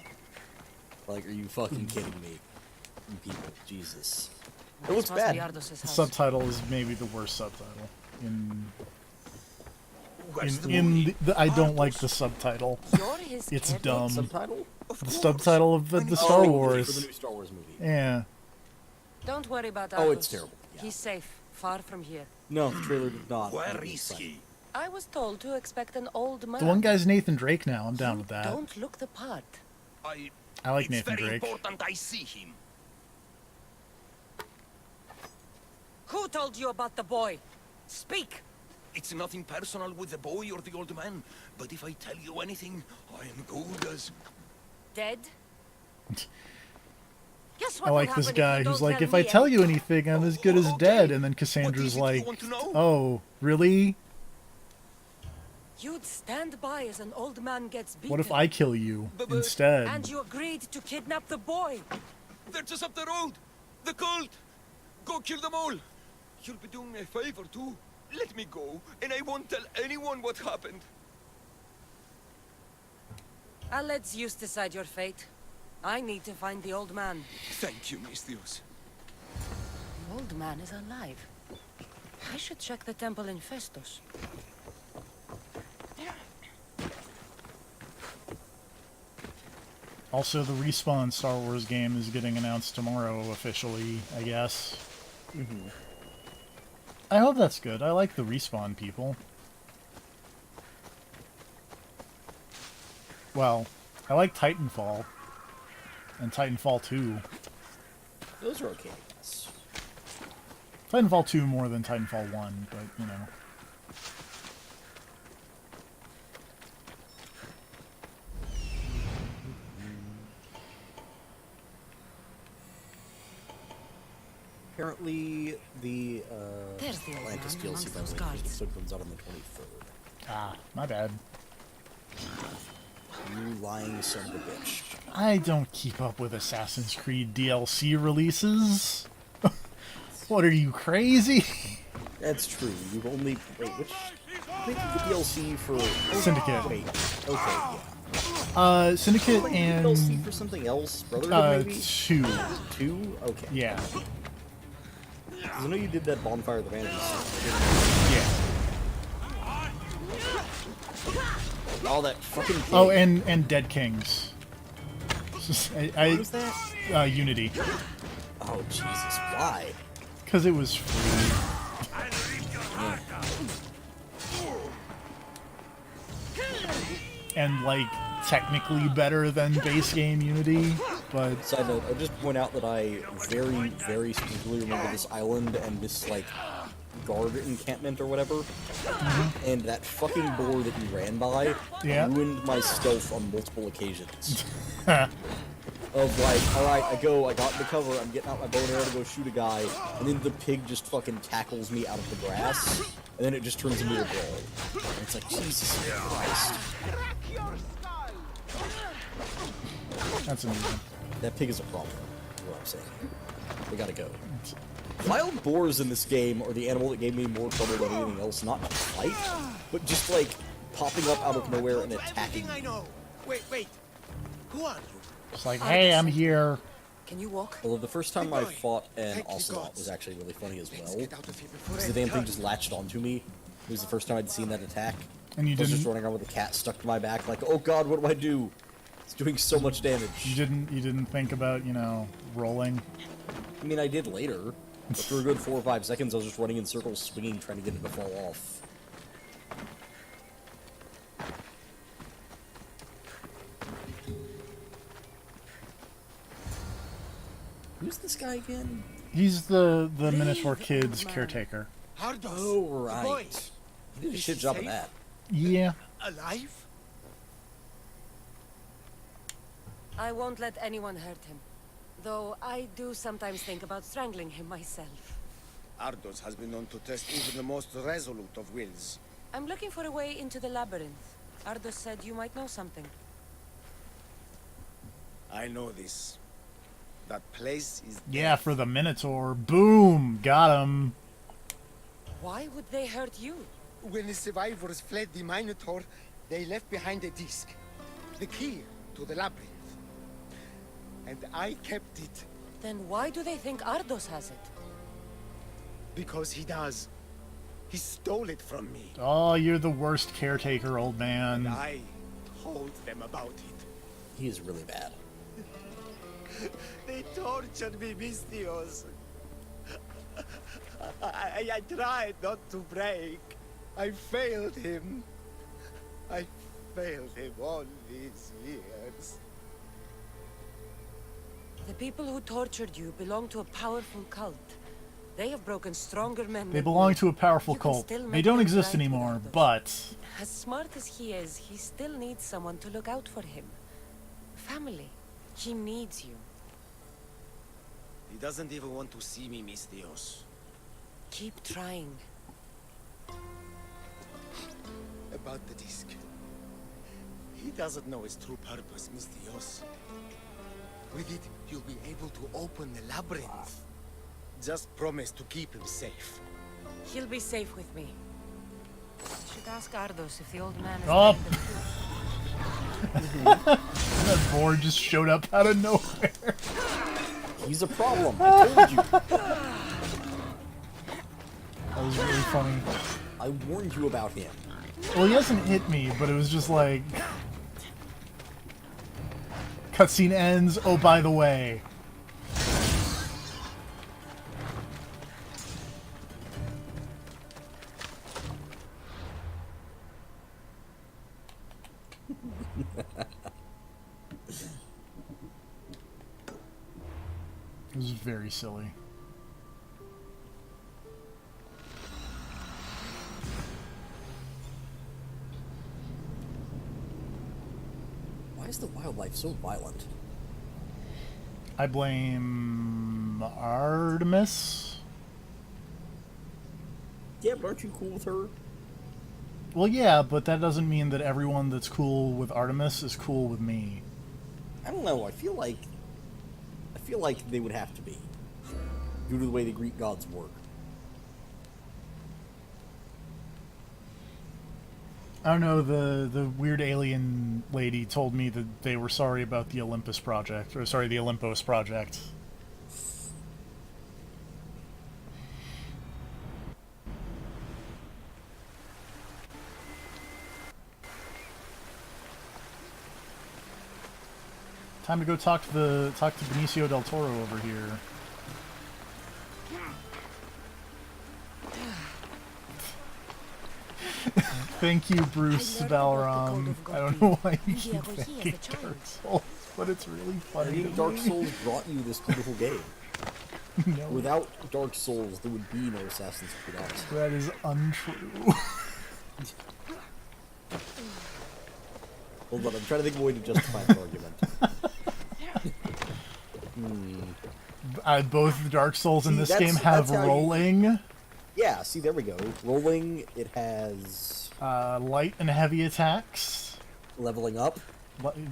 [SPEAKER 12] Like, are you fucking kidding me? You people, Jesus. It looks bad.
[SPEAKER 1] The subtitle is maybe the worst subtitle. I don't like the subtitle. It's dumb.
[SPEAKER 12] Subtitle?
[SPEAKER 1] The subtitle of the Star Wars.
[SPEAKER 12] For the new Star Wars movie.
[SPEAKER 1] Yeah.
[SPEAKER 2] Don't worry about Arthos.
[SPEAKER 12] Oh, it's terrible. Yeah.
[SPEAKER 2] He's safe, far from here.
[SPEAKER 12] No, the trailer did not.
[SPEAKER 11] Where is he?
[SPEAKER 2] I was told to expect an old man.
[SPEAKER 1] The one guy's Nathan Drake now. I'm down with that.
[SPEAKER 2] Don't look the part.
[SPEAKER 1] I like Nathan Drake.
[SPEAKER 11] Important I see him.
[SPEAKER 2] Who told you about the boy? Speak!
[SPEAKER 11] It's nothing personal with the boy or the old man, but if I tell you anything, I am good as...
[SPEAKER 2] Dead? Guess what
[SPEAKER 1] I like
[SPEAKER 2] will
[SPEAKER 1] this
[SPEAKER 2] happen
[SPEAKER 1] guy
[SPEAKER 2] if you
[SPEAKER 1] who's
[SPEAKER 2] don't
[SPEAKER 1] like,
[SPEAKER 2] tell
[SPEAKER 1] if I
[SPEAKER 2] me
[SPEAKER 1] tell you
[SPEAKER 2] anything?
[SPEAKER 1] anything, I'm as good as dead. And then Cassandra's like, oh, really?
[SPEAKER 2] You'd stand by as an old man gets beaten.
[SPEAKER 1] What if I kill you instead?
[SPEAKER 2] And you agreed to kidnap the boy.
[SPEAKER 11] They're just up the road. The cult. Go kill them all. You'll be doing me a favor too. Let me go, and I won't tell anyone what happened.
[SPEAKER 2] I'll let Zeus decide your fate. I need to find the old man.
[SPEAKER 11] Thank you, Mistios.
[SPEAKER 2] The old man is alive. I should check the temple in Festus.
[SPEAKER 1] Also, the Respawn Star Wars game is getting announced tomorrow officially, I guess. I hope that's good. I like the Respawn people. Well, I like Titanfall. And Titanfall 2.
[SPEAKER 12] Those are okay, I guess.
[SPEAKER 1] Titanfall 2 more than Titanfall 1, but, you know.
[SPEAKER 12] apparently the
[SPEAKER 2] There's the old
[SPEAKER 12] Atlantis
[SPEAKER 2] man
[SPEAKER 12] DLC
[SPEAKER 2] amongst
[SPEAKER 12] by
[SPEAKER 2] those
[SPEAKER 12] the way,
[SPEAKER 2] guards.
[SPEAKER 12] episode comes out on the 23rd.
[SPEAKER 1] Ah, my bad.
[SPEAKER 12] You lying son of a bitch.
[SPEAKER 1] I don't keep up with Assassin's Creed DLC releases. What are you, crazy?
[SPEAKER 12] That's true. You've only wait, which I think the DLC for
[SPEAKER 1] Syndicate.
[SPEAKER 12] Wait, okay, yeah.
[SPEAKER 1] Syndicate
[SPEAKER 12] Like
[SPEAKER 1] and
[SPEAKER 12] DLC for something else, Brotherhood maybe.
[SPEAKER 1] 2.
[SPEAKER 12] 2? Okay.
[SPEAKER 1] Yeah.
[SPEAKER 12] 'Cause I know you did that Bonfire of the Vanities.
[SPEAKER 1] Yeah.
[SPEAKER 12] All that fucking. King.
[SPEAKER 1] Oh, and Dead Kings.
[SPEAKER 12] What was that?
[SPEAKER 1] Unity.
[SPEAKER 12] Oh Jesus! Why?
[SPEAKER 1] Because it was free. And like technically better than base game Unity, but
[SPEAKER 12] Side note, I'll just point out that I very, very specifically remember this island and this like guard encampment or whatever, and that fucking boar that you ran by ruined my stealth on multiple occasions. Of like, alright, I got in the cover, I'm getting out my bow and arrow to go shoot a guy, and then the pig just fucking tackles me out of the grass, and then it just turns into a brawl. And it's like, Jesus Christ.
[SPEAKER 1] that's amazing.
[SPEAKER 12] That pig is a problem, is what I'm saying. They gotta go. Wild boars in this game are the animal that gave me more trouble than anything else, not to fight, but just like popping up out of nowhere and attacking
[SPEAKER 8] I
[SPEAKER 12] me.
[SPEAKER 8] know. Wait. Who are you?
[SPEAKER 1] It's like, hey, I'm here.
[SPEAKER 2] Can you walk?
[SPEAKER 12] Although the first time I
[SPEAKER 8] Goodbye.
[SPEAKER 12] fought an
[SPEAKER 8] Thank you,
[SPEAKER 12] ocelot
[SPEAKER 8] gods.
[SPEAKER 12] was actually really funny as well.
[SPEAKER 8] Let's get out of here before
[SPEAKER 12] Because
[SPEAKER 8] I
[SPEAKER 12] the damn thing
[SPEAKER 8] return.
[SPEAKER 12] just latched onto me. It was the first time I'd seen that attack.
[SPEAKER 1] And you
[SPEAKER 12] I was just
[SPEAKER 1] didn't
[SPEAKER 12] running around with a cat stuck to my back, like, oh god, what do I do? It's doing so much damage.
[SPEAKER 1] you didn't think about, rolling.
[SPEAKER 12] I mean, I did later. But for a good 4 or 5 seconds, I was just running in circles, swinging, trying to get it to fall off. Who's this guy again?
[SPEAKER 1] He's the Minotaur Kid's caretaker.
[SPEAKER 8] Hardos.
[SPEAKER 12] Oh,
[SPEAKER 8] the
[SPEAKER 12] right.
[SPEAKER 8] boy.
[SPEAKER 12] He did a
[SPEAKER 8] Is
[SPEAKER 12] shit
[SPEAKER 8] he
[SPEAKER 12] job of
[SPEAKER 8] safe?
[SPEAKER 12] that.
[SPEAKER 1] Yeah.
[SPEAKER 8] Alive?
[SPEAKER 2] I won't let anyone hurt him. Though I do sometimes think about strangling him myself.
[SPEAKER 8] Ardos has been known to test even the most resolute of wills.
[SPEAKER 2] I'm looking for a way into the labyrinth. Ardos said you might know something.
[SPEAKER 8] I know this. That place is
[SPEAKER 1] Yeah, for the Minotaur. Boom! Got him.
[SPEAKER 2] Why would they hurt you?
[SPEAKER 8] When the survivors fled the Minotaur, they left behind a disc. The key to the labyrinth. And I kept it.
[SPEAKER 2] Then why do they think Ardos has it?
[SPEAKER 8] Because he does. He stole it from me.
[SPEAKER 1] Oh, you're the worst caretaker, old
[SPEAKER 8] And
[SPEAKER 1] man.
[SPEAKER 8] I told them about it.
[SPEAKER 12] He is really bad.
[SPEAKER 8] They tortured me, Mistios. I tried not to break. I failed him. I failed him all these years.
[SPEAKER 2] The people who tortured you belong to a powerful cult. They have broken stronger men.
[SPEAKER 1] They
[SPEAKER 2] than
[SPEAKER 1] belong
[SPEAKER 2] you.
[SPEAKER 1] to a powerful
[SPEAKER 2] You can
[SPEAKER 1] cult.
[SPEAKER 2] still
[SPEAKER 1] They
[SPEAKER 2] make
[SPEAKER 1] don't
[SPEAKER 2] things
[SPEAKER 1] exist
[SPEAKER 2] right
[SPEAKER 1] anymore,
[SPEAKER 2] without
[SPEAKER 1] but
[SPEAKER 2] As smart as he is, he still needs someone to look out for him. Family. He needs you.
[SPEAKER 8] He doesn't even want to see me, Mistios.
[SPEAKER 2] Keep trying.
[SPEAKER 8] About the disc. He doesn't know its true purpose, Mistios. With it, you'll be able to open the labyrinth. Just promise to keep him safe.
[SPEAKER 2] He'll be safe with me. I should ask Ardos if the old man is
[SPEAKER 1] Oh.
[SPEAKER 2] dead.
[SPEAKER 1] that board just showed up out of nowhere.
[SPEAKER 12] He's a problem, I told you.
[SPEAKER 1] That was really funny.
[SPEAKER 12] I warned you about him.
[SPEAKER 1] Well, he hasn't hit me, but it was just like... Cutscene ends, oh, by the way. It was very silly.
[SPEAKER 12] Why is the wildlife so violent?
[SPEAKER 1] I blame Artemis.
[SPEAKER 12] Yeah, but aren't you cool with her?
[SPEAKER 1] Well, yeah, but that doesn't mean that everyone that's cool with Artemis is cool with me.
[SPEAKER 12] I don't know. I feel like they would have to be, due to the way the Greek gods work.
[SPEAKER 1] I don't know, the weird alien lady told me that they were sorry about the Olympus project, or sorry, the Olympos project. Time to go talk to Benicio del Toro over here. Thank you, Bruce Balram. I don't know why you keep thanking Dark Souls, but it's really funny.
[SPEAKER 12] I mean, Dark Souls brought you this beautiful game.
[SPEAKER 1] No.
[SPEAKER 12] Without Dark Souls, there would be no Assassin's Creed Odyssey.
[SPEAKER 1] That is untrue.
[SPEAKER 12] Hold on, I'm trying to think of a way to justify the argument.
[SPEAKER 1] Both Dark Souls and this game have
[SPEAKER 12] that's how
[SPEAKER 1] rolling.
[SPEAKER 12] Yeah, see, there we go. Rolling, it has...
[SPEAKER 1] light and heavy attacks.
[SPEAKER 12] Leveling up.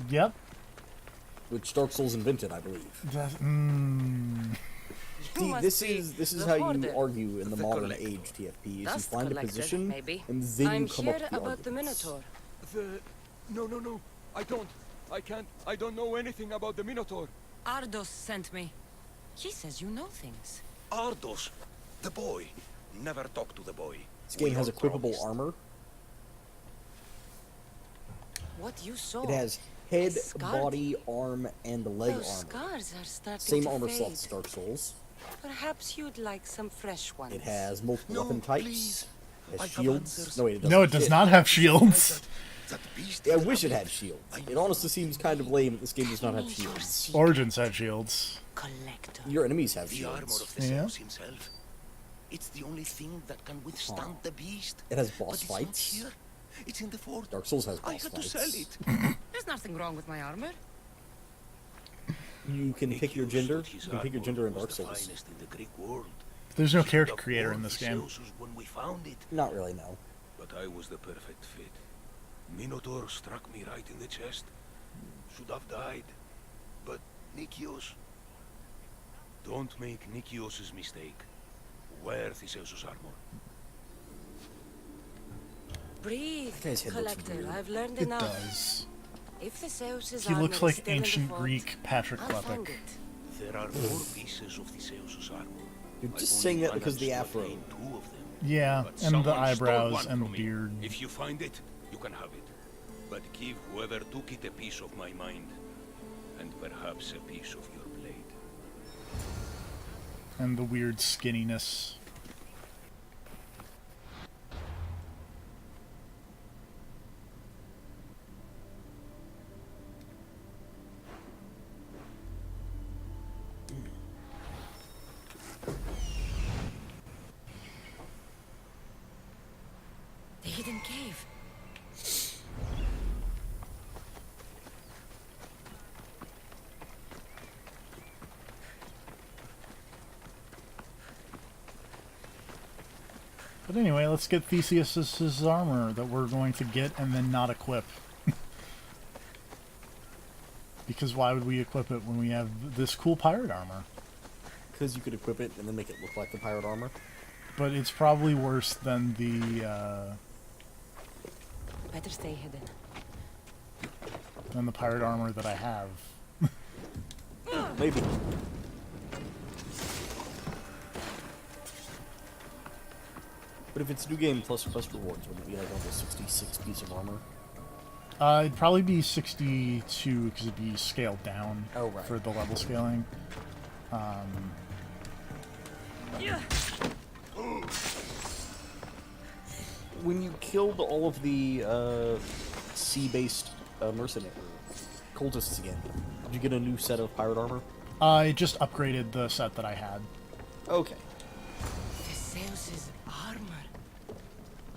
[SPEAKER 1] Yep.
[SPEAKER 12] Which Dark Souls invented, I believe. See, this is how you argue in the modern age TFP, is you find a position, and then you come up with the
[SPEAKER 2] about the
[SPEAKER 12] arguments.
[SPEAKER 2] Minotaur.
[SPEAKER 11] No. I can't. I don't know anything about the Minotaur.
[SPEAKER 2] Ardos sent me. He says you know things.
[SPEAKER 6] Ardos, the boy. Never talk to the boy.
[SPEAKER 12] This game has equipable armor.
[SPEAKER 2] What you saw?
[SPEAKER 12] It has head, body, arm, and leg
[SPEAKER 2] Those
[SPEAKER 12] armor.
[SPEAKER 2] scars are starting
[SPEAKER 12] Same
[SPEAKER 2] to
[SPEAKER 12] armor
[SPEAKER 2] fade.
[SPEAKER 12] slots as Dark Souls.
[SPEAKER 2] Perhaps you'd like some fresh ones.
[SPEAKER 12] It has multiple weapon types. It has
[SPEAKER 6] I have
[SPEAKER 12] shields.
[SPEAKER 6] answers.
[SPEAKER 12] No, wait, it doesn't.
[SPEAKER 1] No, it does not have shields.
[SPEAKER 6] That beast
[SPEAKER 12] Yeah, I
[SPEAKER 6] is
[SPEAKER 12] wish it
[SPEAKER 6] happy.
[SPEAKER 12] had shields. It honestly seems kind of lame that this game does not have shields.
[SPEAKER 1] Origins had shields.
[SPEAKER 2] Collector.
[SPEAKER 12] Your enemies have
[SPEAKER 6] The armor
[SPEAKER 12] shields.
[SPEAKER 6] of the Zeus himself. It's the only thing that can withstand the beast.
[SPEAKER 12] It has
[SPEAKER 6] But
[SPEAKER 12] boss
[SPEAKER 6] it's not
[SPEAKER 12] fights.
[SPEAKER 6] here. It's in the fort.
[SPEAKER 12] Dark Souls has
[SPEAKER 6] I
[SPEAKER 12] boss
[SPEAKER 6] had to
[SPEAKER 12] fights.
[SPEAKER 6] sell it.
[SPEAKER 2] There's nothing wrong with my armor.
[SPEAKER 12] You can pick your gender.
[SPEAKER 6] His
[SPEAKER 12] You can pick your
[SPEAKER 6] armor
[SPEAKER 12] gender in
[SPEAKER 6] was
[SPEAKER 12] Dark
[SPEAKER 6] the
[SPEAKER 12] Souls.
[SPEAKER 6] finest in the Greek world.
[SPEAKER 1] There's no
[SPEAKER 6] Should
[SPEAKER 1] character
[SPEAKER 6] have
[SPEAKER 1] creator in
[SPEAKER 6] worn
[SPEAKER 1] this
[SPEAKER 6] the
[SPEAKER 1] game.
[SPEAKER 6] Zeus when we found it.
[SPEAKER 12] Not really, no.
[SPEAKER 6] But I was the perfect fit. Minotaur struck me right in the chest. Should have died. But Nikios... Don't make Nikios' mistake. Wear Theseus' armor.
[SPEAKER 2] Breathe,
[SPEAKER 12] guy's head looks
[SPEAKER 2] Collector.
[SPEAKER 12] weird.
[SPEAKER 2] I've learned
[SPEAKER 1] It
[SPEAKER 2] enough.
[SPEAKER 1] does.
[SPEAKER 2] If Theseus'
[SPEAKER 1] He
[SPEAKER 2] armor
[SPEAKER 1] looks
[SPEAKER 2] is
[SPEAKER 1] like
[SPEAKER 2] still in the
[SPEAKER 1] ancient
[SPEAKER 2] fort,
[SPEAKER 1] Greek Patrick
[SPEAKER 2] I'll find
[SPEAKER 1] Klepek.
[SPEAKER 2] it.
[SPEAKER 6] There are 4 pieces of Theseus' armor.
[SPEAKER 12] You're
[SPEAKER 6] I've
[SPEAKER 12] just
[SPEAKER 6] only
[SPEAKER 12] saying that because of the
[SPEAKER 6] managed to
[SPEAKER 12] afro.
[SPEAKER 6] attain 2 of them.
[SPEAKER 1] Yeah,
[SPEAKER 6] But
[SPEAKER 1] and
[SPEAKER 6] someone
[SPEAKER 1] the
[SPEAKER 6] stole
[SPEAKER 1] eyebrows
[SPEAKER 6] one
[SPEAKER 1] and the
[SPEAKER 6] from me.
[SPEAKER 1] beard.
[SPEAKER 6] If you find it, you can have it. But give whoever took it a piece of my mind. And perhaps a piece of your blade.
[SPEAKER 1] And the weird skinniness.
[SPEAKER 2] The hidden cave.
[SPEAKER 1] But anyway, let's get Theseus' armor that we're going to get and then not equip. Because why would we equip it when we have this cool pirate armor?
[SPEAKER 12] Because you could equip it and then make it look like the pirate armor.
[SPEAKER 1] But it's probably worse than the,
[SPEAKER 2] Better stay hidden.
[SPEAKER 1] pirate armor that I have.
[SPEAKER 12] Maybe. But if it's new game plus rewards, would it be like almost 66 piece of armor?
[SPEAKER 1] It'd probably be 62 because it'd be scaled down for the level scaling.
[SPEAKER 12] When you killed all of the sea-based mercenary cultists again, did you get a new set of pirate armor?
[SPEAKER 1] I just upgraded the set that I had.
[SPEAKER 12] Okay.
[SPEAKER 2] Theseus' armor.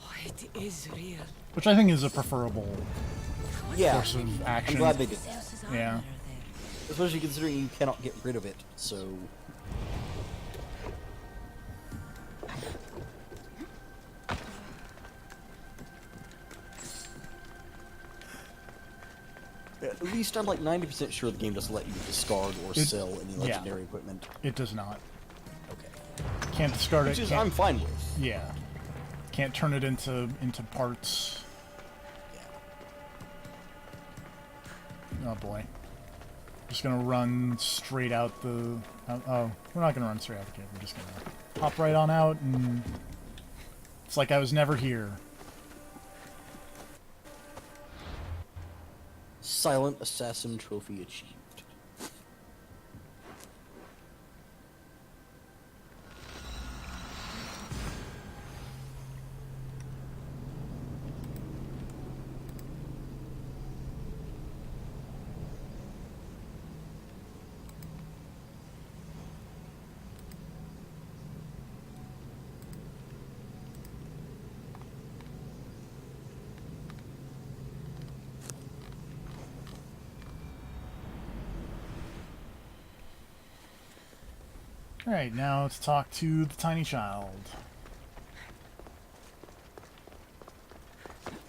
[SPEAKER 2] Oh, it is real.
[SPEAKER 1] Which I think is a preferable course of
[SPEAKER 12] I'm
[SPEAKER 1] action.
[SPEAKER 12] glad they did that.
[SPEAKER 2] Theseus'
[SPEAKER 1] Yeah.
[SPEAKER 2] armor
[SPEAKER 12] Especially considering you cannot get rid of it, so... At least I'm like 90% sure the game doesn't let you discard or sell any legendary equipment.
[SPEAKER 1] It does not.
[SPEAKER 12] Okay.
[SPEAKER 1] Can't discard
[SPEAKER 12] Which
[SPEAKER 1] it.
[SPEAKER 12] is I'm fine with.
[SPEAKER 1] Yeah. Can't turn it into parts.
[SPEAKER 12] Yeah.
[SPEAKER 1] Oh boy. Just gonna run straight out the... Oh, we're not gonna run straight out the cave. We're just gonna hop right on out, and... It's like I was never here.
[SPEAKER 12] Silent Assassin trophy achieved.
[SPEAKER 1] Alright, now let's talk to the tiny child.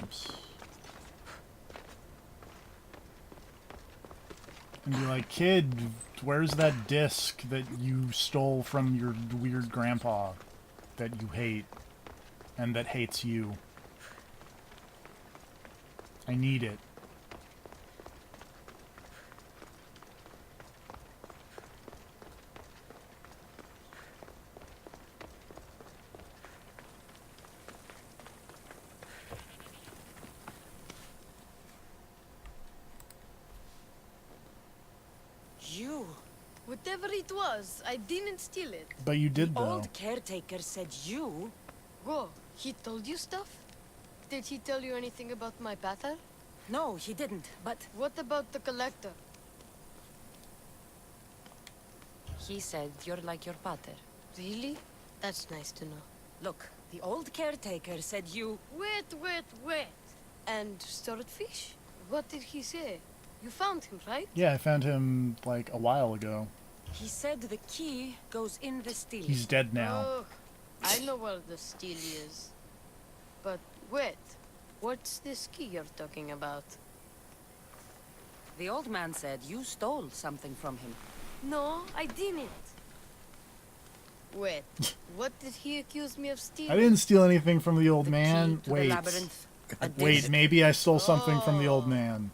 [SPEAKER 1] Oops. And be like, kid, where's that disc that you stole from your weird grandpa that you hate and that hates you? I need it.
[SPEAKER 2] You.
[SPEAKER 13] Whatever it was, I didn't steal it.
[SPEAKER 1] But you did,
[SPEAKER 2] The
[SPEAKER 1] though.
[SPEAKER 2] old caretaker said you.
[SPEAKER 13] Whoa, he told you stuff? Did he tell you anything about my pater?
[SPEAKER 2] No, he didn't, but...
[SPEAKER 13] What about the collector?
[SPEAKER 2] He said you're like your pater.
[SPEAKER 13] Really? That's nice to know.
[SPEAKER 2] Look, the old caretaker said you...
[SPEAKER 13] Wait. And swordfish? What did he say? You found him, right?
[SPEAKER 1] Yeah, I found him, like, a while ago.
[SPEAKER 2] He said the key goes in the stele.
[SPEAKER 1] He's dead now.
[SPEAKER 13] Oh, I know where the steel is. But wait, what's this key you're talking about?
[SPEAKER 2] The old man said you stole something from him.
[SPEAKER 13] No, I didn't. Wait, what did he accuse me of stealing?
[SPEAKER 1] I didn't steal anything from the old
[SPEAKER 2] The
[SPEAKER 1] man.
[SPEAKER 2] key to
[SPEAKER 1] Wait.
[SPEAKER 2] the labyrinth. A
[SPEAKER 1] Wait,
[SPEAKER 2] disc.
[SPEAKER 1] maybe I stole something from the old man.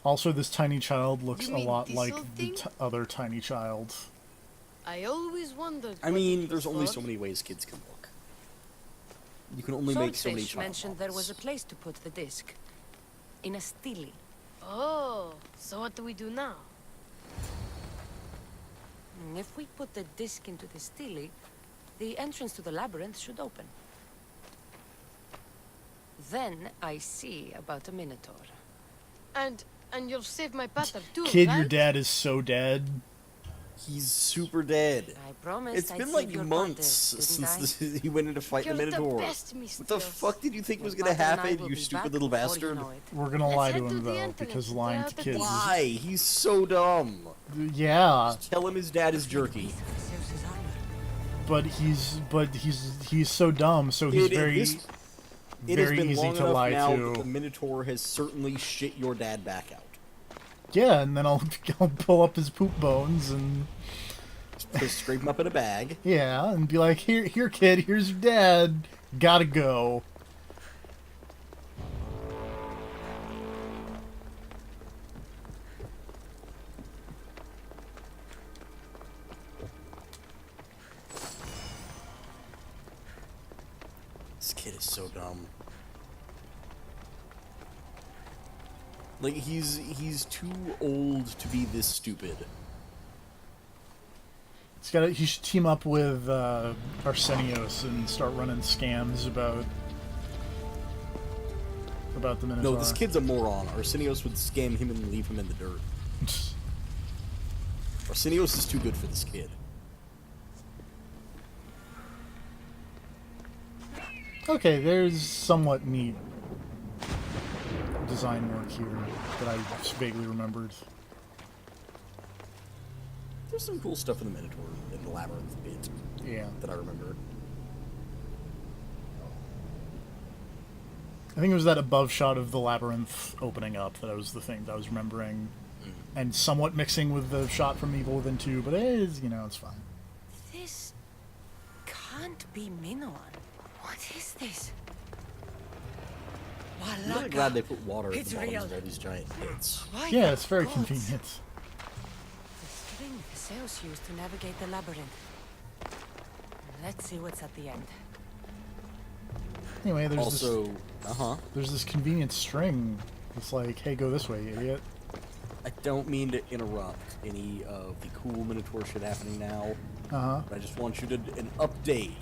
[SPEAKER 1] Also, this tiny child looks
[SPEAKER 13] You
[SPEAKER 1] a
[SPEAKER 13] mean
[SPEAKER 1] lot
[SPEAKER 13] this
[SPEAKER 1] like
[SPEAKER 13] old
[SPEAKER 1] the
[SPEAKER 13] thing?
[SPEAKER 1] other tiny child.
[SPEAKER 13] I always wondered.
[SPEAKER 12] I
[SPEAKER 13] what
[SPEAKER 12] mean,
[SPEAKER 13] it
[SPEAKER 12] there's
[SPEAKER 13] was
[SPEAKER 12] only
[SPEAKER 13] for.
[SPEAKER 12] so many ways kids can look. You can only make so many
[SPEAKER 2] Swordfish
[SPEAKER 12] child
[SPEAKER 2] mentioned there was a
[SPEAKER 12] models.
[SPEAKER 2] place to put the disc. In a stele.
[SPEAKER 13] Oh, so what do we do now?
[SPEAKER 2] If we put the disc into the stele, the entrance to the labyrinth should open. Then I see about a minotaur.
[SPEAKER 13] And you'll save my pater too,
[SPEAKER 1] Kid,
[SPEAKER 13] right?
[SPEAKER 1] your dad is so dead.
[SPEAKER 12] He's super dead.
[SPEAKER 2] I promised
[SPEAKER 12] It's
[SPEAKER 2] I'd
[SPEAKER 12] been
[SPEAKER 2] save
[SPEAKER 12] like
[SPEAKER 2] your
[SPEAKER 12] months
[SPEAKER 2] pater, didn't I?
[SPEAKER 12] since he went in to fight
[SPEAKER 13] You're
[SPEAKER 12] the Minotaur.
[SPEAKER 13] best,
[SPEAKER 12] What the
[SPEAKER 13] Mistios.
[SPEAKER 12] fuck did you think was
[SPEAKER 2] Your
[SPEAKER 12] gonna
[SPEAKER 2] pater and I
[SPEAKER 12] happen,
[SPEAKER 2] will
[SPEAKER 12] you
[SPEAKER 2] be
[SPEAKER 12] stupid
[SPEAKER 2] back
[SPEAKER 12] little
[SPEAKER 2] before
[SPEAKER 12] bastard?
[SPEAKER 2] you know it.
[SPEAKER 1] We're gonna
[SPEAKER 13] Let's
[SPEAKER 1] lie to
[SPEAKER 13] head
[SPEAKER 1] him,
[SPEAKER 13] to the
[SPEAKER 1] though,
[SPEAKER 13] entrance
[SPEAKER 1] because
[SPEAKER 13] and
[SPEAKER 1] lying
[SPEAKER 13] get
[SPEAKER 1] to
[SPEAKER 13] out the
[SPEAKER 1] kids is...
[SPEAKER 12] Why? He's so dumb.
[SPEAKER 1] Yeah,
[SPEAKER 12] Tell him his dad is jerky.
[SPEAKER 1] but he's so dumb, so he's
[SPEAKER 12] It has
[SPEAKER 1] very
[SPEAKER 12] been
[SPEAKER 1] easy
[SPEAKER 12] long
[SPEAKER 1] to
[SPEAKER 12] enough
[SPEAKER 1] lie
[SPEAKER 12] now
[SPEAKER 1] to.
[SPEAKER 12] that the Minotaur has certainly shit your dad back out.
[SPEAKER 1] Yeah, and then I'll pull up his poop bones and
[SPEAKER 12] Just scrape him up in a bag.
[SPEAKER 1] yeah, and be like, here, kid, here's your dad. Gotta go.
[SPEAKER 12] This kid is so dumb. Like, he's too old to be this stupid.
[SPEAKER 1] He should team up with Arsenios and start running scams about the Minotaur.
[SPEAKER 12] No, this kid's a moron. Arsenios would scam him and leave him in the dirt. Arsenios is too good for this kid.
[SPEAKER 1] Okay, there's somewhat neat design work here that I just vaguely remembered.
[SPEAKER 12] There's some cool stuff in the Minotaur, in the Labyrinth bit.
[SPEAKER 1] Yeah.
[SPEAKER 12] That I remember.
[SPEAKER 1] I think it was that above shot of the labyrinth opening up that was the thing that I was remembering, and somewhat mixing with the shot from Evil Within 2, but it is, it's fine.
[SPEAKER 2] This can't be Minoan. What is this?
[SPEAKER 12] I'm really glad they put water at the bottom of all these giant pits.
[SPEAKER 1] Yeah, it's very convenient.
[SPEAKER 2] The string Theseus used to navigate the labyrinth. Let's see what's at the end.
[SPEAKER 1] Anyway, there's
[SPEAKER 12] also,
[SPEAKER 1] there's this convenient string. It's like, hey, go this way, idiot.
[SPEAKER 12] I don't mean to interrupt any of the cool Minotaur shit happening now. But I just want you to an update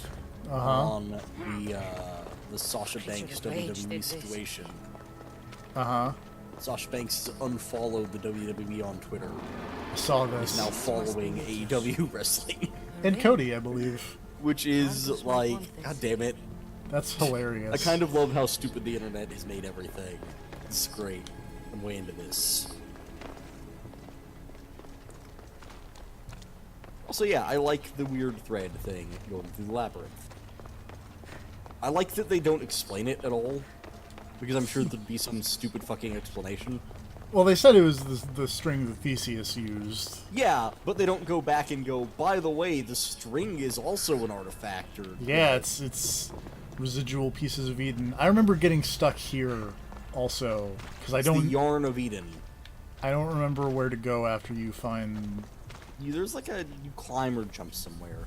[SPEAKER 12] on the Sasha Banks WWE situation. Sasha Banks unfollowed the WWE on Twitter.
[SPEAKER 1] I saw this.
[SPEAKER 12] He's now following AEW wrestling.
[SPEAKER 1] And Cody, I believe.
[SPEAKER 12] Which is like, god damn it.
[SPEAKER 1] That's hilarious.
[SPEAKER 12] I kind of love how stupid the internet has made everything. It's great. I'm way into this. Also, yeah, I like the weird thread thing going through the labyrinth. I like that they don't explain it at all, because I'm sure there'd be some stupid fucking explanation.
[SPEAKER 1] Well, they said it was the string that Theseus used.
[SPEAKER 12] Yeah, but they don't go back and go, by the way, the string is also an artifact, or...
[SPEAKER 1] Yeah, it's residual pieces of Eden. I remember getting stuck here, also, because I don't...
[SPEAKER 12] the Yarn of Eden.
[SPEAKER 1] I don't remember where to go after you find...
[SPEAKER 12] There's like you climb or jump somewhere.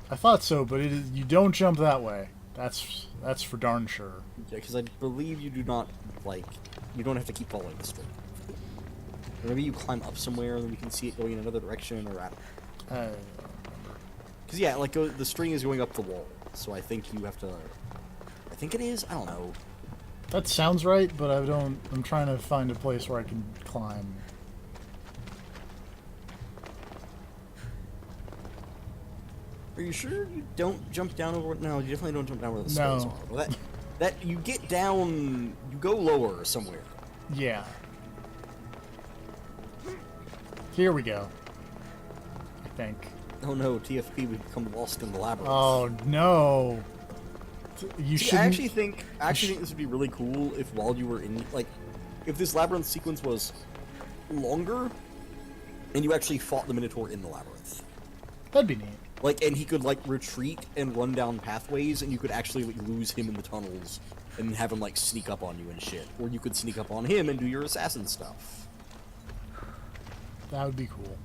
[SPEAKER 1] I thought so, but you don't jump that way. That's for darn sure.
[SPEAKER 12] Yeah, because I believe you do not, you don't have to keep following the string. Or maybe you climb up somewhere and then you can see it going in another direction, or I don't know. Because, yeah, the string is going up the wall, so I think you have to... I think it is? I don't know.
[SPEAKER 1] That sounds right, but I'm trying to find a place where I can climb.
[SPEAKER 12] Are you sure you don't jump down over... No, you definitely don't jump down where the skulls are. Well, that you get down... You go lower somewhere.
[SPEAKER 1] Yeah. Here we go. I think.
[SPEAKER 12] Oh no, TFP, we've become lost in the labyrinth.
[SPEAKER 1] Oh no. You should.
[SPEAKER 12] I actually think this would be really cool if while you were in... if this labyrinth sequence was longer, and you actually fought the Minotaur in the labyrinth.
[SPEAKER 1] That'd be neat.
[SPEAKER 12] And he could, retreat and run down pathways, and you could actually, lose him in the tunnels, and have him, sneak up on you and shit. Or you could sneak up on him and do your assassin stuff.
[SPEAKER 1] That would be cool.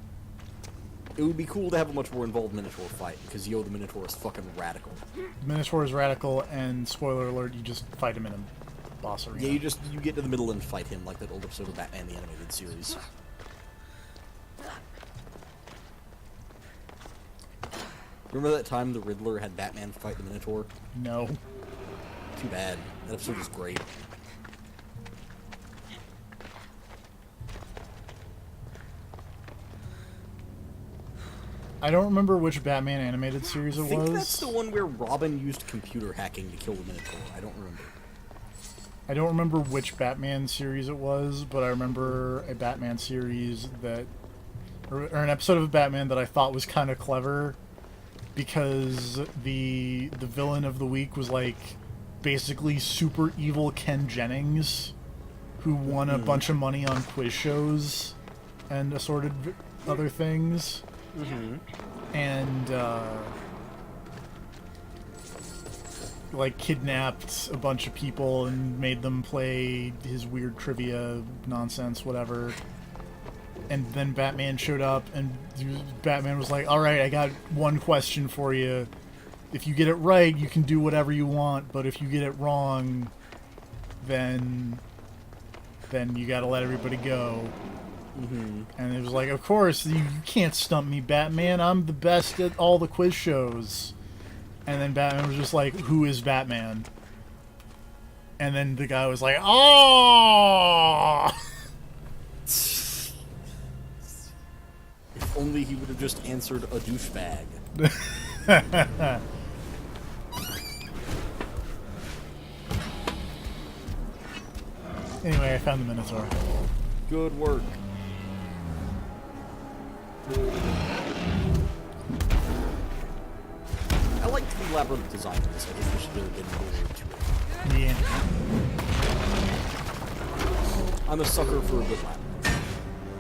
[SPEAKER 12] It would be cool to have a much more involved Minotaur fight, because, the Minotaur is fucking radical.
[SPEAKER 1] Minotaur is radical, and spoiler alert, you just fight him in a boss arena.
[SPEAKER 12] Yeah, you get to the middle and fight him, like that old episode of Batman the Animated Series. Remember that time the Riddler had Batman fight the Minotaur?
[SPEAKER 1] No.
[SPEAKER 12] Too bad. That episode was great.
[SPEAKER 1] I don't remember which Batman animated series it was.
[SPEAKER 12] I think that's the one where Robin used computer hacking to kill the Minotaur. I don't remember.
[SPEAKER 1] I don't remember which Batman series it was, but I remember a Batman series that... Or an episode of Batman that I thought was kind of clever, because the villain of the week was basically super evil Ken Jennings, who won a bunch of money on quiz shows and assorted other things. And kidnapped a bunch of people and made them play his weird trivia nonsense, whatever. And then Batman showed up, and Batman was like, alright, I got one question for you. If you get it right, you can do whatever you want, but if you get it wrong, then you gotta let everybody go. And it was like, of course, you can't stump me, Batman. I'm the best at all the quiz shows. And then Batman was just like, who is Batman? And then the guy was like, oh!
[SPEAKER 12] If only he would have just answered a douchebag.
[SPEAKER 1] Anyway, I found the Minotaur.
[SPEAKER 12] Good work. I liked the labyrinth design of this. I just wish there had been more to it.
[SPEAKER 1] Yeah.
[SPEAKER 12] I'm a sucker for a good labyrinth.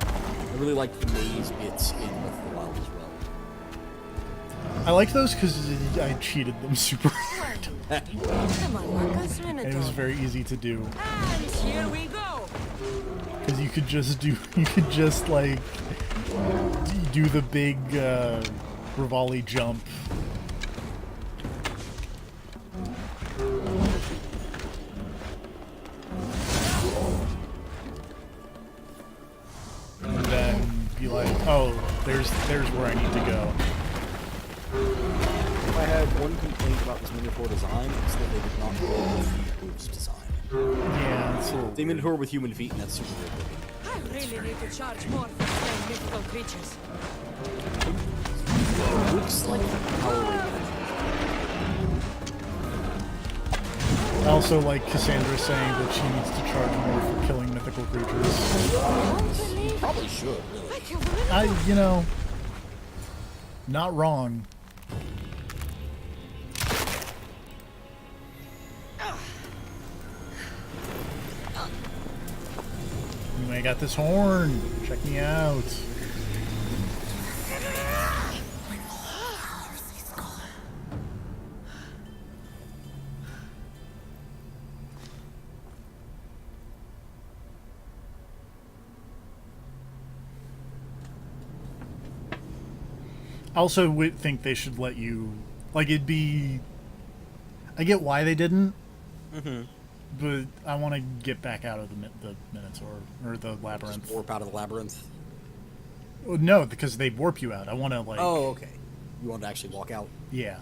[SPEAKER 12] I really like the maze bits in Breath of the Wild as well.
[SPEAKER 1] I like those because I cheated them super hard.
[SPEAKER 2] Come on, Marcus,
[SPEAKER 1] And it was very easy to do.
[SPEAKER 2] And here we go.
[SPEAKER 1] Because you could just like do the big Rivali jump. And then be like, oh, there's where I need to go.
[SPEAKER 12] If I had one complaint about this Minotaur design, it's that they did not go with the Hooves design.
[SPEAKER 1] Yeah, it's a little
[SPEAKER 12] the Minotaur with human feet, and that's super weird looking.
[SPEAKER 2] I really need to charge more for slaying mythical creatures.
[SPEAKER 12] Looks like Power Ranger.
[SPEAKER 1] I also like Cassandra saying that she needs to charge more for killing mythical creatures.
[SPEAKER 12] You probably should, really.
[SPEAKER 1] You know, not wrong. Anyway, I got this horn. Check me out. I also would think they should let you, like, it'd be, I get why they didn't, but I want to get back out of the Minotaur, or the Labyrinth.
[SPEAKER 12] Just warp out of the Labyrinth?
[SPEAKER 1] Well, no, because they warp you out. I want to, like...
[SPEAKER 12] Oh, okay. You want to actually walk out?
[SPEAKER 1] Yeah.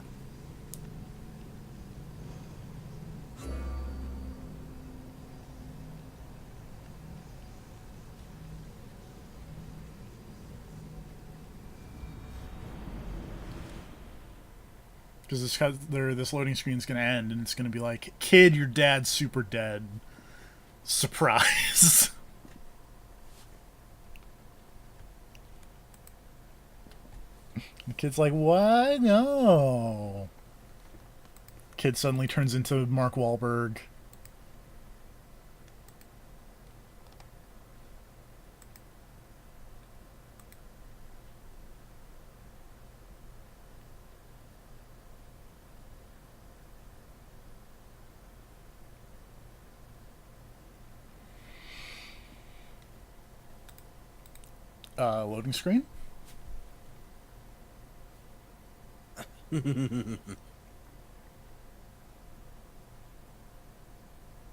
[SPEAKER 1] Because this loading screen's going to end, and it's going to be like, kid, your dad's super dead. Surprise. The kid's like, what? No. Kid suddenly turns into Mark Wahlberg. Loading screen?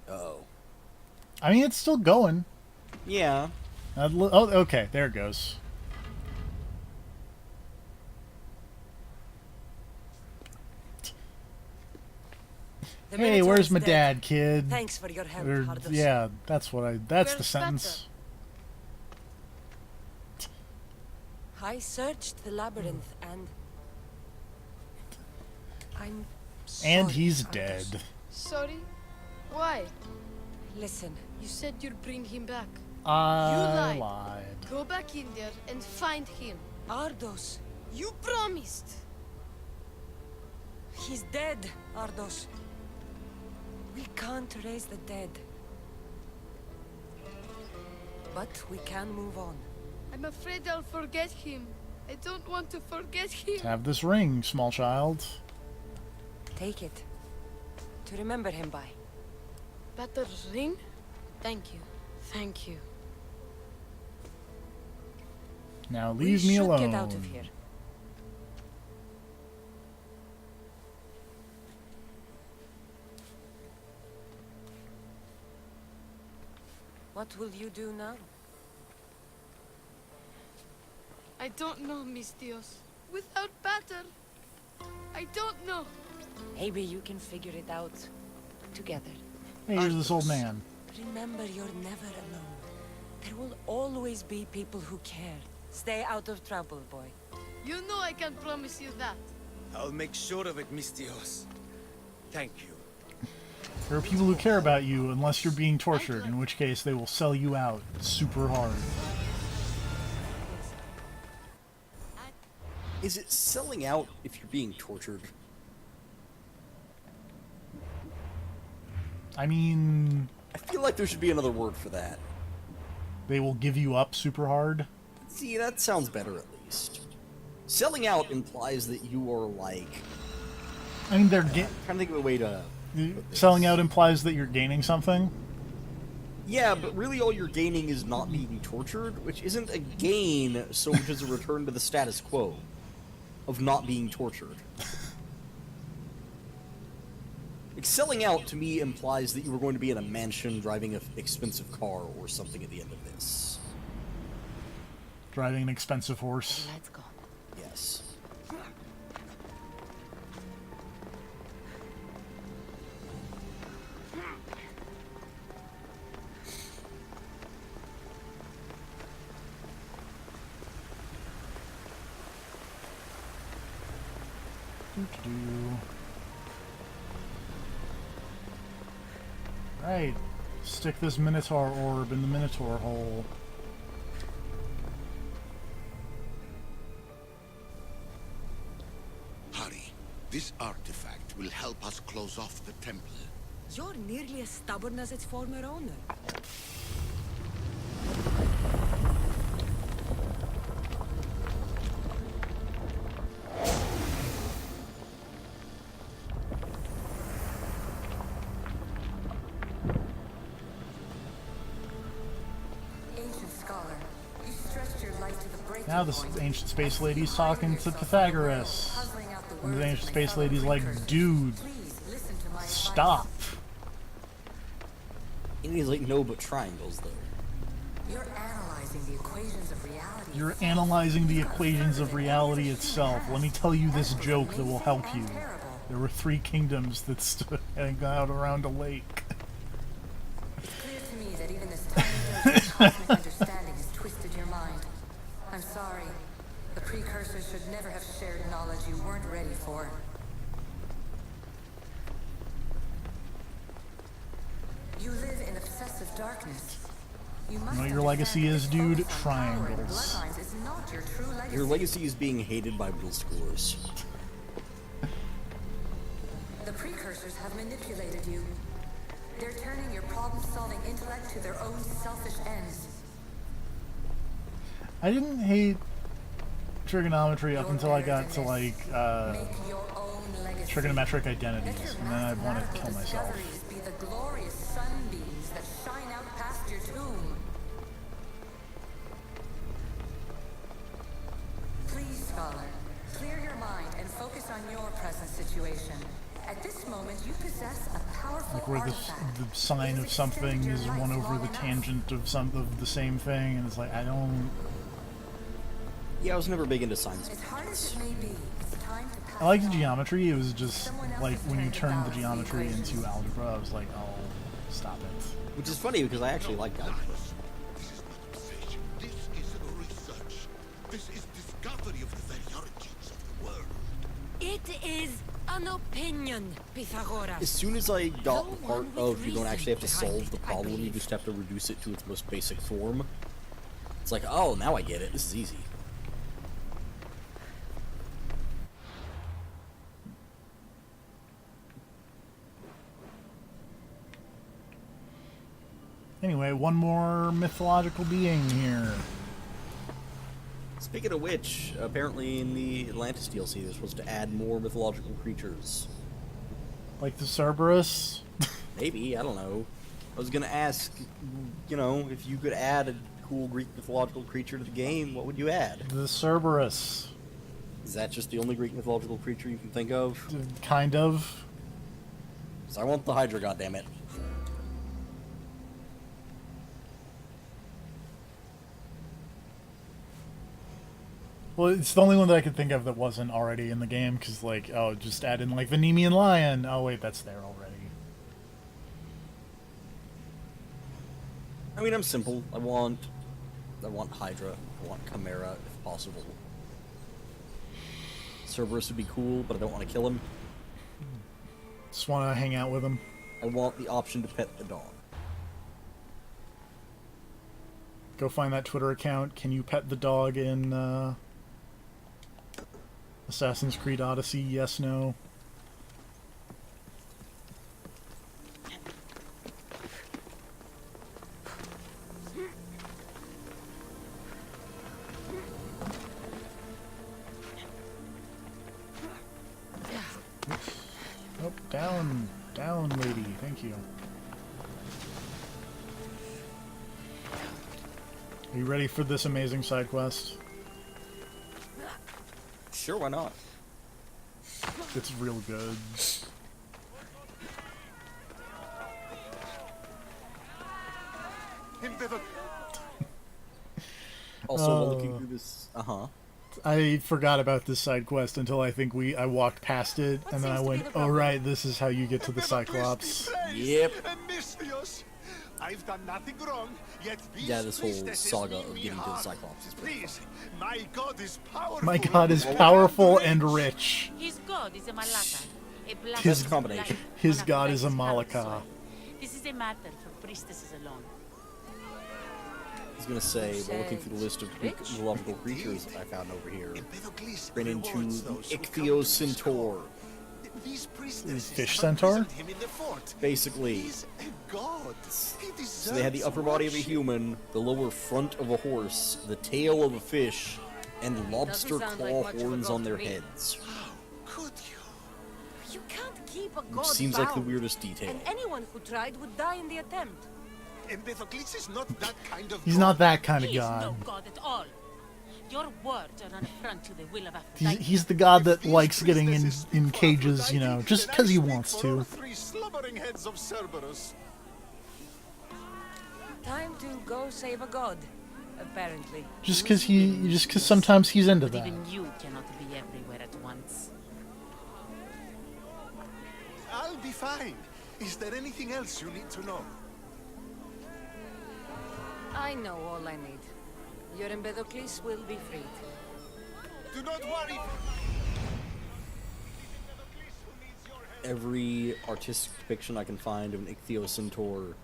[SPEAKER 12] Uh-oh.
[SPEAKER 1] I mean, it's still going.
[SPEAKER 12] Yeah.
[SPEAKER 1] Oh, okay. There it goes. Hey, where's my dad, kid?
[SPEAKER 2] Thanks for your help,
[SPEAKER 1] Or,
[SPEAKER 2] Hardos.
[SPEAKER 1] yeah, that's what I... That's the
[SPEAKER 2] Where's
[SPEAKER 1] sentence.
[SPEAKER 2] I searched the labyrinth and... I'm sorry,
[SPEAKER 1] And he's
[SPEAKER 2] Hardos.
[SPEAKER 1] dead.
[SPEAKER 13] Sorry? Why?
[SPEAKER 2] Listen.
[SPEAKER 13] You said you'd bring him back.
[SPEAKER 1] I
[SPEAKER 13] You
[SPEAKER 1] lied.
[SPEAKER 13] Go back in there and find him.
[SPEAKER 2] Ardos.
[SPEAKER 13] You promised.
[SPEAKER 2] He's dead, Ardos. We can't raise the dead. But we can move on.
[SPEAKER 13] I'm afraid I'll forget him. I don't want to forget him.
[SPEAKER 1] Have this ring, small child.
[SPEAKER 2] Take it. To remember him by.
[SPEAKER 13] Batter's ring? Thank you. Thank you.
[SPEAKER 1] Now leave me alone.
[SPEAKER 2] We should get out of here. What will you do now?
[SPEAKER 13] I don't know, Miss Dios. Without Batter, I don't know.
[SPEAKER 2] Maybe you can figure it out together.
[SPEAKER 1] Hey, here's this old man.
[SPEAKER 2] Remember, you're never alone. There will always be people who care. Stay out of trouble, boy.
[SPEAKER 13] You know I can promise you that.
[SPEAKER 8] I'll make sure of it, Miss Dios. Thank you.
[SPEAKER 1] There are people who care about you unless you're being tortured, in which case they will sell you out super hard.
[SPEAKER 12] Is it selling out if you're being tortured?
[SPEAKER 1] I mean...
[SPEAKER 12] I feel like there should be another word for that.
[SPEAKER 1] They will give you up super hard?
[SPEAKER 12] See, that sounds better at least. Selling out implies that you are like...
[SPEAKER 1] I mean, they're...
[SPEAKER 12] I'm trying to think of a way to...
[SPEAKER 1] Selling out implies that you're gaining something?
[SPEAKER 12] Yeah, but really all you're gaining is not being tortured, which isn't a gain so much as a return to the status quo of not being tortured. Like, selling out to me implies that you were going to be in a mansion driving an expensive car or something at the end of this.
[SPEAKER 1] Driving an expensive horse.
[SPEAKER 2] Let's go.
[SPEAKER 12] Yes.
[SPEAKER 1] Right. Stick this Minotaur orb in the Minotaur hole.
[SPEAKER 14] Hurry. This artifact will help us close off the temple.
[SPEAKER 2] You're nearly as stubborn as its former owner.
[SPEAKER 1] Now this ancient space lady's talking to Pythagoras. And the ancient space lady's like, dude, stop.
[SPEAKER 12] And he's like, no, but triangles, though.
[SPEAKER 5] You're analyzing the equations of reality.
[SPEAKER 1] You're analyzing the equations of reality itself. Let me tell you this joke that will help you. There were 3 kingdoms that stood hanging out around a lake.
[SPEAKER 5] It's clear to me that even this tiny dose of cosmic understanding has twisted your mind. I'm sorry. The precursors should never have shared knowledge you weren't ready for. You live in obsessive darkness. You
[SPEAKER 1] know what your legacy is, dude? Triangles.
[SPEAKER 12] Your legacy is being hated by middle schoolers.
[SPEAKER 5] The precursors have manipulated you. They're turning your problem-solving intellect to their own selfish ends.
[SPEAKER 1] I didn't hate trigonometry up until I got to, like, trigonometric identities, and then I wanted to kill myself.
[SPEAKER 5] Be the glorious sunbeams that shine out past your tomb. Please, scholar, clear your mind and focus on your present situation. At this moment, you possess a powerful
[SPEAKER 1] like where the sign of something is one over the tangent of the same thing, and it's like, I don't...
[SPEAKER 12] Yeah, I was never big into science.
[SPEAKER 5] As hard as it may be, it's time to pass
[SPEAKER 1] I liked the geometry. It was just like when you turned the geometry into algebra, I was like, oh, stop it.
[SPEAKER 12] Which is funny because I actually like algebra.
[SPEAKER 14] This is not obsession. This is research. This is discovery of the very origins of the world.
[SPEAKER 2] It is an opinion, Pythagoras.
[SPEAKER 12] As soon as I got the part of you don't actually have to solve the problem, you just have to reduce it to its most basic form, it's like, oh, now I get it. This is easy.
[SPEAKER 1] Anyway, one more mythological being here.
[SPEAKER 12] Speaking of which, apparently in the Atlantis DLC, they're supposed to add more mythological creatures.
[SPEAKER 1] Like the Cerberus?
[SPEAKER 12] Maybe, I don't know. I was gonna ask, you know, if you could add a cool Greek mythological creature to the game, what would you add?
[SPEAKER 1] The Cerberus.
[SPEAKER 12] Is that just the only Greek mythological creature you can think of?
[SPEAKER 1] Kind of.
[SPEAKER 12] 'Cause I want the Hydra, goddammit.
[SPEAKER 1] Well, it's the only one that I could think of that wasn't already in the game, because, like, oh, just add in, like, the Nemean Lion. Oh, wait, that's there already.
[SPEAKER 12] I mean, I'm simple. I want Hydra. I want Chimera, if possible. Cerberus would be cool, but I don't want to kill him.
[SPEAKER 1] Just want to hang out with him.
[SPEAKER 12] I want the option to pet the dog.
[SPEAKER 1] Go find that Twitter account. Can you pet the dog in Assassin's Creed Odyssey, yes, no. Oh, down, lady. Thank you. Are you ready for this amazing side quest?
[SPEAKER 12] Sure, why not?
[SPEAKER 1] It's real good.
[SPEAKER 12] Also, while looking through this,
[SPEAKER 1] I forgot about this side quest until I think I walked past it, and then I went, oh right, this is how you get to the Cyclops.
[SPEAKER 12] Yep.
[SPEAKER 14] I've done nothing wrong, yet these
[SPEAKER 12] Yeah, this whole
[SPEAKER 14] priestesses
[SPEAKER 12] saga
[SPEAKER 14] mean
[SPEAKER 12] of
[SPEAKER 14] me
[SPEAKER 12] getting to the
[SPEAKER 14] harm.
[SPEAKER 12] Cyclops is pretty
[SPEAKER 14] Please, my god is powerful.
[SPEAKER 1] My god is powerful and rich.
[SPEAKER 7] His god is a Malaka, a black
[SPEAKER 1] His
[SPEAKER 12] combination.
[SPEAKER 1] His god is a Malaka.
[SPEAKER 7] This is a matter for priestesses alone.
[SPEAKER 12] I was gonna say, while looking through the list of mythological creatures I found over here, ran into the Ichthyo Centaur.
[SPEAKER 14] These priestesses
[SPEAKER 1] Fish centaur?
[SPEAKER 14] imprisoned him in the fort.
[SPEAKER 12] Basically,
[SPEAKER 14] He's a god. He
[SPEAKER 12] so they had the upper body of a human, the lower front of a horse, the tail of a fish, and lobster
[SPEAKER 2] sound
[SPEAKER 12] claw
[SPEAKER 2] like much of a
[SPEAKER 12] horns
[SPEAKER 2] god
[SPEAKER 12] on
[SPEAKER 2] to
[SPEAKER 12] their
[SPEAKER 2] me.
[SPEAKER 12] heads.
[SPEAKER 14] Could you?
[SPEAKER 2] You can't keep a
[SPEAKER 12] Which
[SPEAKER 2] god
[SPEAKER 12] seems like the
[SPEAKER 2] bound,
[SPEAKER 12] weirdest detail.
[SPEAKER 2] and anyone who tried would die in the attempt.
[SPEAKER 14] Empedocles is not that kind of
[SPEAKER 1] He's
[SPEAKER 14] god.
[SPEAKER 1] not that kind of
[SPEAKER 7] He is
[SPEAKER 1] god.
[SPEAKER 7] no god at all. Your words are an affront to the will of Aphrodite.
[SPEAKER 1] He's the god that likes getting in cages, you know, just because he wants
[SPEAKER 14] For
[SPEAKER 1] to.
[SPEAKER 14] all three slumbering heads of Cerberus.
[SPEAKER 2] Time to go save a god, apparently.
[SPEAKER 1] Just because sometimes he's into
[SPEAKER 7] But
[SPEAKER 1] that.
[SPEAKER 7] even you cannot be everywhere at once.
[SPEAKER 14] I'll be fine. Is there anything else you need to know?
[SPEAKER 2] I know all I need. Your Empedocles will be freed.
[SPEAKER 14] Do not worry.
[SPEAKER 12] Every artistic depiction I can find of an Ichthyo Centaur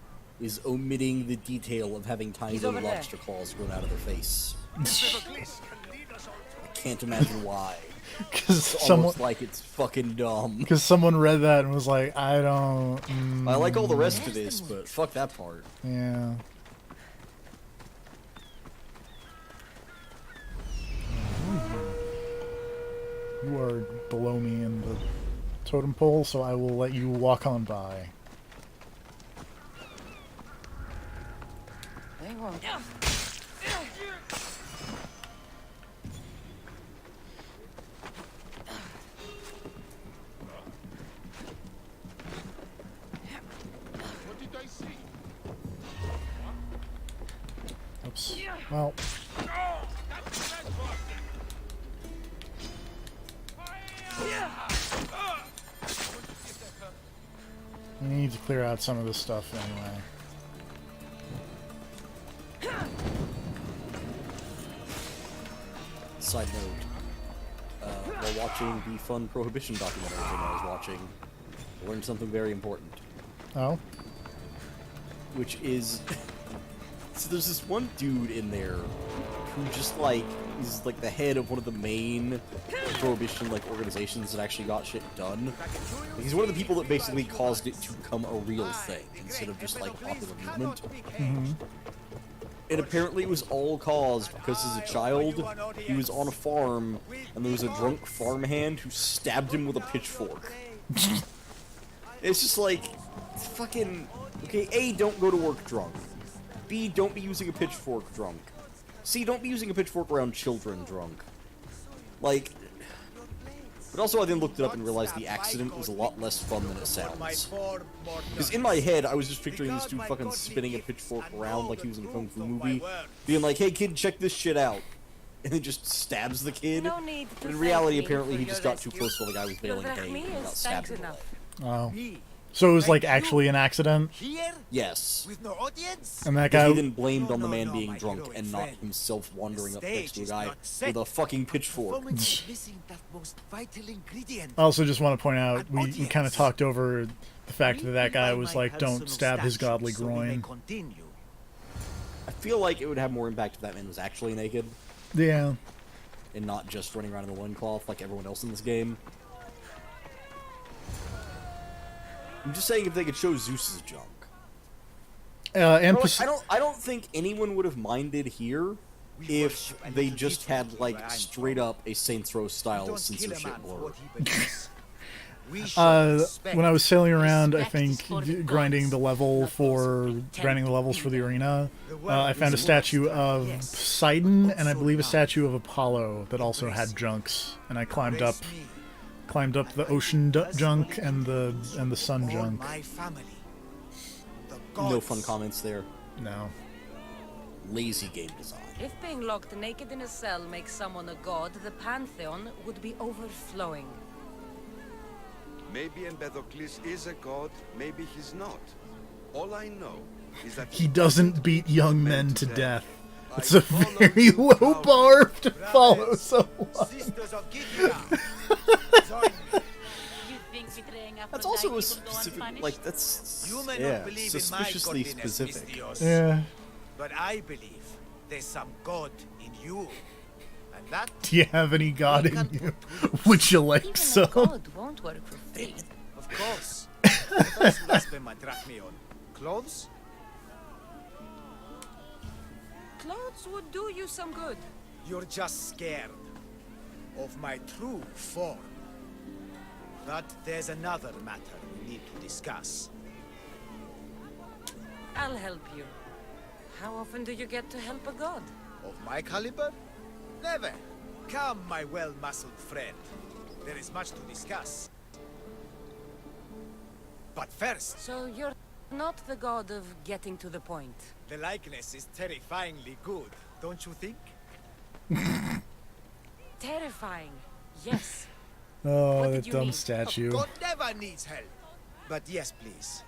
[SPEAKER 12] is omitting the detail of having tiny
[SPEAKER 2] He's
[SPEAKER 12] little
[SPEAKER 2] over there.
[SPEAKER 12] lobster claws grown out of their face.
[SPEAKER 14] Empedocles can lead us all to
[SPEAKER 12] I can't imagine why.
[SPEAKER 1] Because
[SPEAKER 12] It's
[SPEAKER 1] someone,
[SPEAKER 12] almost like it's fucking dumb.
[SPEAKER 1] because someone read that and was like, I don't.
[SPEAKER 12] I like all the rest of this, but fuck that part.
[SPEAKER 1] Yeah. You are below me in the totem pole, so I will let you walk on by.
[SPEAKER 2] They won't.
[SPEAKER 14] What did I see?
[SPEAKER 1] Oops. Well, we need to clear out some of this stuff anyway.
[SPEAKER 12] Side note, while watching the fun Prohibition documentary thing I was watching, I learned something very important.
[SPEAKER 1] Oh?
[SPEAKER 12] Which is... so there's this one dude in there who just, like, is, like, the head of one of the main Prohibition, like, organizations that actually got shit done. Like, he's one of the people that basically caused it to become a real thing, instead of just, like, popular movement. And apparently it was all caused because as a child, he was on a farm, and there was a drunk farmhand who stabbed him with a pitchfork. It's just like, fucking... Okay, A, don't go to work drunk. B, don't be using a pitchfork drunk. C, don't be using a pitchfork around children drunk. Like... But also I then looked it up and realized the accident was a lot less fun than it sounds. Because in my head, I was just picturing this dude fucking spinning a pitchfork around like he was in a kung fu movie, being like, hey kid, check this shit out. And then just stabs the kid.
[SPEAKER 2] No need to
[SPEAKER 12] But in
[SPEAKER 2] thank
[SPEAKER 12] reality,
[SPEAKER 2] me
[SPEAKER 12] apparently
[SPEAKER 2] for
[SPEAKER 12] he
[SPEAKER 2] your
[SPEAKER 12] just got too
[SPEAKER 2] rescue.
[SPEAKER 12] close while the guy was
[SPEAKER 2] Your
[SPEAKER 12] bailing hay
[SPEAKER 2] drachmi
[SPEAKER 12] and got
[SPEAKER 2] is
[SPEAKER 12] stabbed
[SPEAKER 2] thanks
[SPEAKER 12] in the leg.
[SPEAKER 2] enough.
[SPEAKER 1] Oh. So it was like actually an accident?
[SPEAKER 8] Here?
[SPEAKER 12] Yes.
[SPEAKER 8] With no audience?
[SPEAKER 1] And that
[SPEAKER 12] But
[SPEAKER 1] guy...
[SPEAKER 12] he then blamed on the man
[SPEAKER 8] no,
[SPEAKER 12] being
[SPEAKER 8] my
[SPEAKER 12] drunk
[SPEAKER 8] heroic
[SPEAKER 12] and not
[SPEAKER 8] friend.
[SPEAKER 12] himself wandering up
[SPEAKER 8] The
[SPEAKER 12] next to a
[SPEAKER 8] stage
[SPEAKER 12] guy
[SPEAKER 8] is not set.
[SPEAKER 12] with a fucking pitchfork.
[SPEAKER 8] Performance is missing that most vital ingredient.
[SPEAKER 1] I also just want to point out,
[SPEAKER 8] An
[SPEAKER 1] we kind of
[SPEAKER 8] audience.
[SPEAKER 1] talked over the fact that that guy was like,
[SPEAKER 8] Have
[SPEAKER 1] don't
[SPEAKER 8] some
[SPEAKER 1] stab his
[SPEAKER 8] statue
[SPEAKER 1] godly
[SPEAKER 8] so we may
[SPEAKER 1] groin.
[SPEAKER 8] continue.
[SPEAKER 12] I feel like it would have more impact if that man was actually naked.
[SPEAKER 1] Yeah.
[SPEAKER 12] and not just running around in the loincloth like everyone else in this game. I'm just saying if they could show Zeus's junk.
[SPEAKER 1] And
[SPEAKER 12] I don't think anyone would have minded here if they just had like straight up a Saints Row style censorship blur.
[SPEAKER 1] When I was sailing around, I think grinding the levels for the arena, I found a statue of Poseidon and I believe a statue of Apollo that also had junks, and I climbed up the ocean junk and the sun junk.
[SPEAKER 12] No fun comments there.
[SPEAKER 1] No.
[SPEAKER 12] Lazy game design.
[SPEAKER 2] If being locked naked in a cell makes someone a god, the pantheon would be overflowing.
[SPEAKER 15] Maybe Empedocles is a god, maybe he's not. All I know is that
[SPEAKER 1] he doesn't beat young men to death. It's a very low bar to follow someone.
[SPEAKER 12] That's also a specific, like, that's, yeah, suspiciously specific.
[SPEAKER 1] Yeah.
[SPEAKER 16] But I believe there's some god in you. And that...
[SPEAKER 1] Do you have any god in you? Would you like some?
[SPEAKER 2] God won't work for free.
[SPEAKER 16] Of course. What else would my drag me on? Clothes?
[SPEAKER 2] Clothes would do you some good.
[SPEAKER 16] You're just scared of my true form. But there's another matter we need to discuss.
[SPEAKER 2] I'll help you. How often do you get to help a god?
[SPEAKER 16] Of my caliber? Never. Come, my well-muscled friend. There is much to discuss. But first...
[SPEAKER 2] So you're not the god of getting to the point.
[SPEAKER 16] The likeness is terrifyingly good, don't you think?
[SPEAKER 2] Terrifying, yes.
[SPEAKER 1] Oh, that dumb statue.
[SPEAKER 16] God never needs help. But yes, please.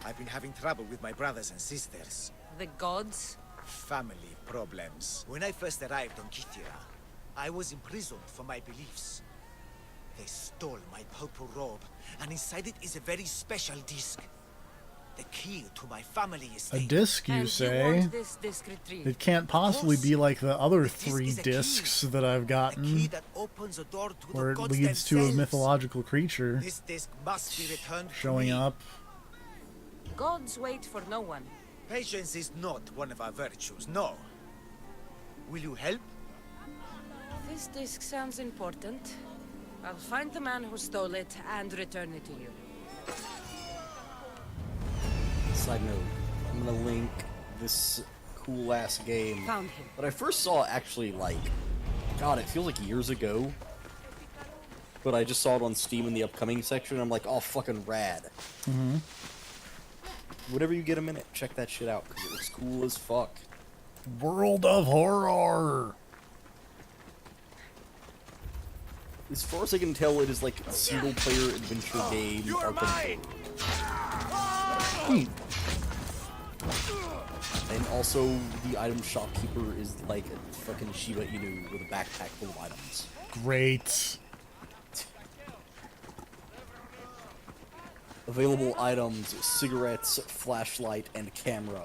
[SPEAKER 16] I've been having trouble with my brothers and sisters.
[SPEAKER 2] The gods?
[SPEAKER 16] Family problems. When I first arrived on Kythera, I was imprisoned for my beliefs. They stole my purple robe, and inside it is a very special disc. The key to my family is
[SPEAKER 1] a disc, you say? It can't possibly be like the other 3 discs that I've gotten, where it leads to a mythological creature
[SPEAKER 16] this disc must be returned
[SPEAKER 1] showing up.
[SPEAKER 2] Gods wait for no one.
[SPEAKER 16] Patience is not one of our virtues, no. Will you help?
[SPEAKER 2] This disc sounds important. I'll find the man who stole it and return it to you.
[SPEAKER 12] Side note, I'm gonna link this cool-ass game
[SPEAKER 2] Found him.
[SPEAKER 12] that I first saw actually, like, God, it feels like years ago. But I just saw it on Steam in the upcoming section, and I'm like, oh, fucking rad.
[SPEAKER 1] Mm-hmm.
[SPEAKER 12] Whenever you get a minute, check that shit out, because it looks cool as fuck.
[SPEAKER 1] World of Horror!
[SPEAKER 12] As far as I can tell, it is like a single-player adventure game.
[SPEAKER 16] You're mine!
[SPEAKER 12] And also, the item shopkeeper is like a fucking Shiba Inu with a backpack full of items.
[SPEAKER 1] Great.
[SPEAKER 12] Available items, cigarettes, flashlight, and camera.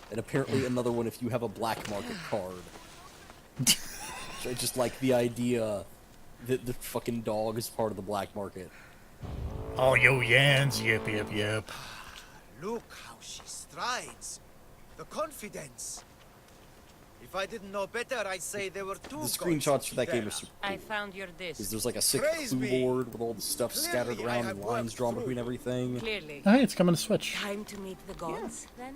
[SPEAKER 12] And apparently another one if you have a black market card. I just like the idea that the fucking dog is part of the black market.
[SPEAKER 1] Oh, yo yans, yip, yip, yip.
[SPEAKER 16] Look how she strides. The confidence. If I didn't know better, I'd say there were 2
[SPEAKER 12] The screenshots for that game are super
[SPEAKER 2] I found your disc.
[SPEAKER 12] There's like a sick clue board with all the stuff scattered around and lines drawn between everything.
[SPEAKER 2] Clearly.
[SPEAKER 1] Oh, hey, it's coming to Switch.
[SPEAKER 2] Time to meet the gods, then?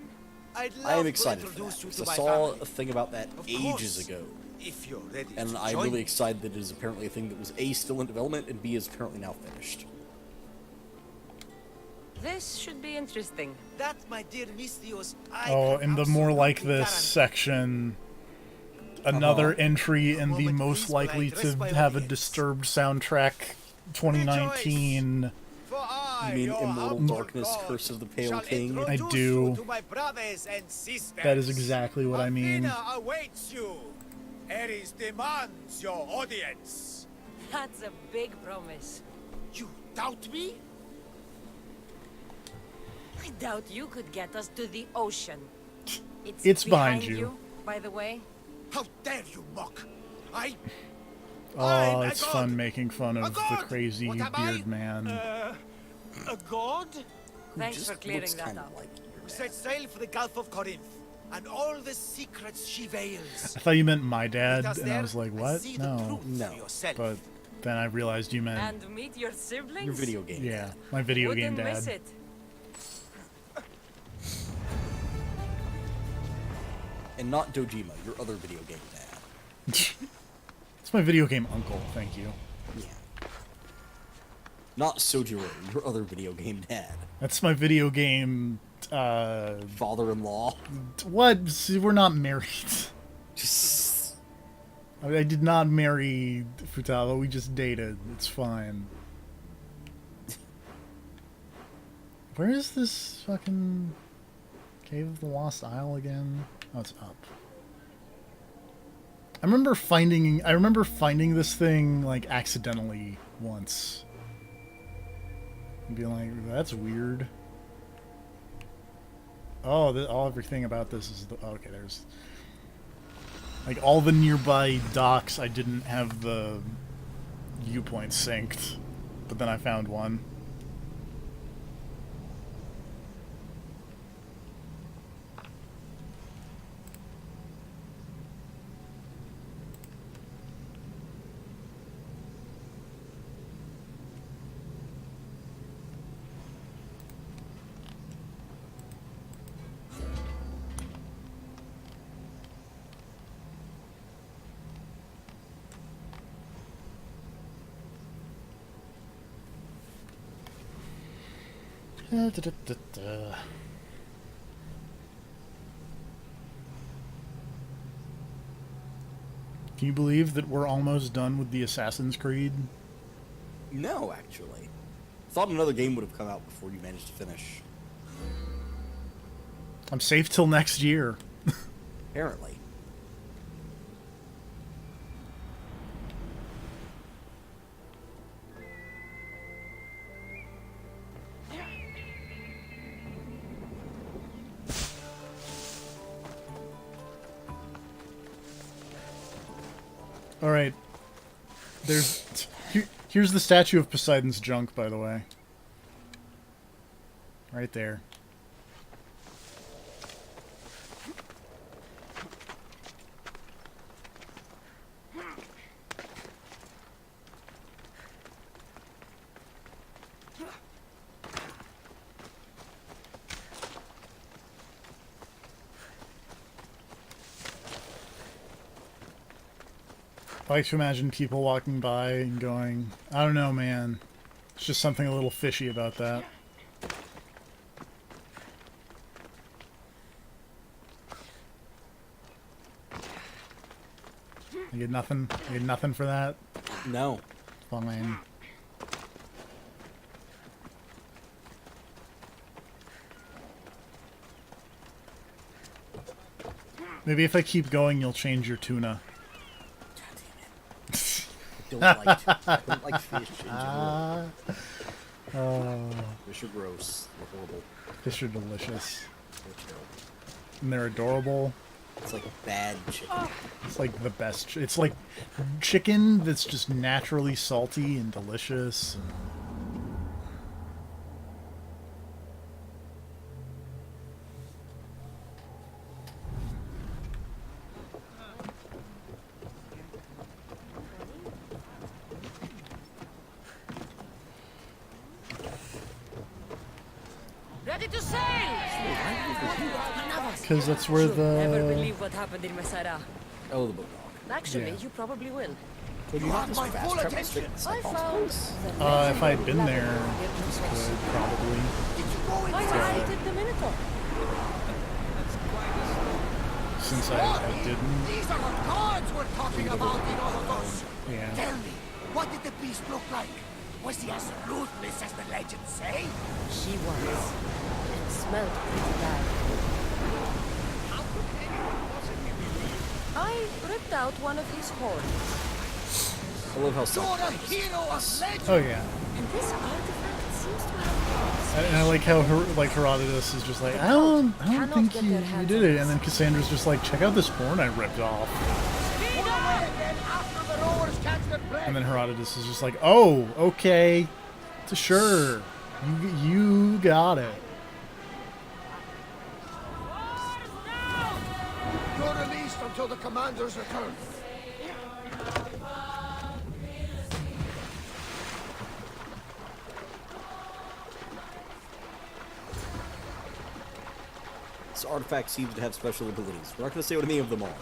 [SPEAKER 12] I am excited for that, because I saw a thing about that ages ago.
[SPEAKER 16] If you're ready
[SPEAKER 12] and I'm really excited that it is apparently a thing that was A, still in development, and B, is apparently now finished.
[SPEAKER 2] This should be interesting.
[SPEAKER 16] That, my dear Mystios,
[SPEAKER 1] Oh, in the more like this section, another entry in the most likely to have a disturbed soundtrack 2019.
[SPEAKER 12] You mean Immortal Darkness, Curse of the Pale King?
[SPEAKER 1] I do. That is exactly what I mean.
[SPEAKER 16] Awaits you. Ares demands your audience.
[SPEAKER 2] That's a big promise.
[SPEAKER 16] You doubt me?
[SPEAKER 2] I doubt you could get us to the ocean.
[SPEAKER 1] It's behind you.
[SPEAKER 2] By the way.
[SPEAKER 16] How dare you mock?
[SPEAKER 1] Oh, it's fun making fun of the crazy beard man.
[SPEAKER 16] A god?
[SPEAKER 2] Thanks for clearing that up.
[SPEAKER 16] We set sail for the Gulf of Corinth, and all the secrets she veils.
[SPEAKER 1] I thought you meant my dad,
[SPEAKER 16] Because
[SPEAKER 1] and I
[SPEAKER 16] there
[SPEAKER 1] was like,
[SPEAKER 16] I
[SPEAKER 1] what?
[SPEAKER 16] see the
[SPEAKER 1] No.
[SPEAKER 16] truth for yourself.
[SPEAKER 1] But then I realized you meant
[SPEAKER 2] And meet your siblings?
[SPEAKER 12] Your video game.
[SPEAKER 1] yeah, my video
[SPEAKER 2] Wouldn't
[SPEAKER 1] game
[SPEAKER 2] miss
[SPEAKER 1] dad.
[SPEAKER 2] it.
[SPEAKER 12] And not Dojima, your other video game dad.
[SPEAKER 1] It's my video game uncle, thank you.
[SPEAKER 12] Yeah. Not Sojiro, your other video game dad.
[SPEAKER 1] That's my video game
[SPEAKER 12] father-in-law.
[SPEAKER 1] What? See, we're not married. I did not marry Futaba, we just dated. It's fine. Where is this fucking Cave of the Lost Isle again? Oh, it's up. I remember finding this thing like accidentally once. And being like, that's weird. Oh, everything about this is okay. There's like all the nearby docks. I didn't have the viewpoint synced, but then I found one. Can you believe that we're almost done with the Assassin's Creed?
[SPEAKER 12] No, actually. Thought another game would have come out before you managed to finish.
[SPEAKER 1] I'm safe till next year.
[SPEAKER 12] Apparently.
[SPEAKER 1] All right. Here's the statue of Poseidon's junk, by the way. Right there. I like to imagine people walking by and going, I don't know, man. It's just something a little fishy about that. You get nothing? You get nothing for that?
[SPEAKER 12] No.
[SPEAKER 1] Fine. Maybe if I keep going, you'll change your tuna.
[SPEAKER 12] I don't like fish in general. Fish are gross. They're horrible.
[SPEAKER 1] Fish are delicious.
[SPEAKER 12] They're terrible.
[SPEAKER 1] And they're adorable.
[SPEAKER 12] It's like bad chicken.
[SPEAKER 1] It's like the best. It's like chicken that's just naturally salty and delicious.
[SPEAKER 2] Ready to sail!
[SPEAKER 1] Because that's where
[SPEAKER 2] You'll never
[SPEAKER 1] the...
[SPEAKER 2] believe what happened in Messara.
[SPEAKER 12] Oh, the boat dog.
[SPEAKER 2] Actually,
[SPEAKER 1] Yeah.
[SPEAKER 2] you probably will.
[SPEAKER 12] Could you not just fast travel straight to
[SPEAKER 2] I found
[SPEAKER 1] if I had been there, could probably.
[SPEAKER 2] I defeated the Minotaur.
[SPEAKER 1] Since I didn't.
[SPEAKER 14] These are the gods we're talking about in all of us.
[SPEAKER 1] Yeah.
[SPEAKER 14] Tell me, what did the beast look like? Was he as ruthless as the legends say?
[SPEAKER 2] She was. It smelled pretty bad.
[SPEAKER 14] How could anyone possibly believe?
[SPEAKER 2] I ripped out one of his horns.
[SPEAKER 12] I love how
[SPEAKER 14] You're a
[SPEAKER 12] self-conscious
[SPEAKER 14] hero of legend!
[SPEAKER 1] Oh yeah.
[SPEAKER 2] And this artifact seems to have...
[SPEAKER 1] And I like how Herodotus is just like, I don't think you did it. And then Cassandra's just like, check out this horn I ripped off.
[SPEAKER 14] Pull away then,
[SPEAKER 1] And then Herodotus is just like, oh, okay, sure, you got it.
[SPEAKER 14] You're released until the commander's return.
[SPEAKER 12] This artifact seems to have special abilities. We're not going to say what any of them are.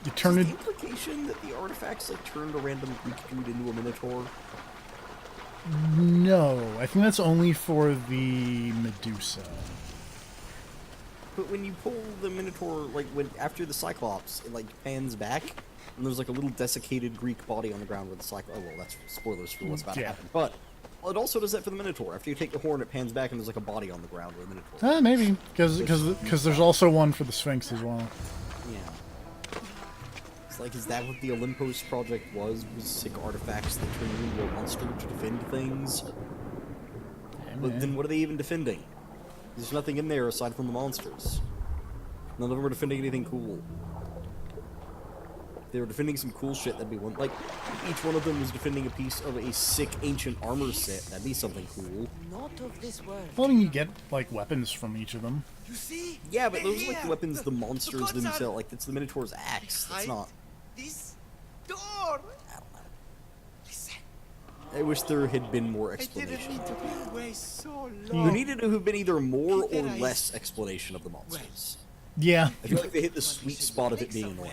[SPEAKER 1] You turn
[SPEAKER 12] Is
[SPEAKER 1] it.
[SPEAKER 12] the implication that the artifacts like turned a random Greek dude into a minotaur?
[SPEAKER 1] No, I think that's only for the Medusa.
[SPEAKER 12] But when you pull the minotaur, like when after the Cyclops, it like pans back, and there's like a little desiccated Greek body on the ground where the Cyclops. Oh well, that's spoilers for what's about to happen. But it also does that for the minotaur. After you take the horn, it pans back, and there's like a body on the ground where the minotaur.
[SPEAKER 1] Maybe because there's also one for the Sphinx as well.
[SPEAKER 12] Yeah. It's like, is that what the Olympos project was? Was sick artifacts that turn you into a monster to defend things? But then what are they even defending? There's nothing in there aside from the monsters. None of them are defending anything cool. If they were defending some cool shit, that'd be one. Like, each one of them was defending a piece of a sick ancient armor set. That'd be something cool.
[SPEAKER 2] Not of this world.
[SPEAKER 1] Well, I mean, you get like weapons from each of them.
[SPEAKER 16] You see?
[SPEAKER 12] Yeah, but those are like the weapons the monsters themselves. Like, that's the Minotaur's axe. That's not.
[SPEAKER 16] This door.
[SPEAKER 12] I wish there had been more explanation.
[SPEAKER 16] So
[SPEAKER 12] There needed to have been either more or less explanation of the monsters.
[SPEAKER 1] Yeah.
[SPEAKER 12] I feel like they hit the sweet spot of it being annoying.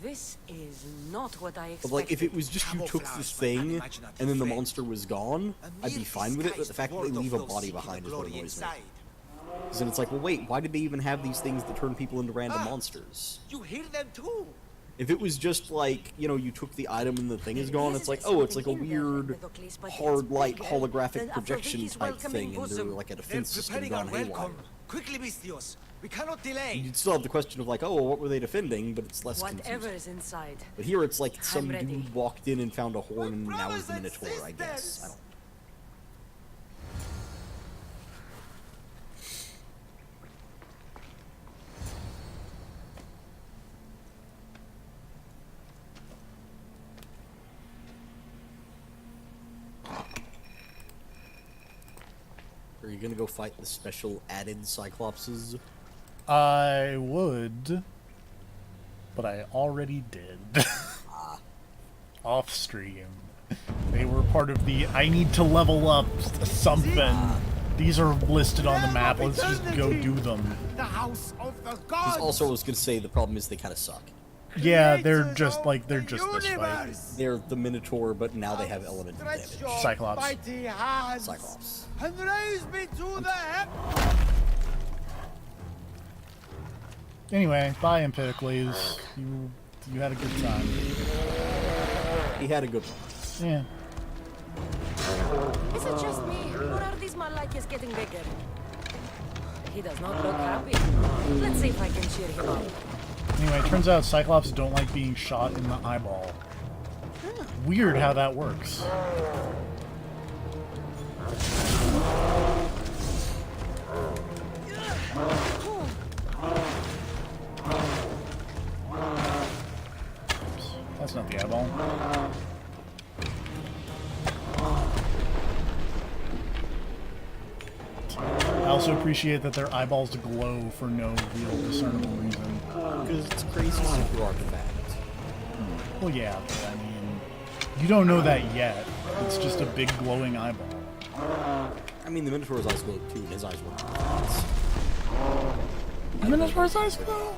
[SPEAKER 2] This is not what I expected.
[SPEAKER 12] But like, if it was just you took this thing and then the monster was gone, I'd be fine with it. But the fact that they leave a body behind is what annoys me. Because then it's like, well, wait, why did they even have these things that turn people into random monsters?
[SPEAKER 16] You hear them too.
[SPEAKER 12] If it was just like, you know, you took the item and the thing is gone, it's like, oh, it's like a weird, hard light holographic projection type thing, and they're like a defense system gone haywire.
[SPEAKER 16] Quickly, Mistios. We cannot delay.
[SPEAKER 12] You'd still have the question of like, oh, well, what were they defending? But it's less
[SPEAKER 2] Whatever
[SPEAKER 12] confusing.
[SPEAKER 2] is inside.
[SPEAKER 12] But here it's like some
[SPEAKER 2] ready.
[SPEAKER 12] dude walked in and found a horn and now is the Minotaur, I guess. I don't know. Are you gonna go fight the special added Cyclopses?
[SPEAKER 1] I would, but I already did. Off stream. They were part of the I need to level up something. These are listed on the map. Let's just go do them.
[SPEAKER 16] The house of the
[SPEAKER 12] Because also I was gonna say the problem is they kind of suck.
[SPEAKER 1] Yeah, they're just this fight.
[SPEAKER 12] They're the Minotaur, but now they have elemental damage.
[SPEAKER 1] Cyclops.
[SPEAKER 12] Cyclops.
[SPEAKER 16] And raise me to the head.
[SPEAKER 1] Anyway, bye Empedocles. You had a good time.
[SPEAKER 12] He had a good one.
[SPEAKER 1] Yeah.
[SPEAKER 2] Is it just me, or are these Malakias getting bigger? He does not look happy. Let's see if I can cheer him up.
[SPEAKER 1] Anyway, it turns out Cyclops don't like being shot in the eyeball. Weird how that works. Oops, that's not the eyeball. I also appreciate that their eyeballs glow for no real discernible reason.
[SPEAKER 12] Because it's a crazy super artifact.
[SPEAKER 1] Well, yeah, but I mean, you don't know that yet. It's just a big glowing eyeball.
[SPEAKER 12] I mean, the Minotaur's eyes glow too, and his eyes were.
[SPEAKER 1] The Minotaur's eyes glow?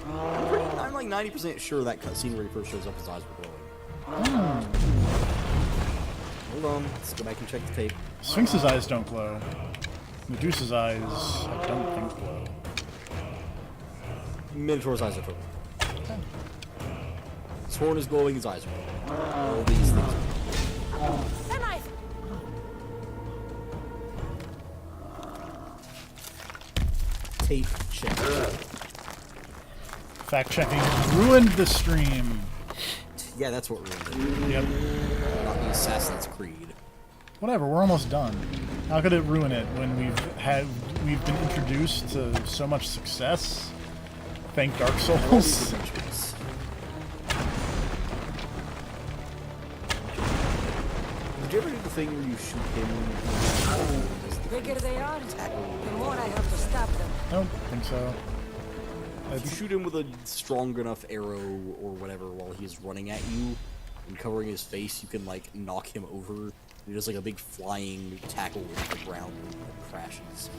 [SPEAKER 12] I'm like 90% sure that cutscene where he first shows up, his eyes were glowing. Hold on, let's go back and check the tape.
[SPEAKER 1] Sphinx's eyes don't glow. Medusa's eyes, I don't think glow.
[SPEAKER 12] Minotaur's eyes are purple. His horn is glowing, his eyes are glowing. All these things are tape check.
[SPEAKER 1] Fact checking ruined the stream.
[SPEAKER 12] Yeah, that's what ruined it.
[SPEAKER 1] Yep.
[SPEAKER 12] Not the Assassin's Creed.
[SPEAKER 1] Whatever, we're almost done. How could it ruin it when we've been introduced to so much success? Thank Dark
[SPEAKER 12] And all these
[SPEAKER 1] Souls.
[SPEAKER 12] dimensions. Did you ever do the thing where you shoot him?
[SPEAKER 2] The bigger they are, the more I have to stab them.
[SPEAKER 1] I don't think so.
[SPEAKER 12] If you shoot him with a strong enough arrow or whatever while he's running at you and covering his face, you can like knock him over. He does like a big flying tackle into the ground and crashes.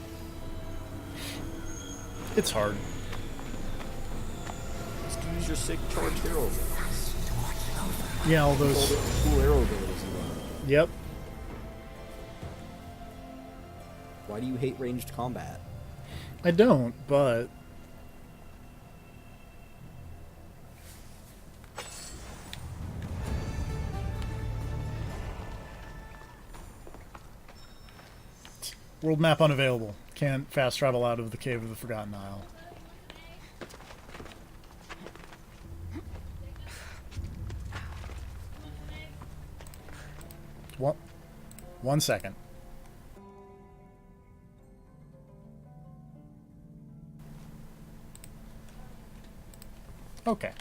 [SPEAKER 1] It's hard.
[SPEAKER 12] Just use your sick charged arrow.
[SPEAKER 1] Yeah, all
[SPEAKER 12] All
[SPEAKER 1] those.
[SPEAKER 12] the cool arrow abilities you learn.
[SPEAKER 1] Yep.
[SPEAKER 12] Why do you hate ranged combat?
[SPEAKER 1] I don't, but world map unavailable. Can't fast travel out of the Cave of the Forgotten Isle. What? 1 second. Okay.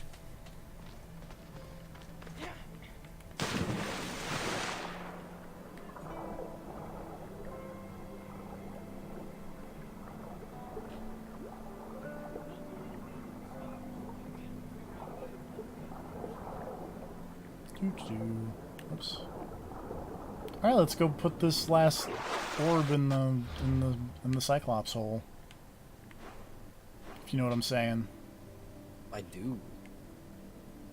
[SPEAKER 1] Oops. All right, let's go put this last orb in the Cyclops hole. If you know what I'm saying.
[SPEAKER 12] I do.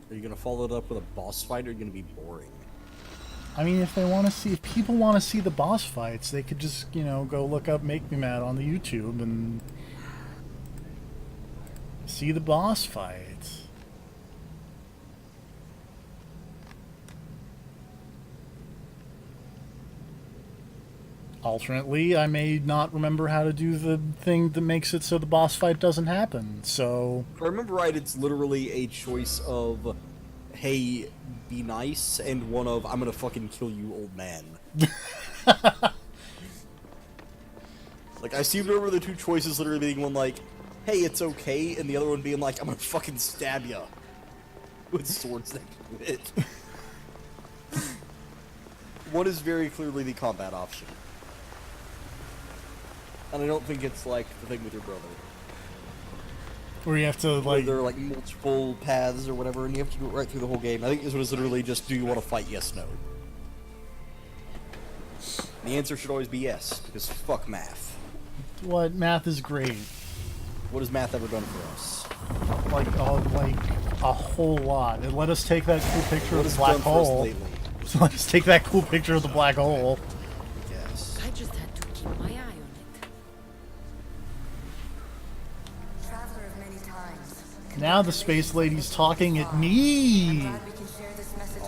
[SPEAKER 12] Are you gonna follow it up with a boss fight, or are you gonna be boring?
[SPEAKER 1] I mean, if people want to see the boss fights, they could just, go look up Make Me Mad on the YouTube and see the boss fights. Alternately, I may not remember how to do the thing that makes it so the boss fight doesn't happen, so...
[SPEAKER 12] If I remember right, it's literally a choice of, hey, be nice, and one of, I'm gonna fucking kill you, old man. Like, I seem to remember the two choices literally being one like, hey, it's okay, and the other one being like, I'm gonna fucking stab ya. With swords that can hit. One is very clearly the combat option. And I don't think it's like the thing with your brother.
[SPEAKER 1] Where you have to, like...
[SPEAKER 12] Where there are, like, multiple paths or whatever, and you have to do it right through the whole game. I think this one is literally just, do you want to fight, yes, no. The answer should always be yes, because fuck math.
[SPEAKER 1] What? Math is great.
[SPEAKER 12] What has math ever done for us?
[SPEAKER 1] Like a whole lot. It let us take that cool picture
[SPEAKER 12] What
[SPEAKER 1] of the
[SPEAKER 12] has
[SPEAKER 1] black
[SPEAKER 12] done for us
[SPEAKER 1] hole.
[SPEAKER 12] lately?
[SPEAKER 1] So let us take that cool picture of the black hole.
[SPEAKER 12] Yes.
[SPEAKER 2] I just had to keep my eye on it.
[SPEAKER 5] Traveler of many times.
[SPEAKER 1] Now the space lady's talking at me.
[SPEAKER 5] Glad we can share this message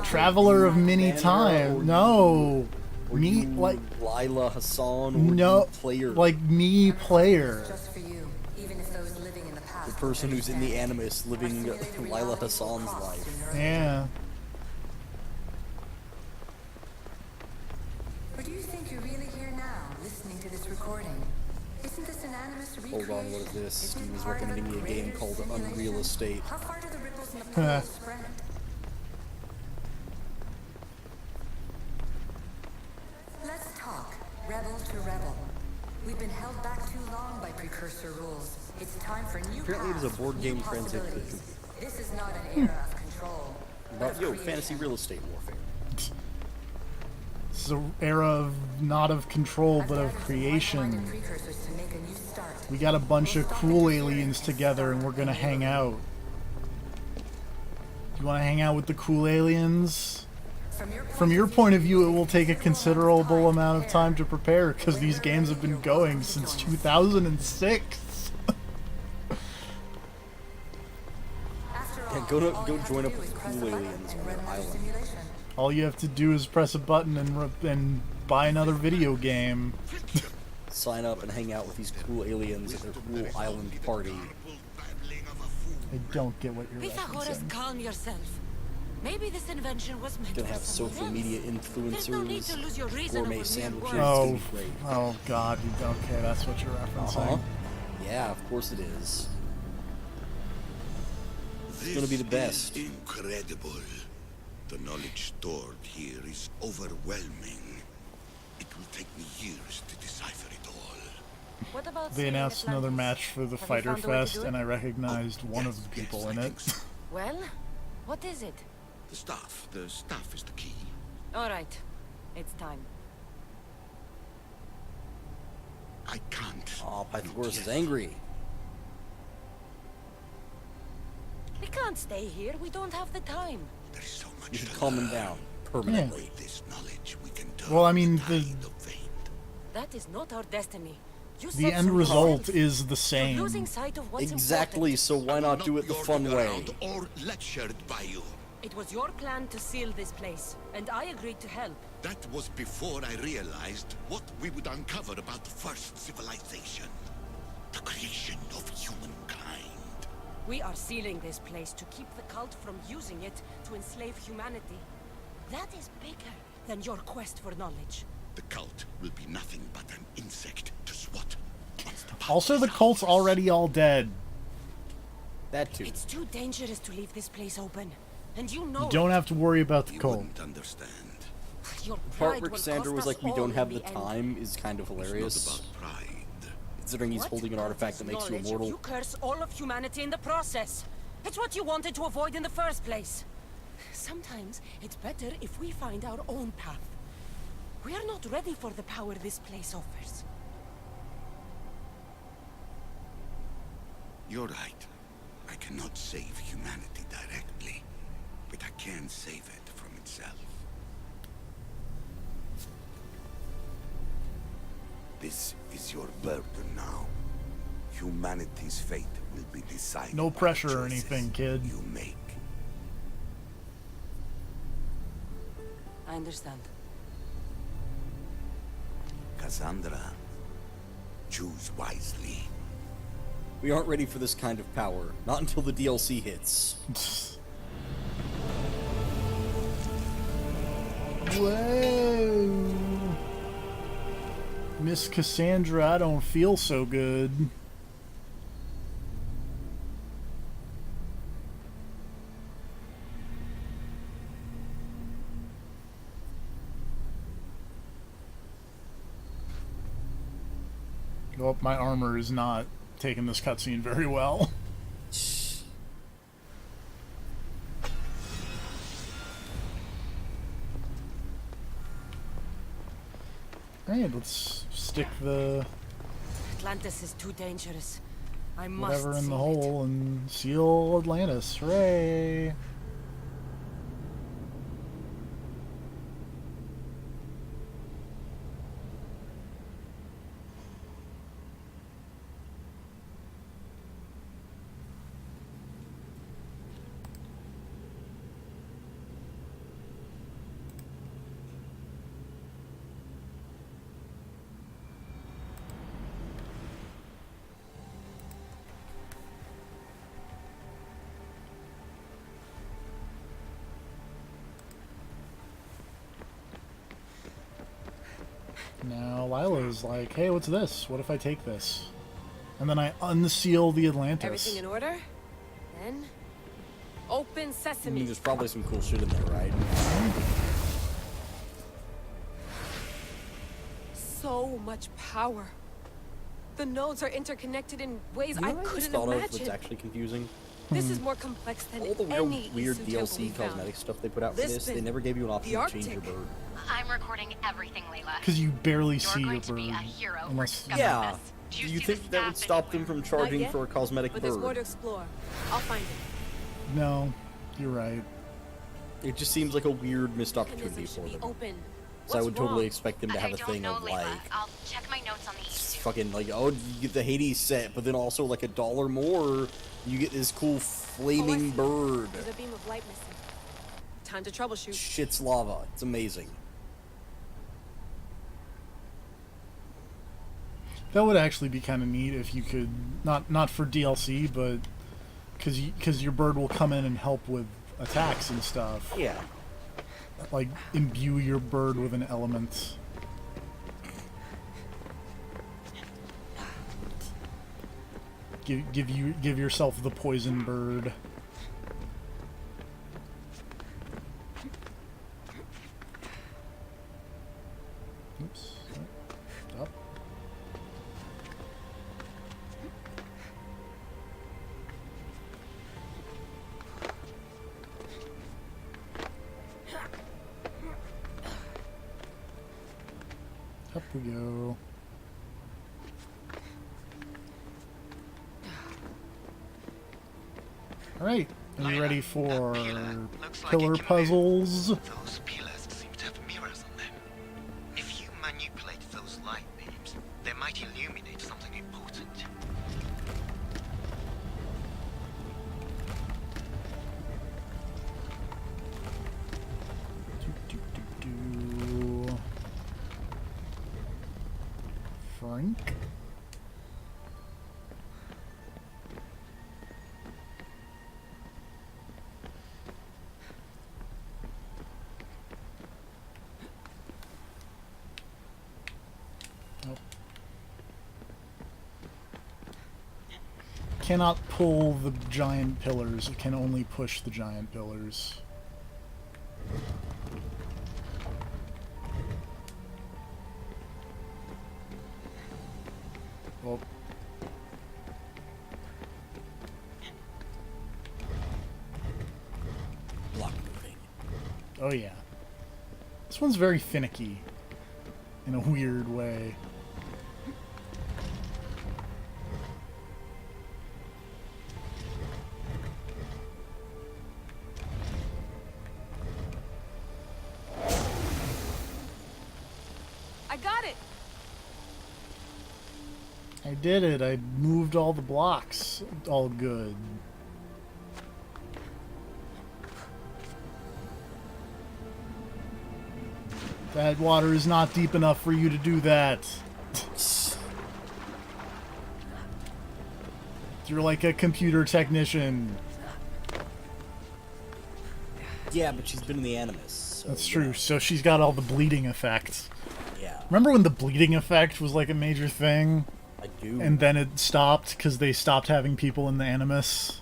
[SPEAKER 1] Traveler of many
[SPEAKER 12] Banner,
[SPEAKER 1] times.
[SPEAKER 12] or
[SPEAKER 1] No.
[SPEAKER 12] Or
[SPEAKER 1] Me,
[SPEAKER 12] you,
[SPEAKER 1] like...
[SPEAKER 12] Lila Hassan, or
[SPEAKER 1] No.
[SPEAKER 12] you player.
[SPEAKER 1] Like me player.
[SPEAKER 5] just for you, even if those living in the past.
[SPEAKER 12] The person who's in the Animus living Lila Hassan's life.
[SPEAKER 1] Yeah.
[SPEAKER 5] Or do you think you're really here now, listening to this recording? Isn't this an Animus recreation?
[SPEAKER 12] Hold on, what is this?
[SPEAKER 5] Isn't it
[SPEAKER 12] Steve is
[SPEAKER 5] part of
[SPEAKER 12] recommending me a game
[SPEAKER 5] greater
[SPEAKER 12] called
[SPEAKER 5] simulation?
[SPEAKER 12] Unreal Estate.
[SPEAKER 5] How far do the ripples in the pool spread? Let's talk, rebel to rebel. We've been held back too long by precursor rules. It's time for new
[SPEAKER 12] Apparently it is a
[SPEAKER 5] paths,
[SPEAKER 12] board
[SPEAKER 5] new
[SPEAKER 12] game transit
[SPEAKER 5] possibilities. This is not an era of control.
[SPEAKER 12] About, fantasy real estate warfare.
[SPEAKER 1] This is an era of not of control, but of creation.
[SPEAKER 5] Precursors to make a new start.
[SPEAKER 1] We got a bunch of cool aliens together and we're gonna hang out. Do you want to hang out with the cool aliens? From your point of view, it will take a considerable amount of time to prepare because these games have been going since 2006.
[SPEAKER 12] Yeah, go join up with the cool aliens on their island.
[SPEAKER 1] All you have to do is press a button and buy another video game.
[SPEAKER 12] Sign up and hang out with these cool aliens at their cool island party.
[SPEAKER 1] I don't get what you're
[SPEAKER 2] Pythagoras,
[SPEAKER 1] referencing.
[SPEAKER 2] calm yourself. Maybe this invention was meant
[SPEAKER 12] Gonna
[SPEAKER 2] for
[SPEAKER 12] have
[SPEAKER 2] someone
[SPEAKER 12] social
[SPEAKER 2] else.
[SPEAKER 12] media
[SPEAKER 2] There's no need to lose your
[SPEAKER 12] influencers,
[SPEAKER 2] reason
[SPEAKER 12] gourmet
[SPEAKER 2] over mere
[SPEAKER 12] sandwiches.
[SPEAKER 2] words.
[SPEAKER 12] It's
[SPEAKER 1] Oh,
[SPEAKER 12] gonna be great.
[SPEAKER 1] oh God! Okay, that's what you're referencing.
[SPEAKER 12] Yeah, of course it is. It's gonna be the best.
[SPEAKER 14] Incredible. The knowledge stored here is overwhelming. It will take me years to decipher it all.
[SPEAKER 2] What about
[SPEAKER 1] They
[SPEAKER 2] saving
[SPEAKER 1] announced another
[SPEAKER 2] Atlantis?
[SPEAKER 1] match for the
[SPEAKER 2] Have you
[SPEAKER 1] Fighter
[SPEAKER 2] found a way to
[SPEAKER 1] Fest,
[SPEAKER 2] do
[SPEAKER 1] and
[SPEAKER 2] it?
[SPEAKER 1] I recognized one of the people in it.
[SPEAKER 2] Well, what is it?
[SPEAKER 14] The staff. The staff is the key.
[SPEAKER 2] All right, it's time.
[SPEAKER 14] I can't.
[SPEAKER 12] Oh, Pythagoras is angry.
[SPEAKER 2] We can't stay here. We don't have the time.
[SPEAKER 14] There's so much
[SPEAKER 12] You should
[SPEAKER 14] to
[SPEAKER 12] calm him
[SPEAKER 14] learn.
[SPEAKER 12] down permanently.
[SPEAKER 14] With this knowledge, we can turn
[SPEAKER 1] Well, I mean,
[SPEAKER 14] the tide of fate.
[SPEAKER 2] That is not our destiny. You
[SPEAKER 1] the
[SPEAKER 2] said
[SPEAKER 1] end
[SPEAKER 2] so
[SPEAKER 1] result
[SPEAKER 2] yourself.
[SPEAKER 1] is the
[SPEAKER 2] You're
[SPEAKER 1] same.
[SPEAKER 2] losing sight of what's
[SPEAKER 12] Exactly, so why not do it the fun way?
[SPEAKER 14] Around or lectured by you.
[SPEAKER 2] It was your plan to seal this place, and I agreed to help.
[SPEAKER 14] That was before I realized what we would uncover about the first civilization. The creation of humankind.
[SPEAKER 2] We are sealing this place to keep the cult from using it to enslave humanity. That is bigger than your quest for knowledge.
[SPEAKER 14] The cult will be nothing but an insect to swat.
[SPEAKER 1] Also, the cult's already all dead.
[SPEAKER 12] That too.
[SPEAKER 2] It's too dangerous to leave this place open. And you know
[SPEAKER 1] You don't have to worry about the
[SPEAKER 14] You
[SPEAKER 1] cult.
[SPEAKER 14] wouldn't understand.
[SPEAKER 2] your
[SPEAKER 12] The part
[SPEAKER 2] pride
[SPEAKER 12] where
[SPEAKER 2] will
[SPEAKER 12] Cassandra
[SPEAKER 2] cost
[SPEAKER 12] was
[SPEAKER 2] us
[SPEAKER 12] like, we
[SPEAKER 2] all
[SPEAKER 12] don't
[SPEAKER 2] in
[SPEAKER 12] have the
[SPEAKER 2] end.
[SPEAKER 12] time is kind of hilarious.
[SPEAKER 14] It's not about pride.
[SPEAKER 12] Considering he's
[SPEAKER 2] What?
[SPEAKER 12] holding an artifact that makes you
[SPEAKER 2] Knowledge,
[SPEAKER 12] immortal.
[SPEAKER 2] You curse all of humanity in the process. It's what you wanted to avoid in the first place. Sometimes it's better if we find our own path. We are not ready for the power this place offers.
[SPEAKER 14] You're right. I cannot save humanity directly, but I can save it from itself. This is your burden now. Humanity's fate will be decided.
[SPEAKER 1] No
[SPEAKER 14] by the
[SPEAKER 1] pressure or
[SPEAKER 14] choices
[SPEAKER 1] anything, kid.
[SPEAKER 14] You make.
[SPEAKER 2] I understand.
[SPEAKER 14] Cassandra, choose wisely.
[SPEAKER 12] We aren't ready for this kind of power. Not until the DLC hits.
[SPEAKER 1] Whoa. Miss Cassandra, I don't feel so good. Oh, my armor is not taking this cutscene very well. Alright, let's stick the
[SPEAKER 2] Atlantis is too dangerous. I must
[SPEAKER 1] whatever in the
[SPEAKER 2] seal
[SPEAKER 1] hole and seal Atlantis. Hooray! Now Lila's like, hey, what's this? What if I take this? And then I unseal the Atlantis.
[SPEAKER 2] Everything in order? Then open
[SPEAKER 12] I
[SPEAKER 2] sesame.
[SPEAKER 12] mean, there's probably some cool shit in there, right?
[SPEAKER 2] So much power. The nodes are interconnected in ways
[SPEAKER 12] You know
[SPEAKER 2] I
[SPEAKER 12] what I just
[SPEAKER 2] couldn't
[SPEAKER 12] thought of
[SPEAKER 2] imagine.
[SPEAKER 12] that's actually confusing?
[SPEAKER 2] This is more complex than
[SPEAKER 12] All the real
[SPEAKER 2] any
[SPEAKER 12] weird
[SPEAKER 2] Eastern temple we
[SPEAKER 12] DLC
[SPEAKER 2] found.
[SPEAKER 12] cosmetic stuff they put out for this,
[SPEAKER 2] Lisbon,
[SPEAKER 12] they never gave you an option
[SPEAKER 2] the
[SPEAKER 12] to change your
[SPEAKER 2] Arctic.
[SPEAKER 12] bird.
[SPEAKER 17] I'm recording everything, Layla.
[SPEAKER 1] Because you barely
[SPEAKER 17] You're
[SPEAKER 1] see your
[SPEAKER 17] going to be
[SPEAKER 1] bird.
[SPEAKER 17] a hero for
[SPEAKER 1] Unless
[SPEAKER 17] discovering
[SPEAKER 12] Yeah.
[SPEAKER 17] this.
[SPEAKER 12] Do
[SPEAKER 17] you
[SPEAKER 12] you
[SPEAKER 17] see
[SPEAKER 12] think
[SPEAKER 17] the
[SPEAKER 12] that would
[SPEAKER 17] staff
[SPEAKER 12] stop them
[SPEAKER 17] anywhere?
[SPEAKER 12] from charging
[SPEAKER 2] yet,
[SPEAKER 12] for a cosmetic
[SPEAKER 2] But
[SPEAKER 12] bird?
[SPEAKER 2] there's more to explore. I'll find it.
[SPEAKER 1] No, you're right.
[SPEAKER 12] It just seems like a weird missed opportunity
[SPEAKER 2] Mechanism
[SPEAKER 12] for
[SPEAKER 2] should be
[SPEAKER 12] them.
[SPEAKER 2] open.
[SPEAKER 12] So I would
[SPEAKER 2] What's
[SPEAKER 12] totally
[SPEAKER 2] wrong?
[SPEAKER 12] expect them to have
[SPEAKER 17] I
[SPEAKER 12] a
[SPEAKER 17] don't
[SPEAKER 12] thing
[SPEAKER 17] know,
[SPEAKER 12] of
[SPEAKER 17] Layla.
[SPEAKER 12] like
[SPEAKER 17] I'll check my notes on the east.
[SPEAKER 12] fucking like, oh, you get the Hades set, but then also like $1 more, you get this cool flaming bird.
[SPEAKER 2] There's a beam of light missing. Time to troubleshoot.
[SPEAKER 12] Shit's lava. It's amazing.
[SPEAKER 1] That would actually be kind of neat if you could, not for DLC, but because your bird will come in and help with attacks and stuff.
[SPEAKER 12] Yeah.
[SPEAKER 1] Like imbue your bird with an element. Give yourself the poison bird. we go. Alright, are you ready for pillar puzzles?
[SPEAKER 16] Those pillars seem to have mirrors on them. If you manipulate those light beams, they might illuminate something important.
[SPEAKER 1] Frank? Cannot pull the giant pillars, it can only push the giant pillars. Well.
[SPEAKER 12] Block moving.
[SPEAKER 1] Oh yeah. This one's very finicky in a weird way.
[SPEAKER 2] I got it.
[SPEAKER 1] I did it. I moved all the blocks. All good. That water is not deep enough for you to do that. You're like a computer technician.
[SPEAKER 12] Yeah, but she's been in the Animus. So,
[SPEAKER 1] That's true. So she's got all the bleeding effects.
[SPEAKER 12] Yeah.
[SPEAKER 1] Remember when the bleeding effect was like a major thing?
[SPEAKER 12] I do.
[SPEAKER 1] And then it stopped because they stopped having people in the Animus.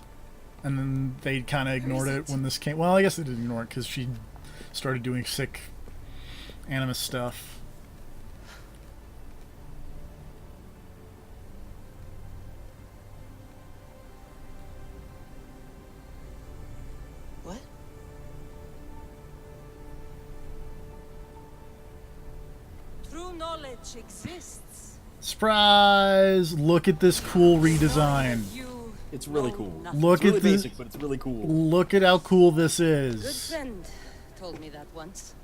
[SPEAKER 1] And then they kind of ignored it when this came. Well, I guess they didn't ignore it because she started doing sick Animus stuff.
[SPEAKER 2] What? True knowledge exists.
[SPEAKER 1] Surprise! Look at this cool redesign.
[SPEAKER 12] It's really cool.
[SPEAKER 1] Look
[SPEAKER 12] it's really
[SPEAKER 1] at this.
[SPEAKER 12] basic, but it's really cool.
[SPEAKER 1] Look at how cool this
[SPEAKER 2] Good
[SPEAKER 1] is.
[SPEAKER 2] friend told me that once.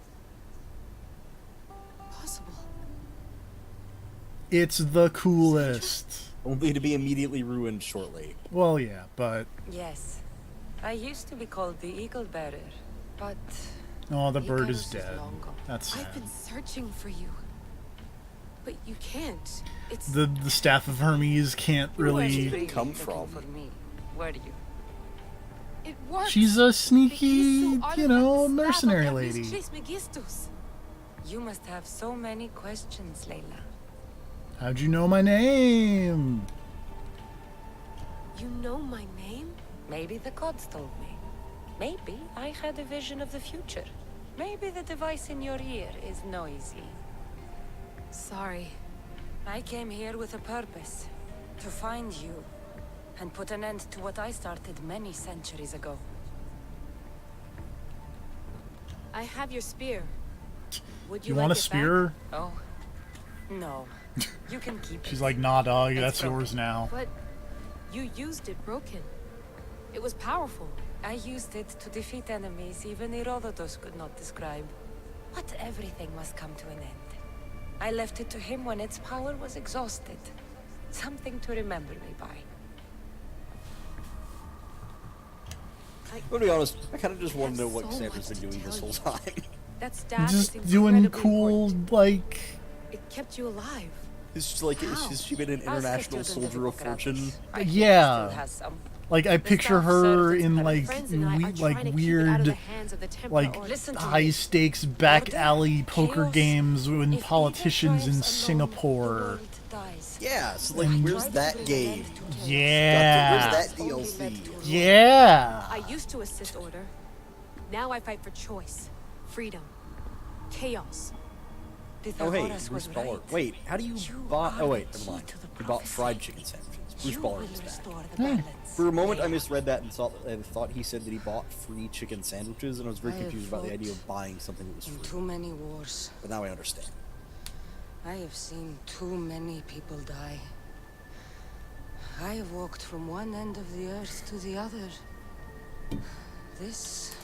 [SPEAKER 2] Possible.
[SPEAKER 1] It's the coolest.
[SPEAKER 12] Only to be immediately ruined shortly.
[SPEAKER 1] Well, yeah, but
[SPEAKER 2] Yes. I used to be called the Eagle Bearer, but
[SPEAKER 1] oh, the bird is
[SPEAKER 2] Icarus
[SPEAKER 1] dead.
[SPEAKER 2] long gone.
[SPEAKER 1] That's sad.
[SPEAKER 18] I've been searching for you. But you can't. It's
[SPEAKER 1] The staff of Hermes can't really.
[SPEAKER 12] Come from.
[SPEAKER 2] For me, where do you?
[SPEAKER 18] it works.
[SPEAKER 1] She's a sneaky,
[SPEAKER 18] Because
[SPEAKER 1] you know,
[SPEAKER 18] artifacts
[SPEAKER 1] mercenary
[SPEAKER 18] staff of
[SPEAKER 1] lady.
[SPEAKER 18] Trismegistus.
[SPEAKER 2] You must have so many questions, Layla.
[SPEAKER 1] How'd you know my name?
[SPEAKER 18] You know my name?
[SPEAKER 2] Maybe the gods told me. Maybe I had a vision of the future. Maybe the device in your ear is noisy.
[SPEAKER 18] Sorry.
[SPEAKER 2] I came here with a purpose. To find you. And put an end to what I started many centuries ago.
[SPEAKER 18] I have your spear. Would you
[SPEAKER 1] You
[SPEAKER 18] like
[SPEAKER 1] want a
[SPEAKER 18] it
[SPEAKER 1] spear?
[SPEAKER 2] Oh. No. You can keep it.
[SPEAKER 1] She's like, nah, dog,
[SPEAKER 2] It's
[SPEAKER 1] that's
[SPEAKER 2] broken.
[SPEAKER 1] yours now.
[SPEAKER 18] Back? But you used it broken. It was powerful.
[SPEAKER 2] I used it to defeat enemies even Herodotus could not describe. But everything must come to an end. I left it to him when its power was exhausted. Something to remember me by.
[SPEAKER 12] To be honest, I kind of just want to know what
[SPEAKER 18] so
[SPEAKER 12] Cassandra's
[SPEAKER 18] much
[SPEAKER 12] been
[SPEAKER 18] to
[SPEAKER 12] doing this
[SPEAKER 18] tell
[SPEAKER 12] whole time.
[SPEAKER 18] That staff is
[SPEAKER 1] Just doing
[SPEAKER 18] incredibly
[SPEAKER 1] cool,
[SPEAKER 18] important.
[SPEAKER 1] like.
[SPEAKER 18] It kept you alive.
[SPEAKER 12] It's just like, has she been an international soldier of fortune?
[SPEAKER 1] Yeah. Like I picture her in like
[SPEAKER 18] Friends and I are trying to
[SPEAKER 1] like
[SPEAKER 18] keep it out of
[SPEAKER 1] weird,
[SPEAKER 18] the hands of the Templar
[SPEAKER 1] like
[SPEAKER 18] Order.
[SPEAKER 2] Listen to
[SPEAKER 1] high
[SPEAKER 2] me.
[SPEAKER 1] stakes back alley poker
[SPEAKER 2] chaos.
[SPEAKER 1] games with
[SPEAKER 2] If
[SPEAKER 1] politicians
[SPEAKER 2] evil
[SPEAKER 1] in
[SPEAKER 2] triumphs alone,
[SPEAKER 1] Singapore.
[SPEAKER 2] the world dies.
[SPEAKER 12] Yeah, so like,
[SPEAKER 1] And-
[SPEAKER 12] where's that game?
[SPEAKER 1] Yeah.
[SPEAKER 12] Where's that DLC?
[SPEAKER 1] Yeah.
[SPEAKER 18] I used to assist Order. Now I fight for choice, freedom, chaos.
[SPEAKER 12] Oh hey,
[SPEAKER 2] Pythagoras
[SPEAKER 12] Bruce
[SPEAKER 2] was
[SPEAKER 12] Baller.
[SPEAKER 2] right.
[SPEAKER 12] Wait, how do you buy?
[SPEAKER 2] are
[SPEAKER 12] Oh wait,
[SPEAKER 2] the
[SPEAKER 12] never
[SPEAKER 2] key
[SPEAKER 12] mind.
[SPEAKER 2] to the
[SPEAKER 12] You bought
[SPEAKER 2] prophecy.
[SPEAKER 12] fried chicken sandwiches. Bruce
[SPEAKER 2] You
[SPEAKER 12] Baller
[SPEAKER 2] will
[SPEAKER 12] is back.
[SPEAKER 2] restore the balance.
[SPEAKER 12] For a moment, I
[SPEAKER 2] Layla.
[SPEAKER 12] misread that and thought he said that he bought free chicken sandwiches, and I was very
[SPEAKER 2] I have
[SPEAKER 12] confused about the
[SPEAKER 2] fought
[SPEAKER 12] idea of buying something that was
[SPEAKER 2] in
[SPEAKER 12] free.
[SPEAKER 2] too many wars.
[SPEAKER 12] But now I understand.
[SPEAKER 2] I have seen too many people die. I have walked from one end of the earth to the other. This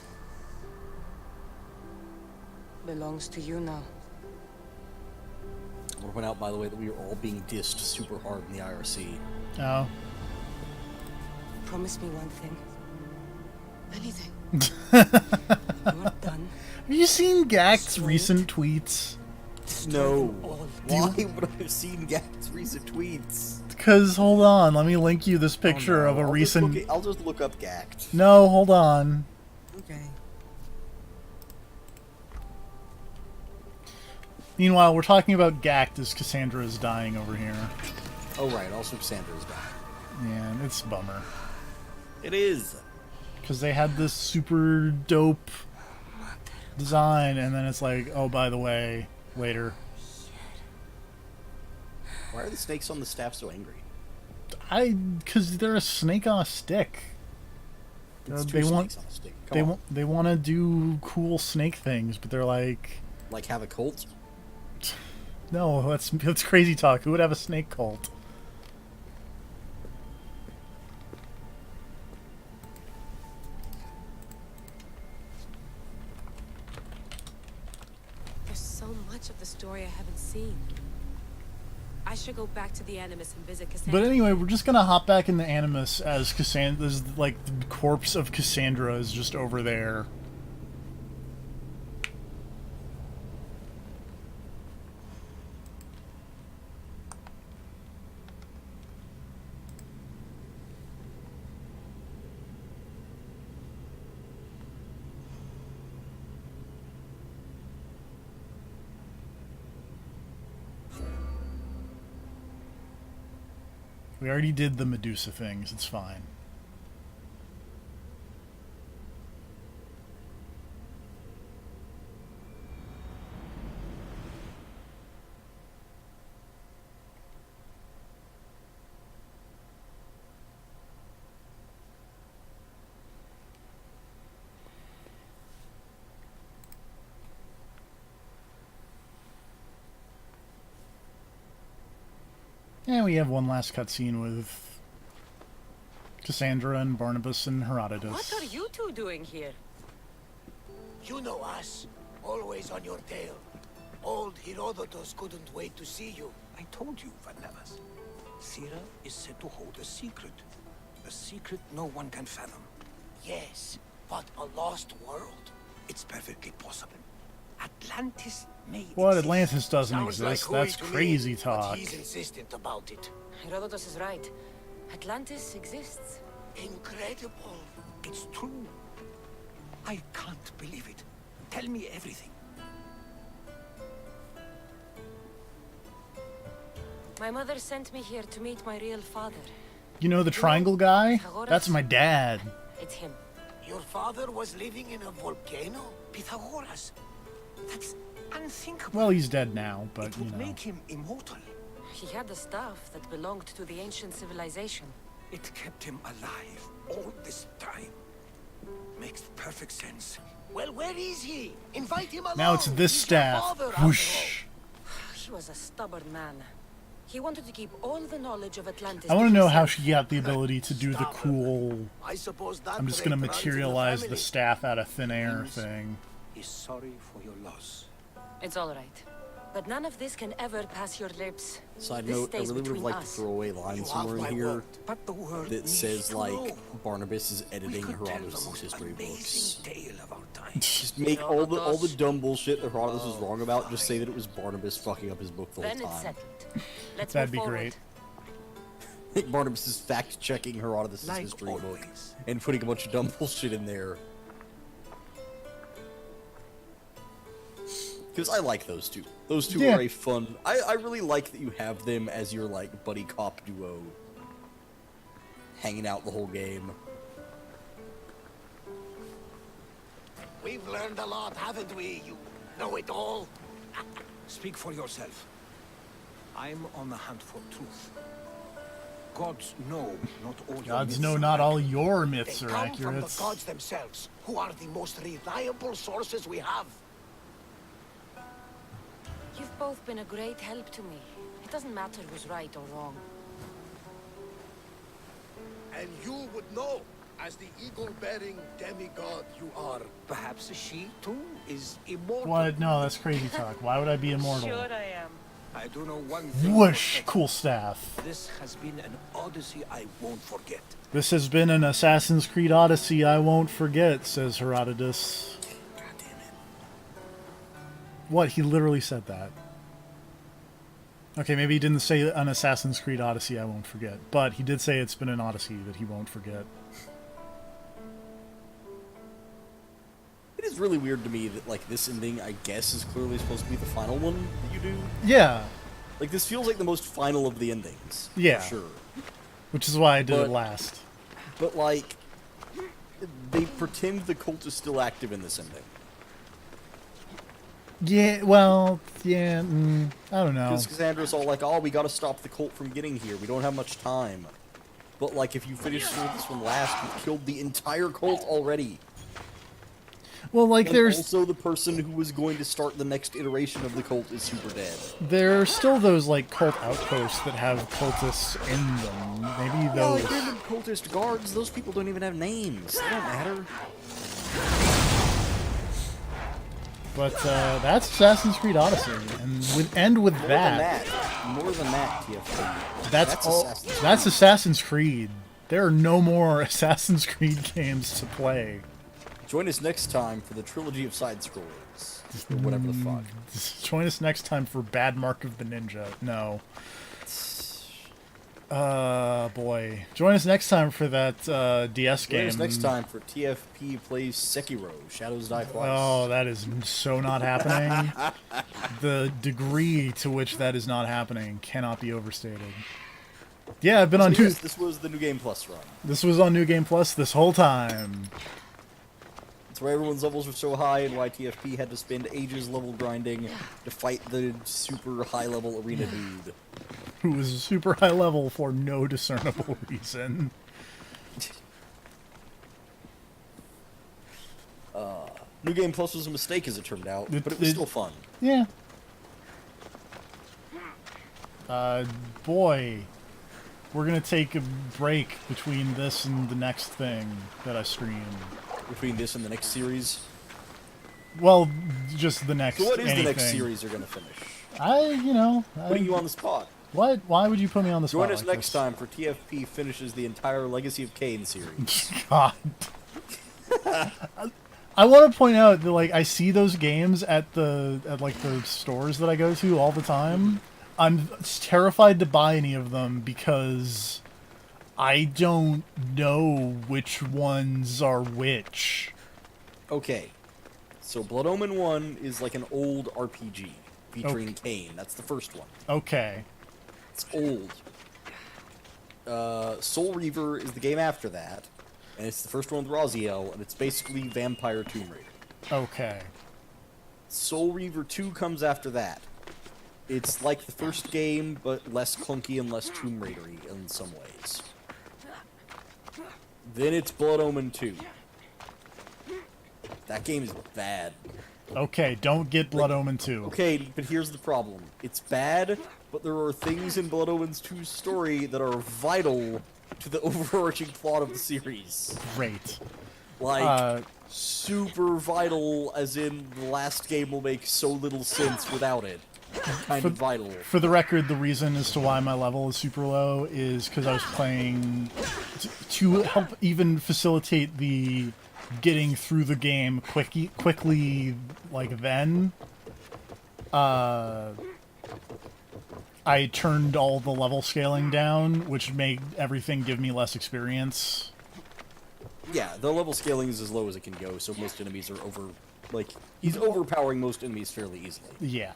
[SPEAKER 2] belongs to you now.
[SPEAKER 12] I want to point out, by the way, that we are all being dissed super hard in the IRC.
[SPEAKER 1] Oh.
[SPEAKER 2] Promise me one thing.
[SPEAKER 18] Anything.
[SPEAKER 2] You're done.
[SPEAKER 1] Have you seen Gakt's recent tweets?
[SPEAKER 12] No. Why would I have seen Gakt's recent tweets?
[SPEAKER 1] Because, hold on, let me link you this picture of a recent...
[SPEAKER 12] I'll just look up Gakt.
[SPEAKER 1] No, hold on.
[SPEAKER 12] Okay.
[SPEAKER 1] Meanwhile, we're talking about Gakt as Cassandra is dying over here.
[SPEAKER 12] Oh, right, also Cassandra is dying.
[SPEAKER 1] Yeah, and it's a bummer.
[SPEAKER 12] It is.
[SPEAKER 1] Because they had this super dope design, and then it's like, oh, by the way, later.
[SPEAKER 12] Why are the snakes on the staff so angry?
[SPEAKER 1] Because they're a snake on a stick.
[SPEAKER 12] It's
[SPEAKER 1] They
[SPEAKER 12] two
[SPEAKER 1] want,
[SPEAKER 12] snakes on a stick. Come on.
[SPEAKER 1] they want to do cool snake things, but they're like,
[SPEAKER 12] have a cult?
[SPEAKER 1] no, that's crazy talk. Who would have a snake cult?
[SPEAKER 18] There's so much of the story I haven't seen. I should go back to the Animus and visit Cassandra.
[SPEAKER 1] But anyway, we're just gonna hop back in the Animus as Cassandra, as like the corpse of Cassandra is just over there. We already did the Medusa things, it's fine. And we have one last cutscene with Cassandra and Barnabas and Herodotus.
[SPEAKER 2] What are you two doing here?
[SPEAKER 16] You know us. Always on your tail. Old Herodotus couldn't wait to see you.
[SPEAKER 19] I told you, Barnabas. Sira is said to hold a secret. A secret no one can fathom.
[SPEAKER 16] Yes, but a lost world?
[SPEAKER 19] It's perfectly possible. Atlantis may
[SPEAKER 1] What?
[SPEAKER 19] exist.
[SPEAKER 1] Atlantis doesn't
[SPEAKER 16] Sounds like
[SPEAKER 1] exist.
[SPEAKER 16] hooey
[SPEAKER 1] That's
[SPEAKER 16] to me,
[SPEAKER 1] crazy
[SPEAKER 16] but
[SPEAKER 1] talk.
[SPEAKER 16] he's insistent about it.
[SPEAKER 2] Herodotus is right. Atlantis exists.
[SPEAKER 16] Incredible.
[SPEAKER 19] It's true. I can't believe it. Tell me everything.
[SPEAKER 2] My mother sent me here to meet my real father.
[SPEAKER 1] You know the triangle guy? That's my dad.
[SPEAKER 2] It's him.
[SPEAKER 16] Your father was living in a volcano?
[SPEAKER 19] Pythagoras. That's unthinkable.
[SPEAKER 1] Well, he's dead now, but
[SPEAKER 19] It
[SPEAKER 1] you
[SPEAKER 19] would
[SPEAKER 1] know.
[SPEAKER 19] make him immortal.
[SPEAKER 2] He had the stuff that belonged to the ancient civilization.
[SPEAKER 19] It kept him alive all this time. Makes perfect sense.
[SPEAKER 16] Well, where is he? Invite him along.
[SPEAKER 1] Now it's this
[SPEAKER 16] He's your
[SPEAKER 1] staff.
[SPEAKER 16] father, after
[SPEAKER 1] Whoosh.
[SPEAKER 2] He was a stubborn man. He wanted to keep all the knowledge of Atlantis.
[SPEAKER 1] I want to know how
[SPEAKER 2] himself.
[SPEAKER 1] she got the ability to do the cool.
[SPEAKER 16] all. I suppose that
[SPEAKER 1] I'm just
[SPEAKER 16] trait
[SPEAKER 1] gonna
[SPEAKER 16] runs in the
[SPEAKER 1] materialize the
[SPEAKER 16] family.
[SPEAKER 1] staff out of thin air
[SPEAKER 19] Means-
[SPEAKER 1] thing.
[SPEAKER 19] He's sorry for your loss.
[SPEAKER 2] It's all right. But none of this can ever pass your lips.
[SPEAKER 12] Side
[SPEAKER 2] This
[SPEAKER 12] note, I
[SPEAKER 2] stays
[SPEAKER 12] really would have
[SPEAKER 2] between
[SPEAKER 12] liked to
[SPEAKER 2] us.
[SPEAKER 12] throw away line
[SPEAKER 16] You
[SPEAKER 12] somewhere
[SPEAKER 16] have
[SPEAKER 12] in
[SPEAKER 16] my
[SPEAKER 12] here
[SPEAKER 16] word.
[SPEAKER 19] But the world
[SPEAKER 12] that
[SPEAKER 19] needs
[SPEAKER 12] says,
[SPEAKER 19] to
[SPEAKER 12] like,
[SPEAKER 19] know.
[SPEAKER 12] Barnabas is
[SPEAKER 19] We
[SPEAKER 12] editing
[SPEAKER 19] could tell the
[SPEAKER 12] Herodotus'
[SPEAKER 19] most
[SPEAKER 12] history books.
[SPEAKER 19] amazing tale of our time.
[SPEAKER 12] Just make all the dumb bullshit that Herodotus was wrong about, just say that it was Barnabas fucking up his book the whole
[SPEAKER 2] Then it's
[SPEAKER 12] time.
[SPEAKER 2] settled. Let's
[SPEAKER 1] That'd
[SPEAKER 2] move
[SPEAKER 1] be
[SPEAKER 2] forward.
[SPEAKER 1] great.
[SPEAKER 12] Barnabas is fact-checking Herodotus'
[SPEAKER 19] Like
[SPEAKER 12] history book
[SPEAKER 19] always.
[SPEAKER 12] and putting a bunch of dumb bullshit in there. Because I like those two. Those two
[SPEAKER 1] Yeah.
[SPEAKER 12] are a fun... I really like that you have them as your, like, buddy cop duo. Hanging out the whole game.
[SPEAKER 16] We've learned a lot, haven't we? You know it all.
[SPEAKER 19] Speak for yourself. I'm on the hunt for truth. Gods know not all your
[SPEAKER 1] Gods
[SPEAKER 19] myths
[SPEAKER 1] know
[SPEAKER 19] are
[SPEAKER 1] not all
[SPEAKER 19] accurate.
[SPEAKER 1] your
[SPEAKER 16] They
[SPEAKER 1] myths are
[SPEAKER 16] come from
[SPEAKER 1] accurate.
[SPEAKER 16] the gods themselves, who are the most reliable sources we have.
[SPEAKER 2] You've both been a great help to me. It doesn't matter who's right or wrong.
[SPEAKER 14] And you would know, as the eagle-bearing demigod you are.
[SPEAKER 19] Perhaps she, too, is immortal.
[SPEAKER 1] What? No, that's crazy talk. Why would I be immortal?
[SPEAKER 7] Sure I am.
[SPEAKER 19] I do know one thing.
[SPEAKER 1] Whoosh! Cool staff.
[SPEAKER 19] This has been an odyssey I won't forget.
[SPEAKER 1] This has been an Assassin's Creed Odyssey I won't forget, says Herodotus.
[SPEAKER 12] God damn it.
[SPEAKER 1] What? He literally said that. Okay, maybe he didn't say an Assassin's Creed Odyssey I won't forget, but he did say it's been an Odyssey that he won't forget.
[SPEAKER 12] It is really weird to me that, like, this ending, I guess, is clearly supposed to be the final one that you do.
[SPEAKER 1] Yeah.
[SPEAKER 12] Like, this feels like the most final of the endings.
[SPEAKER 1] Yeah.
[SPEAKER 12] For sure.
[SPEAKER 1] Which is why I did it last.
[SPEAKER 12] But, like, they pretend the cult is still active in this ending.
[SPEAKER 1] Yeah, well, yeah, I don't know.
[SPEAKER 12] Because Cassandra's all like, oh, we gotta stop the cult from getting here. We don't have much time. But, like, if you finish this one last, you've killed the entire cult already.
[SPEAKER 1] Well, like,
[SPEAKER 12] and
[SPEAKER 1] there's...
[SPEAKER 12] also the person who was going to start the next iteration of the cult is super dead.
[SPEAKER 1] There are still those, like, cult outposts that have cultists in them. Maybe those...
[SPEAKER 12] Yeah, like, random cultist guards, those people don't even have names. They don't matter.
[SPEAKER 1] But, that's Assassin's Creed Odyssey. And with that...
[SPEAKER 12] More than that, TFP.
[SPEAKER 1] That's Assassin's Creed. There are no more Assassin's Creed games to play.
[SPEAKER 12] Join us next time for the trilogy of side-scrollers. Or whatever the fuck.
[SPEAKER 1] Join us next time for Bad Mark of the Ninja. No. Boy. Join us next time for that, DS game.
[SPEAKER 12] Join us next time for TFP plays Sekiro, Shadows Die Twice.
[SPEAKER 1] Oh, that is so not happening. The degree to which that is not happening cannot be overstated. Yeah, I've been on
[SPEAKER 12] Yes, this was the New Game Plus run.
[SPEAKER 1] This was on New Game Plus this whole time.
[SPEAKER 12] That's why everyone's levels were so high and why TFP had to spend ages level grinding to fight the super high level arena dude.
[SPEAKER 1] Who was super high level for no discernible reason.
[SPEAKER 12] New Game Plus was a mistake as it turned out, but it was still fun.
[SPEAKER 1] Yeah. Boy. We're gonna take a break between this and the next thing that I stream.
[SPEAKER 12] Between this and the next series?
[SPEAKER 1] Well, just the next
[SPEAKER 12] So what is
[SPEAKER 1] anything.
[SPEAKER 12] the next series you're gonna finish?
[SPEAKER 1] Putting
[SPEAKER 12] you on the spot.
[SPEAKER 1] What? Why would you put me on the spot?
[SPEAKER 12] Join us
[SPEAKER 1] like
[SPEAKER 12] next
[SPEAKER 1] this?
[SPEAKER 12] time for TFP finishes the entire Legacy of Kain series.
[SPEAKER 1] God. I want to point out that, like, I see those games at the stores that I go to all the time. I'm terrified to buy any of them because I don't know which ones are which.
[SPEAKER 12] Okay. So Blood Omen 1 is like an old RPG featuring
[SPEAKER 1] Okay.
[SPEAKER 12] Kain. That's the first one.
[SPEAKER 1] Okay.
[SPEAKER 12] It's old. Soul Reaver is the game after that, and it's the first one with Raziel, and it's basically Vampire Tomb Raider.
[SPEAKER 1] Okay.
[SPEAKER 12] Soul Reaver 2 comes after that. It's like the first game, but less clunky and less Tomb Raider-y in some ways. Then it's Blood Omen 2. That game is bad.
[SPEAKER 1] Okay, don't get Blood Omen 2.
[SPEAKER 12] Okay, but here's the problem. It's bad, but there are things in Blood Omen 2's story that are vital to the overarching plot of the series.
[SPEAKER 1] Great.
[SPEAKER 12] Like, super vital, as in the last game will make so little sense without it. Kind of vital.
[SPEAKER 1] For the record, the reason as to why my level is super low is because I was playing to help even facilitate the getting through the game quickly, like then. I turned all the level scaling down, which made everything give me less experience.
[SPEAKER 12] Yeah, the level scaling is as low as it can go, so most enemies are he's overpowering most enemies fairly easily.
[SPEAKER 1] Yeah.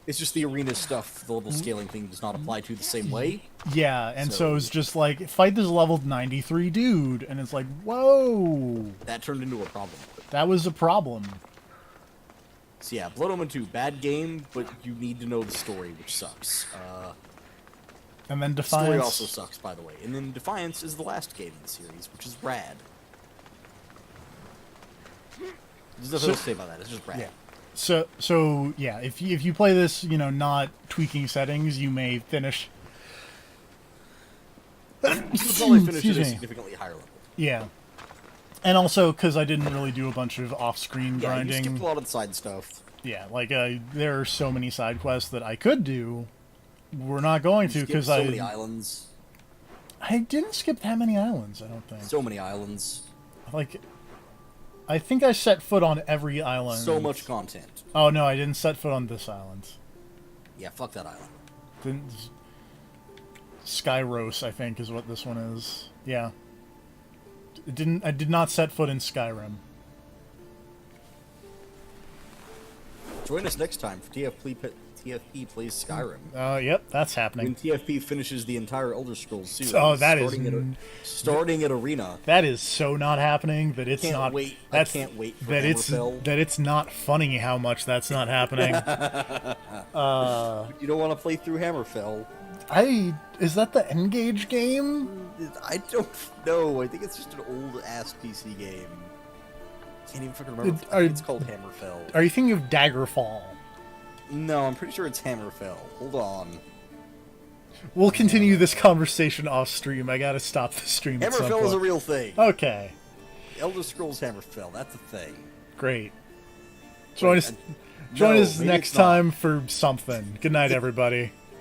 [SPEAKER 12] It's just the arena stuff, the level scaling thing does not apply to the same way.
[SPEAKER 1] Yeah, and so it's just like, fight this level 93 dude, and it's like, whoa!
[SPEAKER 12] That turned into a problem.
[SPEAKER 1] That was a problem.
[SPEAKER 12] So yeah, Blood Omen 2, bad game, but you need to know the story, which sucks.
[SPEAKER 1] And then
[SPEAKER 12] The story
[SPEAKER 1] Defiance.
[SPEAKER 12] also sucks, by the way. And then Defiance is the last game in the series, which is rad. There's nothing else to say about that, it's just rad.
[SPEAKER 1] Yeah. So yeah, if you play this, you know, not tweaking settings, you may finish.
[SPEAKER 12] You probably finish
[SPEAKER 1] Excuse
[SPEAKER 12] at a
[SPEAKER 1] me.
[SPEAKER 12] significantly higher level.
[SPEAKER 1] Yeah, and also because I didn't really do a bunch of off-screen
[SPEAKER 12] Yeah,
[SPEAKER 1] grinding.
[SPEAKER 12] you skipped a lot of the side stuff.
[SPEAKER 1] Yeah, like there are so many side quests that I could do. We're not going to because
[SPEAKER 12] so many islands.
[SPEAKER 1] I didn't skip that many islands. I don't think.
[SPEAKER 12] So many islands.
[SPEAKER 1] Like, I think I set foot on every island.
[SPEAKER 12] So much content.
[SPEAKER 1] Oh no, I didn't set foot on this island.
[SPEAKER 12] Yeah, fuck that island.
[SPEAKER 1] Didn't. Skyros, I think, is what this one is. Yeah. It didn't. I did not set foot in Skyrim.
[SPEAKER 12] Join us next time for TFP plays Skyrim.
[SPEAKER 1] Yep, that's happening.
[SPEAKER 12] When TFP finishes the entire Elder Scrolls series.
[SPEAKER 1] Oh, that
[SPEAKER 12] starting at Arena.
[SPEAKER 1] That is so not happening that it's not.
[SPEAKER 12] Wait.
[SPEAKER 1] That's,
[SPEAKER 12] I can't wait for
[SPEAKER 1] that
[SPEAKER 12] Hammerfell.
[SPEAKER 1] that it's not funny how much that's not happening.
[SPEAKER 12] You don't want to play through Hammerfell.
[SPEAKER 1] Is that the Engage game?
[SPEAKER 12] I don't know. I think it's just an old ass PC game. Can't even fucking remember. I think it's called Hammerfell.
[SPEAKER 1] Are you thinking of Daggerfall?
[SPEAKER 12] No, I'm pretty sure it's Hammerfell. Hold on.
[SPEAKER 1] We'll continue this conversation off stream. I gotta stop the stream.
[SPEAKER 12] Hammerfell is a real thing.
[SPEAKER 1] Okay.
[SPEAKER 12] Elder Scrolls Hammerfell. That's a thing.
[SPEAKER 1] Great. Join us next time for something. Good night, everybody.